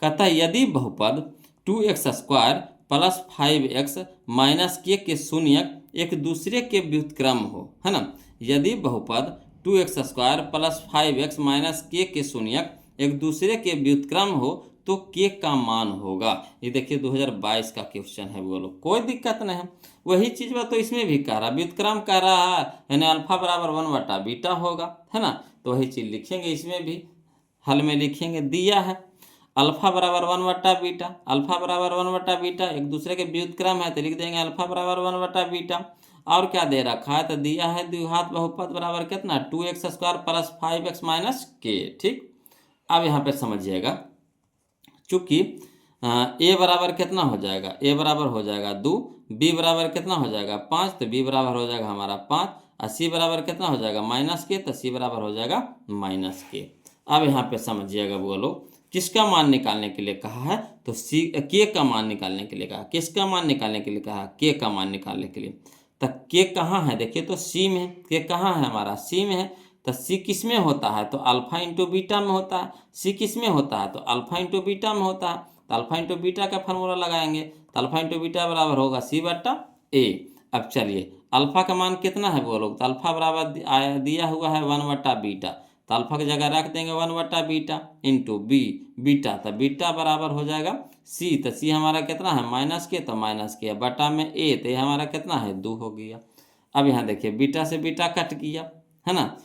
कहता है यदि बहुपद 2x square plus 5x minus के शून्यक एक दूसरे के व्युत्क्रम हो, है ना। यदि बहुपद 2x square plus 5x minus के शून्यक एक दूसरे के व्युत्क्रम हो तो के का मान होगा। ये देखिए 2022 का क्वेश्चन है, बोलो कोई दिक्कत नहीं है। वही चीज बा तो इसमें भी कह रहा व्युत्क्रम कह रहा है, यानी अल्फा बराबर 1 बटा बीटा होगा, है ना। तो वही चीज लिखेंगे इसमें भी, हल में लिखेंगे दिया है अल्फा बराबर 1 बटा बीटा, अल्फा बराबर 1 बटा बीटा एक दूसरे के व्युत्क्रम है तो लिख देंगे अल्फा बराबर 1 बटा बीटा। और क्या दे रखा है, तो दिया है द्विघात बहुपद बराबर कितना 2x square plus 5x minus के, ठीक। अब यहाँ पे समझिएगा चूंकि ए बराबर कितना हो जाएगा, ए बराबर हो जाएगा 2, बी बराबर कितना हो जाएगा 5, तो बी बराबर हो जाएगा हमारा 5। और सी बराबर कितना हो जाएगा -k, तो सी बराबर हो जाएगा -k। अब यहाँ पे समझिएगा वो लोग किसका मान निकालने के लिए कहा है, तो सी के का मान निकालने के लिए कहा। किसका मान निकालने के लिए कहा, के का मान निकालने के लिए। तो के कहाँ है, देखिए तो सी में है। के कहाँ है हमारा, सी में है। तो सी किस में होता है, तो अल्फा इंटू बीटा में होता है। सी किस में होता है, तो अल्फा इंटू बीटा में होता है। तो अल्फा इंटू बीटा का फार्मूला लगाएंगे, तो अल्फा इंटू बीटा बराबर होगा सी बट्टा ए। अब चलिए अल्फा का मान कितना है वो लोग, तो अल्फा बराबर दिया हुआ है 1/बीटा। तो अल्फा की जगह रख देंगे 1/बीटा इंटू बीटा। तो बीटा बराबर हो जाएगा सी। तो सी हमारा कितना है -k, तो -k बटा में ए, तो ये हमारा कितना है 2 हो गया। अब यहाँ देखिए बीटा से बीटा कट गया है ना,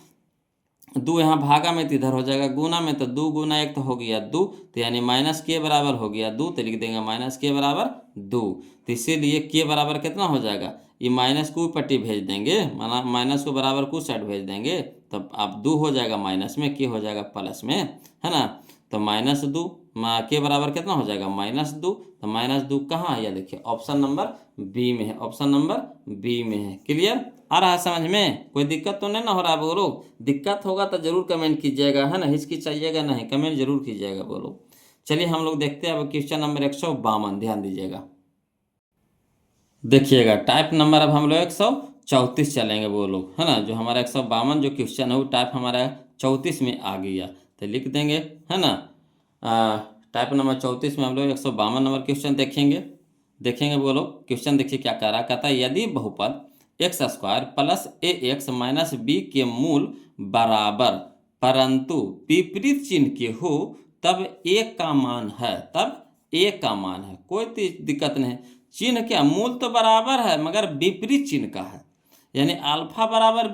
2 यहाँ भागा में तो इधर हो जाएगा गुना में, तो 2 गुना 1 तो हो गया 2, तो यानी -k बराबर हो गया 2, तो लिख देंगे -k बराबर 2। तो इसीलिए k बराबर कितना हो जाएगा, ये माइनस को पट्टी भेज देंगे, माइनस को बराबर को साइड भेज देंगे, तब अब 2 हो जाएगा माइनस में, k हो जाएगा प्लस में, है ना। तो -2 k बराबर कितना हो जाएगा -2। तो -2 कहाँ है, यह देखिए ऑप्शन नंबर बी में है, ऑप्शन नंबर बी में है। क्लियर आ रहा है समझ में, कोई दिक्कत तो नहीं ना हो रहा है बोलो। दिक्कत होगा तो जरूर कमेंट कीजिएगा, है ना, हिचकिचाइएगा नहीं, कमेंट जरूर कीजिएगा बोलो। चलिए हम लोग देखते हैं अब क्वेश्चन नंबर 152, ध्यान दीजिएगा। देखिएगा टाइप नंबर अब हम लोग 134 चलेंगे वो लोग, है ना। जो हमारा 152 जो क्वेश्चन है वो टाइप हमारा 34 में आ गया, तो लिख देंगे, है ना। टाइप नंबर 34 में हम लोग 152 नंबर क्वेश्चन देखेंगे वो लोग। क्वेश्चन देखिए क्या कह रहा, कहता है यदि बहुपद x² plus ax minus b के मूल बराबर परंतु विपरीत चिन्ह के हो तब a का मान है, कोई दिक्कत नहीं। चिन्ह क्या, मूल तो बराबर है मगर विपरीत चिन्ह का है, यानी अल्फा बराबर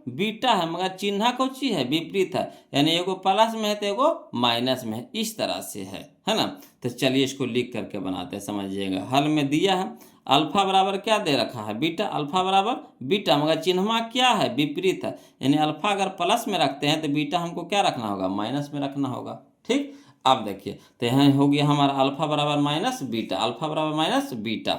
बीटा है मगर चिन्ह कौची है, विपरीत है, यानी एगो प्लस में है तो एगो माइनस में है, इस तरह से है ना। तो चलिए इसको लिख करके बनाते हैं, समझिएगा। हल में दिया है अल्फा बराबर क्या दे रखा है बीटा, अल्फा बराबर बीटा मगर चिन्हवा क्या है, विपरीत है, यानी अल्फा अगर प्लस में रखते हैं तो बीटा हमको क्या रखना होगा, माइनस में रखना होगा। ठीक, अब देखिए तो यहाँ हो गया हमारा अल्फा बराबर माइनस बीटा।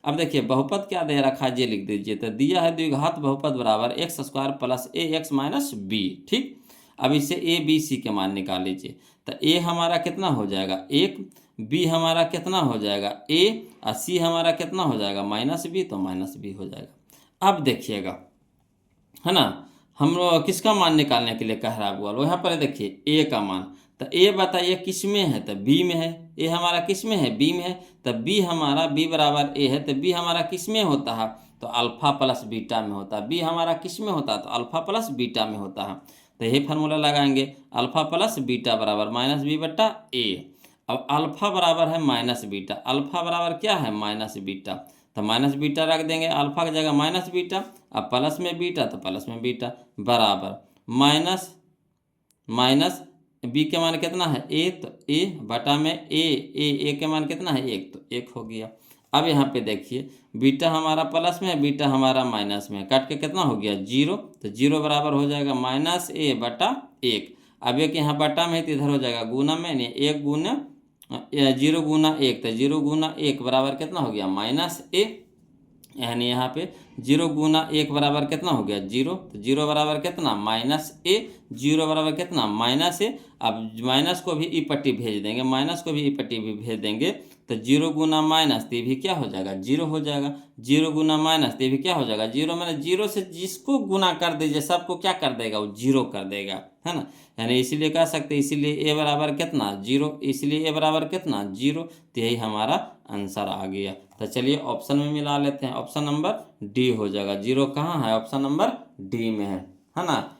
अब देखिए बहुपद क्या दे रखा है, ये लिख दीजिए। तो दिया है द्विघात बहुपद बराबर x² plus ax minus b। ठीक, अब इसे a b c के मान निकाल लीजिए। तो a हमारा कितना हो जाएगा 1, b हमारा कितना हो जाएगा a, और c हमारा कितना हो जाएगा -b, तो -b हो जाएगा। अब देखिएगा, है ना, हम लोग किसका मान निकालने के लिए कह रहा है वो, यहाँ पर देखिए a का मान। तो a बताइए किस में है, तो b में है। a हमारा किस में है, b में है। तो b हमारा b बराबर a है, तो b हमारा किस में होता है, तो अल्फा प्लस बीटा में होता है। b हमारा किस में होता है, तो अल्फा प्लस बीटा में होता है। तो यही फार्मूला लगाएंगे, अल्फा प्लस बीटा बराबर -b बट्टा a। अब अल्फा बराबर है माइनस बीटा, अल्फा बराबर क्या है माइनस बीटा, तो माइनस बीटा रख देंगे, अल्फा की जगह माइनस बीटा, अब प्लस में बीटा तो प्लस में बीटा बराबर माइनस बी के मान कितना है ए, तो ए बटा में ए के मान कितना है 1, तो 1 हो गया। अब यहाँ पे देखिए बीटा हमारा प्लस में है, बीटा हमारा माइनस में है, काट के कितना हो गया 0, तो 0 बराबर हो जाएगा -a बटा 1। अब एक यहाँ बटा में तो इधर हो जाएगा गुना में, नहीं 1 गुना 0 गुना 1, तो 0 गुना 1 बराबर कितना हो गया -a, यानी यहाँ पे 0 गुना 1 बराबर कितना हो गया 0, तो 0 बराबर कितना -a, 0 बराबर कितना -a। अब माइनस को भी ई पट्टी भेज देंगे, माइनस को भी ई पट्टी भी भेज देंगे, तो 0 गुना माइनस तो भी क्या हो जाएगा 0 हो जाएगा, 0 गुना माइनस तो भी क्या हो जाएगा 0, मैंने 0 से जिसको गुना कर दीजिए सबको क्या कर देगा वो 0 कर देगा, है ना। यानी इसीलिए कह सकते हैं, इसीलिए a बराबर कितना 0, इसलिए a बराबर कितना 0, तो यही हमारा आंसर आ गया। तो चलिए ऑप्शन में मिला लेते हैं, ऑप्शन नंबर डी हो जाएगा। 0 कहाँ है, ऑप्शन नंबर डी में है ना।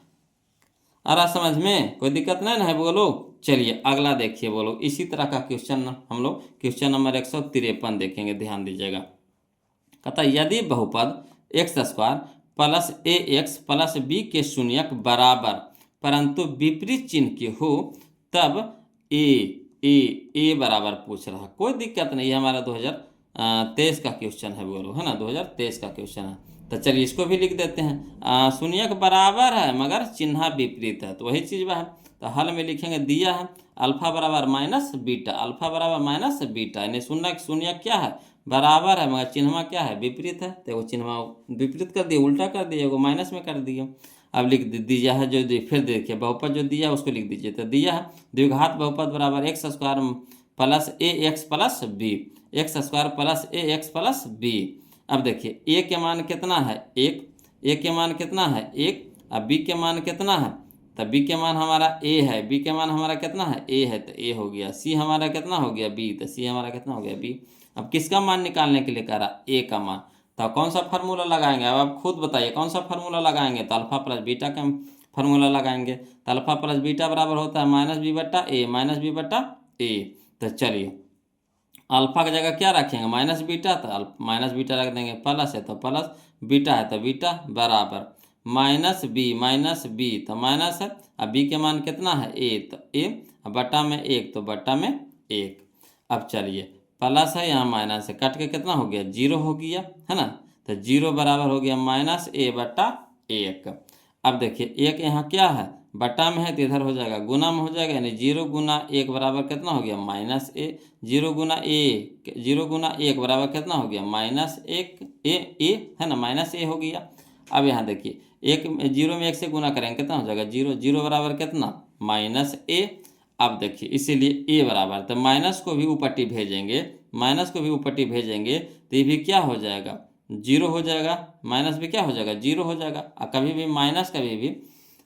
आ रहा समझ में, कोई दिक्कत नहीं ना है बोलो। चलिए अगला देखिए बोलो, इसी तरह का क्वेश्चन हम लोग क्वेश्चन नंबर 153 देखेंगे, ध्यान दीजिएगा। कहता यदि बहुपद x² plus ax plus b के शून्यक बराबर परंतु विपरीत चिन्ह के हो तब ए बराबर पूछ रहा, कोई दिक्कत नहीं है, हमारा 2023 का क्वेश्चन है बोलो, है ना, 2023 का क्वेश्चन है। तो चलिए इसको भी लिख देते हैं, शून्यक बराबर है मगर चिन्ह विपरीत है, तो वही चीज़ है। तो हल में लिखेंगे दिया है अल्फा बराबर माइनस बीटा, अल्फा बराबर माइनस बीटा, यानी शून्य शून्य क्या है, बराबर है, मगर चिन्हवा क्या है, विपरीत है। तो वो चिन्हवा विपरीत कर दिए, उल्टा कर दिए, वो माइनस में कर दिए। अब लिख दिया है जो फिर देखिए बहुपद जो दिया है उसको लिख दीजिए। तो दिया है द्विघात बहुपद बराबर x square plus a x plus B, x square plus a x plus b. अब देखिए ए के मान कितना है, एक, ए के मान कितना है, एक। अब बी के मान कितना है, तो बी के मान हमारा ए है, बी के मान हमारा कितना है, ए है, तो ए हो गया। सी हमारा कितना हो गया, बी, तो सी हमारा कितना हो गया, बी। अब किसका मान निकालने के लिए कह रहा, ए का मान। तो कौन सा फार्मूला लगाएंगे, अब आप खुद बताइए कौन सा फार्मूला लगाएंगे। तो अल्फा प्लस बीटा का फार्मूला लगाएंगे। तो अल्फा प्लस बीटा बराबर होता है माइनस बी बट्टा ए, माइनस बी बट्टा ए। तो चलिए अल्फा की जगह क्या रखेंगे, माइनस बीटा, तो माइनस बीटा रख देंगे, प्लस है तो प्लस, बीटा है तो बीटा, बराबर माइनस बी तो माइनस है। अब बी के मान कितना है, ए, तो ए, अब बट्टा में एक तो बट्टा में एक। अब चलिए प्लस है यहाँ माइनस है, कट के कितना हो गया, जीरो हो गया, है ना। तो जीरो बराबर हो गया माइनस ए बट्टा एक। अब देखिए एक यहाँ क्या है, बट्टा में है तो इधर हो जाएगा गुना में हो जाएगा, यानी जीरो गुना एक बराबर कितना हो गया, माइनस ए। जीरो गुना ए, जीरो गुना एक बराबर कितना हो गया, माइनस एक, ए है ना, माइनस ए हो गया। अब यहाँ देखिए एक जीरो में एक से गुना करेंगे कितना हो जाएगा, जीरो, जीरो बराबर कितना, माइनस ए। अब देखिए इसीलिए ए बराबर, तो माइनस को भी ऊपट्टी भेजेंगे, माइनस को भी ऊपट्टी भेजेंगे तो ये भी क्या हो जाएगा, जीरो हो जाएगा, माइनस भी क्या हो जाएगा, जीरो हो जाएगा। और कभी भी माइनस कभी भी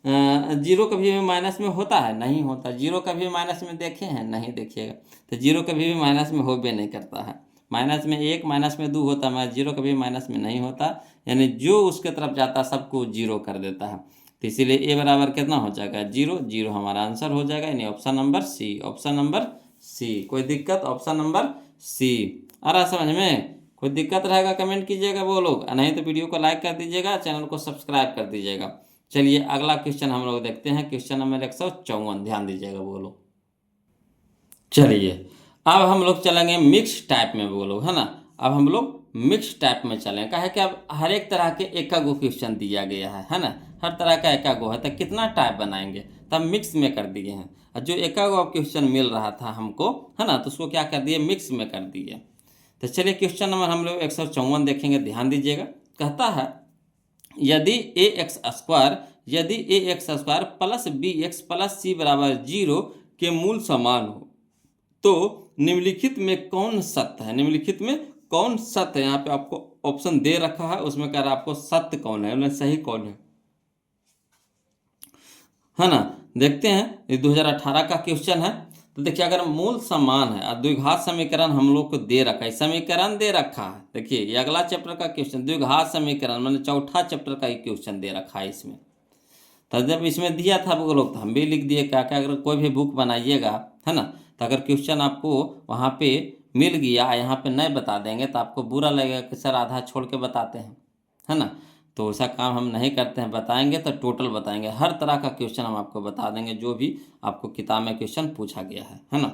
जीरो कभी भी माइनस में होता है, नहीं होता। जीरो कभी भी माइनस में देखे हैं, नहीं देखिएगा। तो जीरो कभी भी माइनस में हो भी नहीं करता है, माइनस में एक, माइनस में दो होता है, मगर जीरो कभी माइनस में नहीं होता, यानी जो उसके तरफ जाता है सबको जीरो कर देता है। तो इसीलिए ए बराबर कितना हो जाएगा, जीरो, जीरो हमारा आंसर हो जाएगा, यानी option number C, option number C. कोई दिक्कत, ऑप्शन नंबर सी आ रहा समझ में। कोई दिक्कत रहेगा कमेंट कीजिएगा वो लोग, नहीं तो वीडियो को लाइक कर दीजिएगा, चैनल को सब्सक्राइब कर दीजिएगा। चलिए अगला क्वेश्चन हम लोग देखते हैं, क्वेश्चन नंबर 154, ध्यान दीजिएगा वो लोग। चलिए अब हम लोग चलेंगे मिक्स टाइप में वो लोग, है ना। अब हम लोग मिक्स टाइप में चलें, कहे कि अब हर एक तरह के एकागो क्वेश्चन दिया गया है ना, हर तरह का एकागो है, तो कितना टाइप बनाएंगे, तब मिक्स में कर दिए हैं। और जो एकागो क्वेश्चन मिल रहा था हमको, है ना, तो उसको क्या कर दिए, मिक्स में कर दिए। तो चलिए क्वेश्चन नंबर हम लोग 154 देखेंगे, ध्यान दीजिएगा। कहता है यदि a x square plus B x plus c बराबर 0 के मूल समान हो तो निम्नलिखित में कौन सत्य है, निम्नलिखित में कौन सत्य है। यहाँ पे आपको ऑप्शन दे रखा है, उसमें कह रहा है आपको सत्य कौन है, सही कौन है ना। देखते हैं ये 2018 का क्वेश्चन है। तो देखिए अगर मूल समान है और द्विघात समीकरण हम लोग को दे रखा है, समीकरण दे रखा है, देखिए ये अगला चैप्टर का क्वेश्चन, द्विघात समीकरण मैंने चौथा चैप्टर का ही क्वेश्चन दे रखा है इसमें। तो जब इसमें दिया था वो लोग, तो हम भी लिख दिए क्या क्या, अगर कोई भी बुक बनाइएगा, है ना, तो अगर क्वेश्चन आपको वहाँ पे मिल गया, यहाँ पे नहीं बता देंगे तो आपको बुरा लगेगा कि सर आधा छोड़ के बताते हैं, है ना। तो ऐसा काम हम नहीं करते हैं, बताएंगे तो टोटल बताएंगे, हर तरह का क्वेश्चन हम आपको बता देंगे जो भी आपको किताब में क्वेश्चन पूछा गया है ना।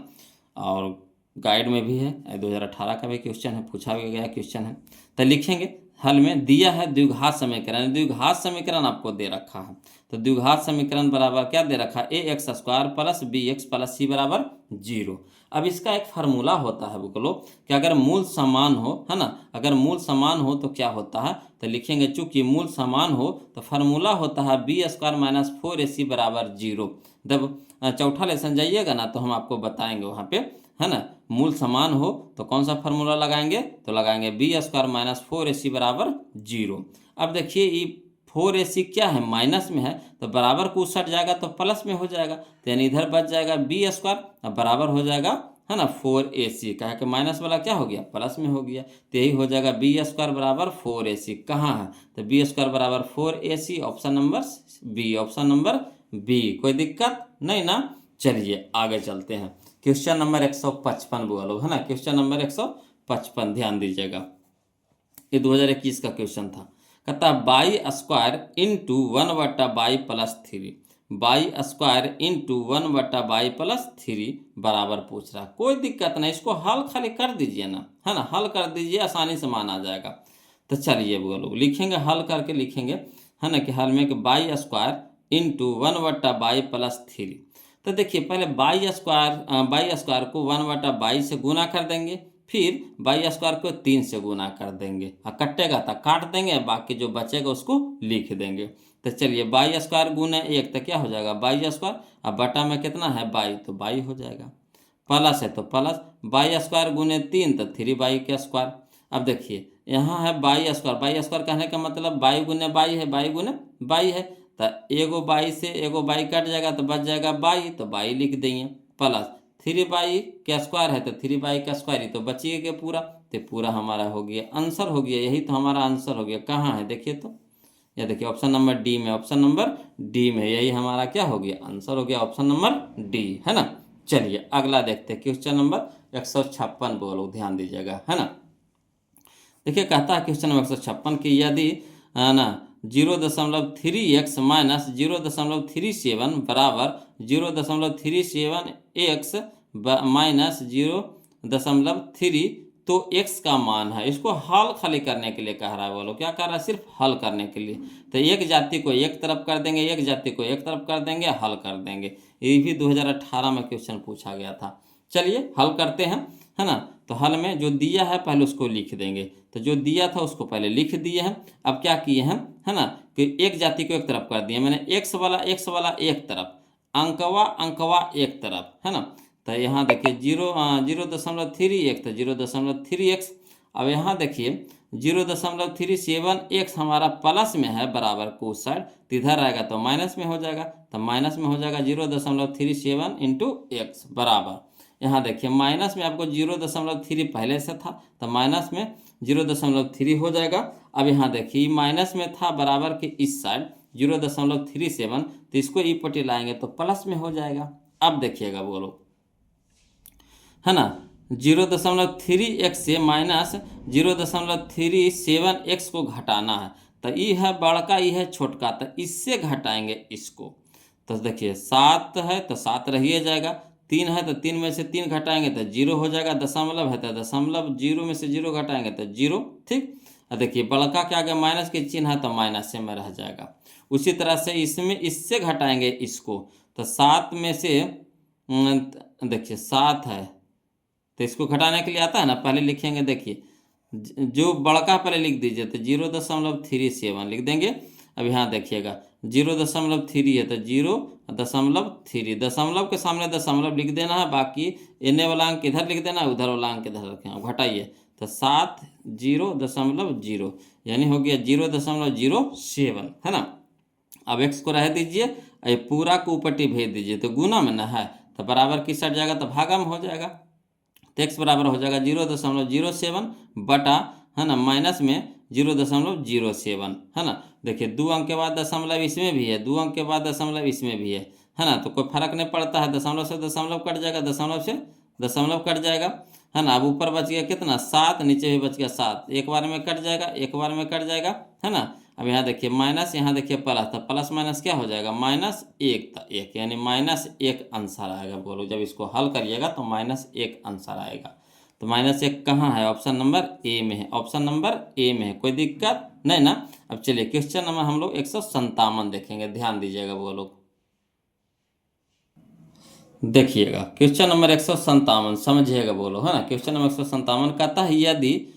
और गाइड में भी है, 2018 का भी क्वेश्चन है, पूछा गया क्वेश्चन है। तो लिखेंगे हल में दिया है द्विघात समीकरण, द्विघात समीकरण आपको दे रखा है। तो द्विघात समीकरण बराबर क्या दे रखा है, a x square plus B x plus c बराबर 0। अब इसका एक फार्मूला होता है बोलो कि अगर मूल समान हो, है ना, अगर मूल समान हो तो क्या होता है, तो लिखेंगे चूंकि मूल समान हो तो फार्मूला होता है बी स्क्वायर माइनस 4ac बराबर 0। जब चौथा लेसन जाइएगा ना तो हम आपको बताएंगे वहाँ पे, है ना। मूल समान हो तो कौन सा फार्मूला लगाएंगे, तो लगाएंगे बी स्क्वायर माइनस 4ac बराबर 0। अब देखिए ये 4ac क्या है, माइनस में है, तो बराबर को सट जाएगा तो प्लस में हो जाएगा, तो यानी इधर बच जाएगा बी स्क्वायर, अब बराबर हो जाएगा, है ना, 4ac, कहा कि माइनस वाला क्या हो गया, प्लस में हो गया, तो यही हो जाएगा बी स्क्वायर बराबर 4ac। कहाँ है, तो बी स्क्वायर बराबर 4ac, option number B, option number B. कोई दिक्कत नहीं ना। चलिए आगे चलते हैं, क्वेश्चन नंबर 155 बोलो, है ना, क्वेश्चन नंबर 155 ध्यान दीजिएगा। ये 2021 का क्वेश्चन था। कहता बाई स्क्वायर इंटू 1/बाई+3, बाई स्क्वायर इंटू 1/बाई+3 बराबर पूछ रहा है। कोई दिक्कत नहीं, इसको हल खाली कर दीजिए ना, है ना, हल कर दीजिए, आसानी से मान आ जाएगा। तो चलिए बोलो लिखेंगे, हल करके लिखेंगे, है ना, कि हल में कि बाई स्क्वायर इंटू 1/बाई+3। तो देखिए पहले बाई स्क्वायर को 1/22 से गुना कर देंगे, फिर बाई स्क्वायर को 3 से गुना कर देंगे, कटेगा तो काट देंगे, बाकी जो बचेगा उसको लिख देंगे। तो चलिए बाई स्क्वायर गुना 1 तो क्या हो जाएगा बाई स्क्वायर, अब बटा में कितना है बाई, तो बाई हो जाएगा। प्लस है तो प्लस, बाई स्क्वायर गुने 3 तो 3 के स्क्वायर। अब देखिए यहाँ है बाई स्क्वायर कहने का मतलब बाई गुने बाई है, बाई गुने बाई है, तो एगो बाई से एगो बाई कट जाएगा तो बच जाएगा बाई, तो बाई लिख देंगे। प्लस 3 के स्क्वायर है तो 3 का स्क्वायर ही तो बचिएगा पूरा, तो पूरा हमारा हो गया, आंसर हो गया, यही तो हमारा आंसर हो गया। कहाँ है देखिए तो, या देखिए ऑप्शन नंबर डी में, ऑप्शन नंबर डी में, यही हमारा क्या हो गया आंसर हो गया, ऑप्शन नंबर डी, है ना। चलिए अगला देखते हैं, क्वेश्चन नंबर 156 बोलो, ध्यान दीजिएगा, है ना। देखिए कहता है क्वेश्चन नंबर 156 की यदि ना 0.3x माइनस 0.37 बराबर 0.37x माइनस 0.3 तो x का मान है। इसको हल खाली करने के लिए कह रहा है, बोलो क्या कह रहा है, सिर्फ हल करने के लिए। तो एक जाति को एक तरफ कर देंगे, एक जाति को एक तरफ कर देंगे, हल कर देंगे। ये भी 2018 में क्वेश्चन पूछा गया था। चलिए हल करते हैं, है ना। तो हल में जो दिया है पहले उसको लिख देंगे, तो जो दिया था उसको पहले लिख दिए हैं। अब क्या किए हैं, है ना, कि एक जाति को एक तरफ कर दिए, मैंने x वाला एक तरफ, अंकवा एक तरफ, है ना। तो यहाँ देखिए 0.31 तो 0.3x। अब यहाँ देखिए 0.37x हमारा प्लस में है बराबर को उस साइड, तो इधर आएगा तो माइनस में हो जाएगा, तो माइनस में हो जाएगा 0.37 इंटू एक्स बराबर, यहाँ देखिए माइनस में आपको 0.3 पहले से था तो माइनस में 0.3 हो जाएगा। अब यहाँ देखिए माइनस में था बराबर के इस साइड 0.37, तो इसको ई पट्टी लाएंगे तो प्लस में हो जाएगा। अब देखिएगा बोलो, है ना, 0.3x से माइनस 0.37x को घटाना है, तो ये है बड़का, ये है छोटका, तो इससे घटाएंगे इसको। तो देखिए 7 है तो 7 रहिए जाएगा, 3 है तो 3 में से 3 घटाएंगे तो 0 हो जाएगा, दशमलव है तो दशमलव, 0 में से 0 घटाएंगे तो 0, ठीक। और देखिए बड़का के आगे माइनस के चिन्ह है तो माइनस से में रह जाएगा। उसी तरह से इसमें इससे घटाएंगे इसको, तो 7 में से देखिए 7 है तो इसको घटाने के लिए आता है ना, पहले लिखेंगे, देखिए जो बड़का पहले लिख दीजिए तो 0.37 लिख देंगे। अब यहाँ देखिएगा 0.3 है तो 0.3, दशमलव के सामने दशमलव लिख देना है, बाकी इन्हें वाला अंक इधर लिख देना है, उधर वाला अंक इधर रखें। अब घटाइए तो 7 0.0 यानी हो गया 0.07, है ना। अब x को रह दीजिए, ये पूरा को ऊपट्टी भेज दीजिए, तो गुना में ना है तो बराबर किस साइड जाएगा तो भागा में हो जाएगा, तो x बराबर हो जाएगा 0.07 बटा, है ना, माइनस में 0.07, है ना। देखिए 2 अंक के बाद दशमलव इसमें भी है, 2 अंक के बाद दशमलव इसमें भी है ना, तो कोई फर्क नहीं पड़ता है, दशमलव से दशमलव कट जाएगा, दशमलव से दशमलव कट जाएगा, है ना। अब ऊपर बच गया कितना 7, नीचे भी बच गया 7, एक बार में कट जाएगा, एक बार में कट जाएगा, है ना। अब यहाँ देखिए माइनस, यहाँ देखिए प्लस, तो प्लस माइनस क्या हो जाएगा -1, तो 1 यानी -1 आंसर आएगा। बोलो जब इसको हल करिएगा तो -1 आंसर आएगा। तो -1 कहाँ है, ऑप्शन नंबर ए में है, ऑप्शन नंबर ए में है, कोई दिक्कत नहीं ना। अब चलिए क्वेश्चन नंबर हम लोग 157 देखेंगे, ध्यान दीजिएगा बोलो, देखिएगा क्वेश्चन नंबर 157 समझिएगा बोलो, है ना। क्वेश्चन नंबर 157 कहता है यदि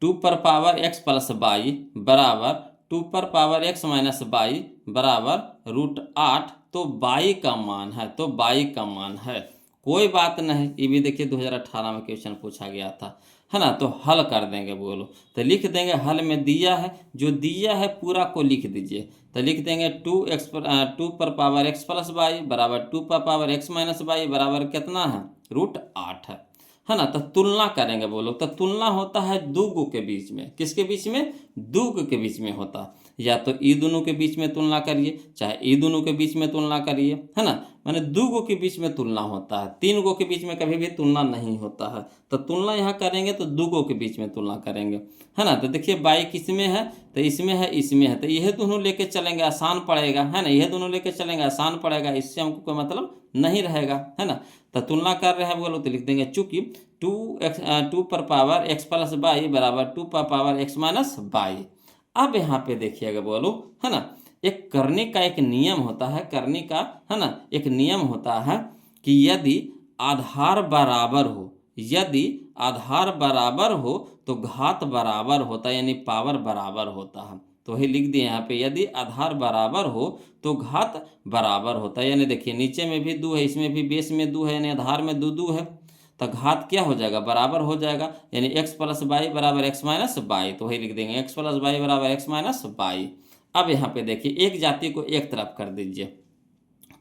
2 पर पावर x प्लस वाई बराबर 2 पर पावर x माइनस वाई बराबर √8 तो y का मान है, तो y का मान है। कोई बात नहीं, ये भी देखिए 2018 में क्वेश्चन पूछा गया था, है ना। तो हल कर देंगे बोलो, तो लिख देंगे, हल में दिया है, जो दिया है पूरा को लिख दीजिए, तो लिख देंगे 2 पर पावर x प्लस वाई बराबर 2 पर पावर x माइनस वाई बराबर कितना है √8 है ना। तो तुलना करेंगे बोलो, तो तुलना होता है दो गो के बीच में, किसके बीच में, दो गो के बीच में होता है, या तो ई दोनों के बीच में तुलना करिए, चाहे ई दोनों के बीच में तुलना करिए, है ना। माने दो गो के बीच में तुलना होता है, 3 गो के बीच में कभी भी तुलना नहीं होता है। तो तुलना यहाँ करेंगे तो दो गो के बीच में तुलना करेंगे, है ना। तो देखिए बाई किसमें है, तो इसमें है, इसमें है, तो यह दोनों लेके चलेंगे आसान पड़ेगा, है ना, यह दोनों लेके चलेंगे आसान पड़ेगा, इससे हमको कोई मतलब नहीं रहेगा, है ना। तो तुलना कर रहे हैं बोलो, तो लिख देंगे चूंकि 2 पर पावर x प्लस वाई बराबर 2 पर पावर x माइनस वाई। अब यहाँ पे देखिएगा बोलो, है ना, एक करने का एक नियम होता है, करने का, है ना, एक नियम होता है कि यदि आधार बराबर हो, यदि आधार बराबर हो तो घात बराबर होता है, यानी पावर बराबर होता है। तो वही लिख दिए यहाँ पे, यदि आधार बराबर हो तो घात बराबर होता है। यानी देखिए नीचे में भी 2 है, इसमें भी बेस में 2 है, यानी आधार में 2 2 है, तो घात क्या हो जाएगा, बराबर हो जाएगा। यानी x प्लस वाई बराबर एक्स माइनस वाई, तो वही लिख देंगे x प्लस वाई बराबर एक्स माइनस वाई। अब यहाँ पे देखिए एक जाति को एक तरफ कर दीजिए,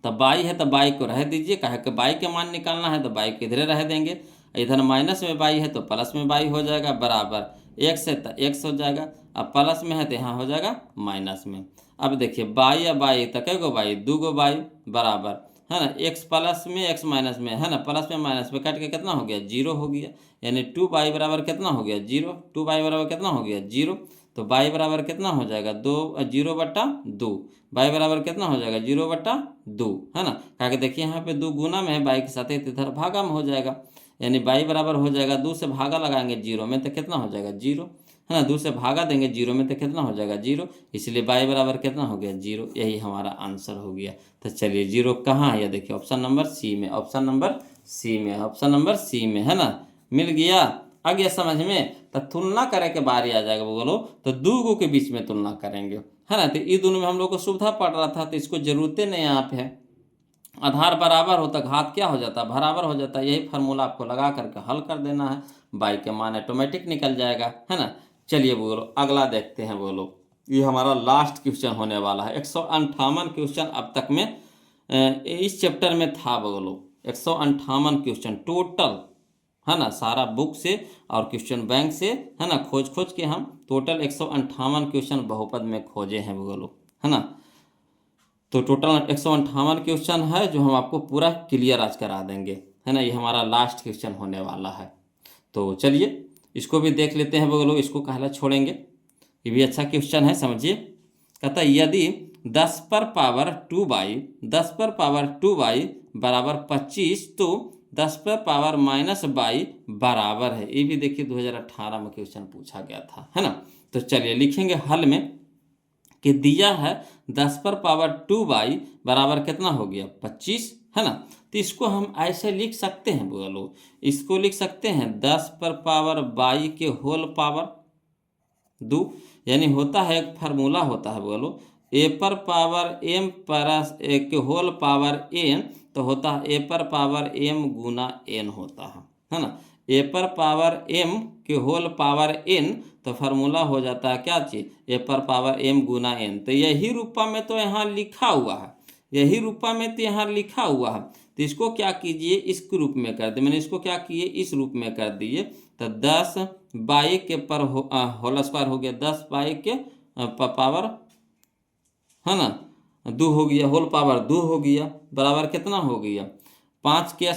तो बाई है तो बाई को रह दीजिए, कहे कि बाई के मान निकालना है तो बाई को इधरे रह देंगे। इधर माइनस में बाई है तो प्लस में बाई हो जाएगा, बराबर एक्स है तो एक्स हो जाएगा, अब प्लस में है तो यहाँ हो जाएगा माइनस में। अब देखिए बाई या बाई तो कै गो बाई, 2 गो बाई, बराबर है ना, एक्स प्लस में एक्स माइनस में है ना, प्लस में माइनस में काट के कितना हो गया, 0 हो गया। यानी 2 बाई बराबर कितना हो गया, 0। 2 बाई बराबर कितना हो गया, 0। तो बाई बराबर कितना हो जाएगा, 0/2। बाई बराबर कितना हो जाएगा, 0/2, है ना। क्या कि देखिए यहाँ पे 2 गुना में है, बाई के साथ इधर भागा में हो जाएगा। यानी बाई बराबर हो जाएगा, 2 से भागा लगाएंगे 0 में तो कितना हो जाएगा, 0, है ना। 2 से भागा देंगे 0 में तो कितना हो जाएगा, 0। इसलिए बाई बराबर कितना हो गया, 0। यही हमारा आंसर हो गया। तो चलिए 0 कहाँ है, ये देखिए ऑप्शन नंबर सी में, ऑप्शन नंबर सी में, ऑप्शन नंबर सी में, है ना। मिल गया, आ गया समझ में। तो तुलना करे के बारी आ जाएगा, बोलो तो 2 गो के बीच में तुलना करेंगे, है ना। तो ये दोनों में हम लोग को सुविधा पड़ रहा था, तो इसको जरूरतें नहीं यहाँ पे है। आधार बराबर होता घात क्या हो जाता है, बराबर हो जाता है। यही फार्मूला आपको लगा करके हल कर देना है, बाई के मान ऑटोमेटिक निकल जाएगा, है ना। चलिए बोलो अगला देखते हैं। बोलो ये हमारा लास्ट क्वेश्चन होने वाला है। 158 क्वेश्चन अब तक में इस चैप्टर में था। बोलो 158 क्वेश्चन टोटल, है ना, सारा बुक से और क्वेश्चन बैंक से, है ना, खोज खोज के हम टोटल 158 क्वेश्चन बहुपद में खोजे हैं। बोलो, है ना। तो टोटल 158 क्वेश्चन है जो हम आपको पूरा क्लियर आज करा देंगे, है ना। ये हमारा लास्ट क्वेश्चन होने वाला है। तो चलिए इसको भी देख लेते हैं। बोलो इसको कहला छोड़ेंगे, ये भी अच्छा क्वेश्चन है, समझिए। कहता है यदि 10 पर पावर 2 बाई बराबर 25 तो 10 पर पावर -22 बराबर है। ये भी देखिए 2018 में क्वेश्चन पूछा गया था, है ना। तो चलिए लिखेंगे हल में कि दिया है 10 पर पावर 2 बाई बराबर कितना हो गया, 25, है ना। तो इसको हम ऐसे लिख सकते हैं। बोलो इसको लिख सकते हैं 10 पर पावर बाई के होल पावर 2, यानी होता है एक फार्मूला होता है। बोलो ए पर पावर m प्लस ए के होल पावर n, तो होता है ए पर पावर m गुना n होता है ना। ए पर पावर m के होल पावर n, तो फार्मूला हो जाता है क्या चीज़, ए पर पावर m गुना n। तो यही रूपा में तो यहाँ लिखा हुआ है, यही रूपा में तो यहाँ लिखा हुआ है। तो इसको क्या कीजिए, इस रूप में कर दिए, मैंने इसको क्या किए, इस रूप में कर दिए। तो 10 बाई के पर होल स्क्वायर हो गया, 10 बाई के पावर, है ना, 2 हो गया, होल पावर 2 हो गया, बराबर कितना हो गया, 5 के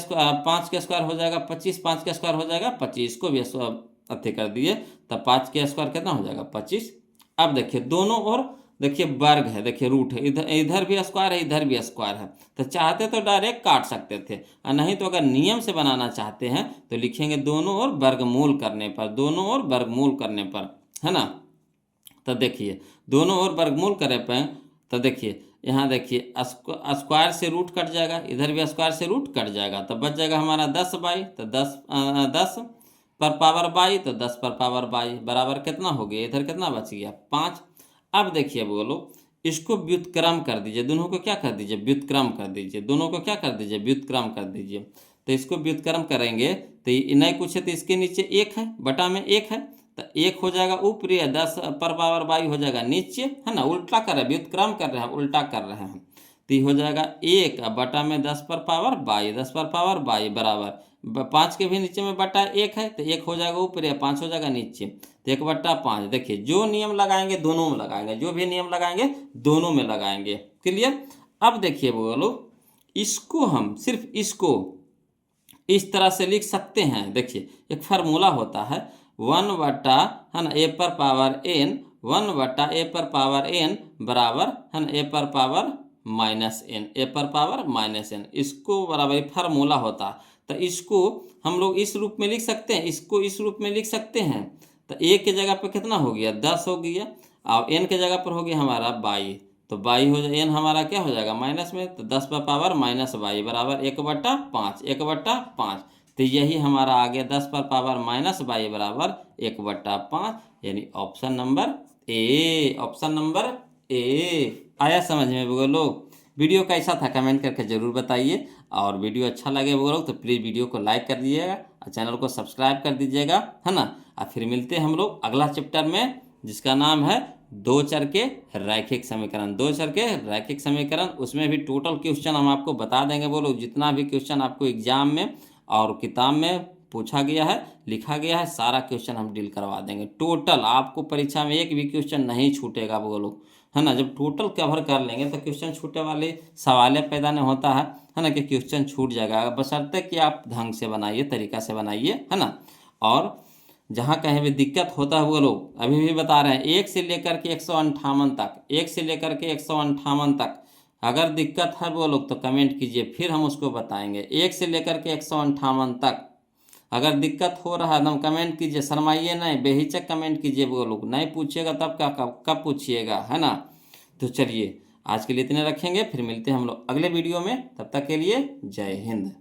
स्क्वायर हो जाएगा 25, 5 के स्क्वायर हो जाएगा 25, को भी अथी कर दिए, तब 5 के स्क्वायर कितना हो जाएगा 25। अब देखिए दोनों ओर देखिए वर्ग है, देखिए रूट है, इधर इधर भी स्क्वायर है, इधर भी स्क्वायर है। तो चाहते तो डायरेक्ट काट सकते थे, और नहीं तो अगर नियम से बनाना चाहते हैं तो लिखेंगे दोनों ओर वर्गमूल करने पर, दोनों ओर वर्गमूल करने पर, है ना। तो देखिए दोनों ओर वर्गमूल करे पे, तो देखिए यहाँ देखिए स्क्वायर से रूट कट जाएगा, इधर भी स्क्वायर से रूट कट जाएगा, तो बच जाएगा हमारा 10 बाई, तो 10 पर पावर बाई, तो 10 पर पावर बाई बराबर कितना हो गया, इधर कितना बच गया 5। अब देखिए बोलो इसको व्युत्क्रम कर दीजिए, दोनों को क्या कर दीजिए, व्युत्क्रम कर दीजिए, दोनों को क्या कर दीजिए, व्युत्क्रम कर दीजिए। तो इसको व्युत्क्रम करेंगे तो नहीं कुछ है, तो इसके नीचे 1 है, बटा में 1 है, तो 1 हो जाएगा ऊपरी, 10 पर पावर बाई हो जाएगा नीचे, है ना। उल्टा कर रहे हैं, व्युत्क्रम कर रहे हैं, उल्टा कर रहे हैं। तो ये हो जाएगा 1 बटा में 10 पर पावर बाई, 10 पर पावर बाई बराबर 5 के भी नीचे में बटा 1 है, तो 1 हो जाएगा ऊपर या 5 हो जाएगा नीचे, तो 1/5। देखिए जो नियम लगाएंगे दोनों में लगाएंगे, जो भी नियम लगाएंगे दोनों में लगाएंगे, क्लियर। अब देखिए बोलो इसको हम सिर्फ इसको इस तरह से लिख सकते हैं। देखिए एक फार्मूला होता है 1 बटा, है ना, ए पर पावर n, 1 बटा ए पर पावर n बराबर, है ना, ए पर पावर -n, ए पर पावर -n, इसको बराबर फार्मूला होता है। तो इसको हम लोग इस रूप में लिख सकते हैं, इसको इस रूप में लिख सकते हैं। तो ए के जगह पर कितना हो गया 10 हो गया, और n के जगह पर हो गया हमारा 22, तो बाई हो जाए, एन हमारा क्या हो जाएगा माइनस में, तो 10 पर पावर माइनस बाई बराबर 1/5, 1/5। तो यही हमारा आ गया 10 पर पावर माइनस बाई बराबर 1/5, यानी option number A, option number ए। आया समझ में वो लोग? वीडियो कैसा था कमेंट करके ज़रूर बताइए, और वीडियो अच्छा लगे वो लोग तो प्लीज़ वीडियो को लाइक कर दीजिएगा और चैनल को सब्सक्राइब कर दीजिएगा, है ना। और फिर मिलते हैं हम लोग अगला चैप्टर में, जिसका नाम है दो चर के रैखिक समीकरण। दो चर के रैखिक समीकरण, उसमें भी टोटल क्वेश्चन हम आपको बता देंगे वो लोग, जितना भी क्वेश्चन आपको एग्जाम में और किताब में पूछा गया है, लिखा गया है, सारा क्वेश्चन हम डील करवा देंगे। टोटल आपको परीक्षा में एक भी क्वेश्चन नहीं छूटेगा वो लोग, है ना। जब टोटल कवर कर लेंगे तो क्वेश्चन छूटे वाले सवाल पैदा नहीं होता है ना, कि क्वेश्चन छूट जाएगा, बशर्ते कि आप ढंग से बनाइए, तरीका से बनाइए, है ना। और जहाँ कहीं भी दिक्कत होता है वो लोग अभी भी बता रहे हैं, 1 से लेकर के 158 तक, 1 से लेकर के 158 तक अगर दिक्कत है वो लोग तो कमेंट कीजिए, फिर हम उसको बताएंगे। 1 से लेकर के 158 तक अगर दिक्कत हो रहा है तो कमेंट कीजिए, शर्माइए नहीं, बेहिचक कमेंट कीजिए वो लोग, नहीं पूछिएगा तब क्या, कब पूछिएगा, है ना। तो चलिए आज के लिए इतने रखेंगे, फिर मिलते हैं हम लोग अगले वीडियो में, तब तक के लिए जय हिंद।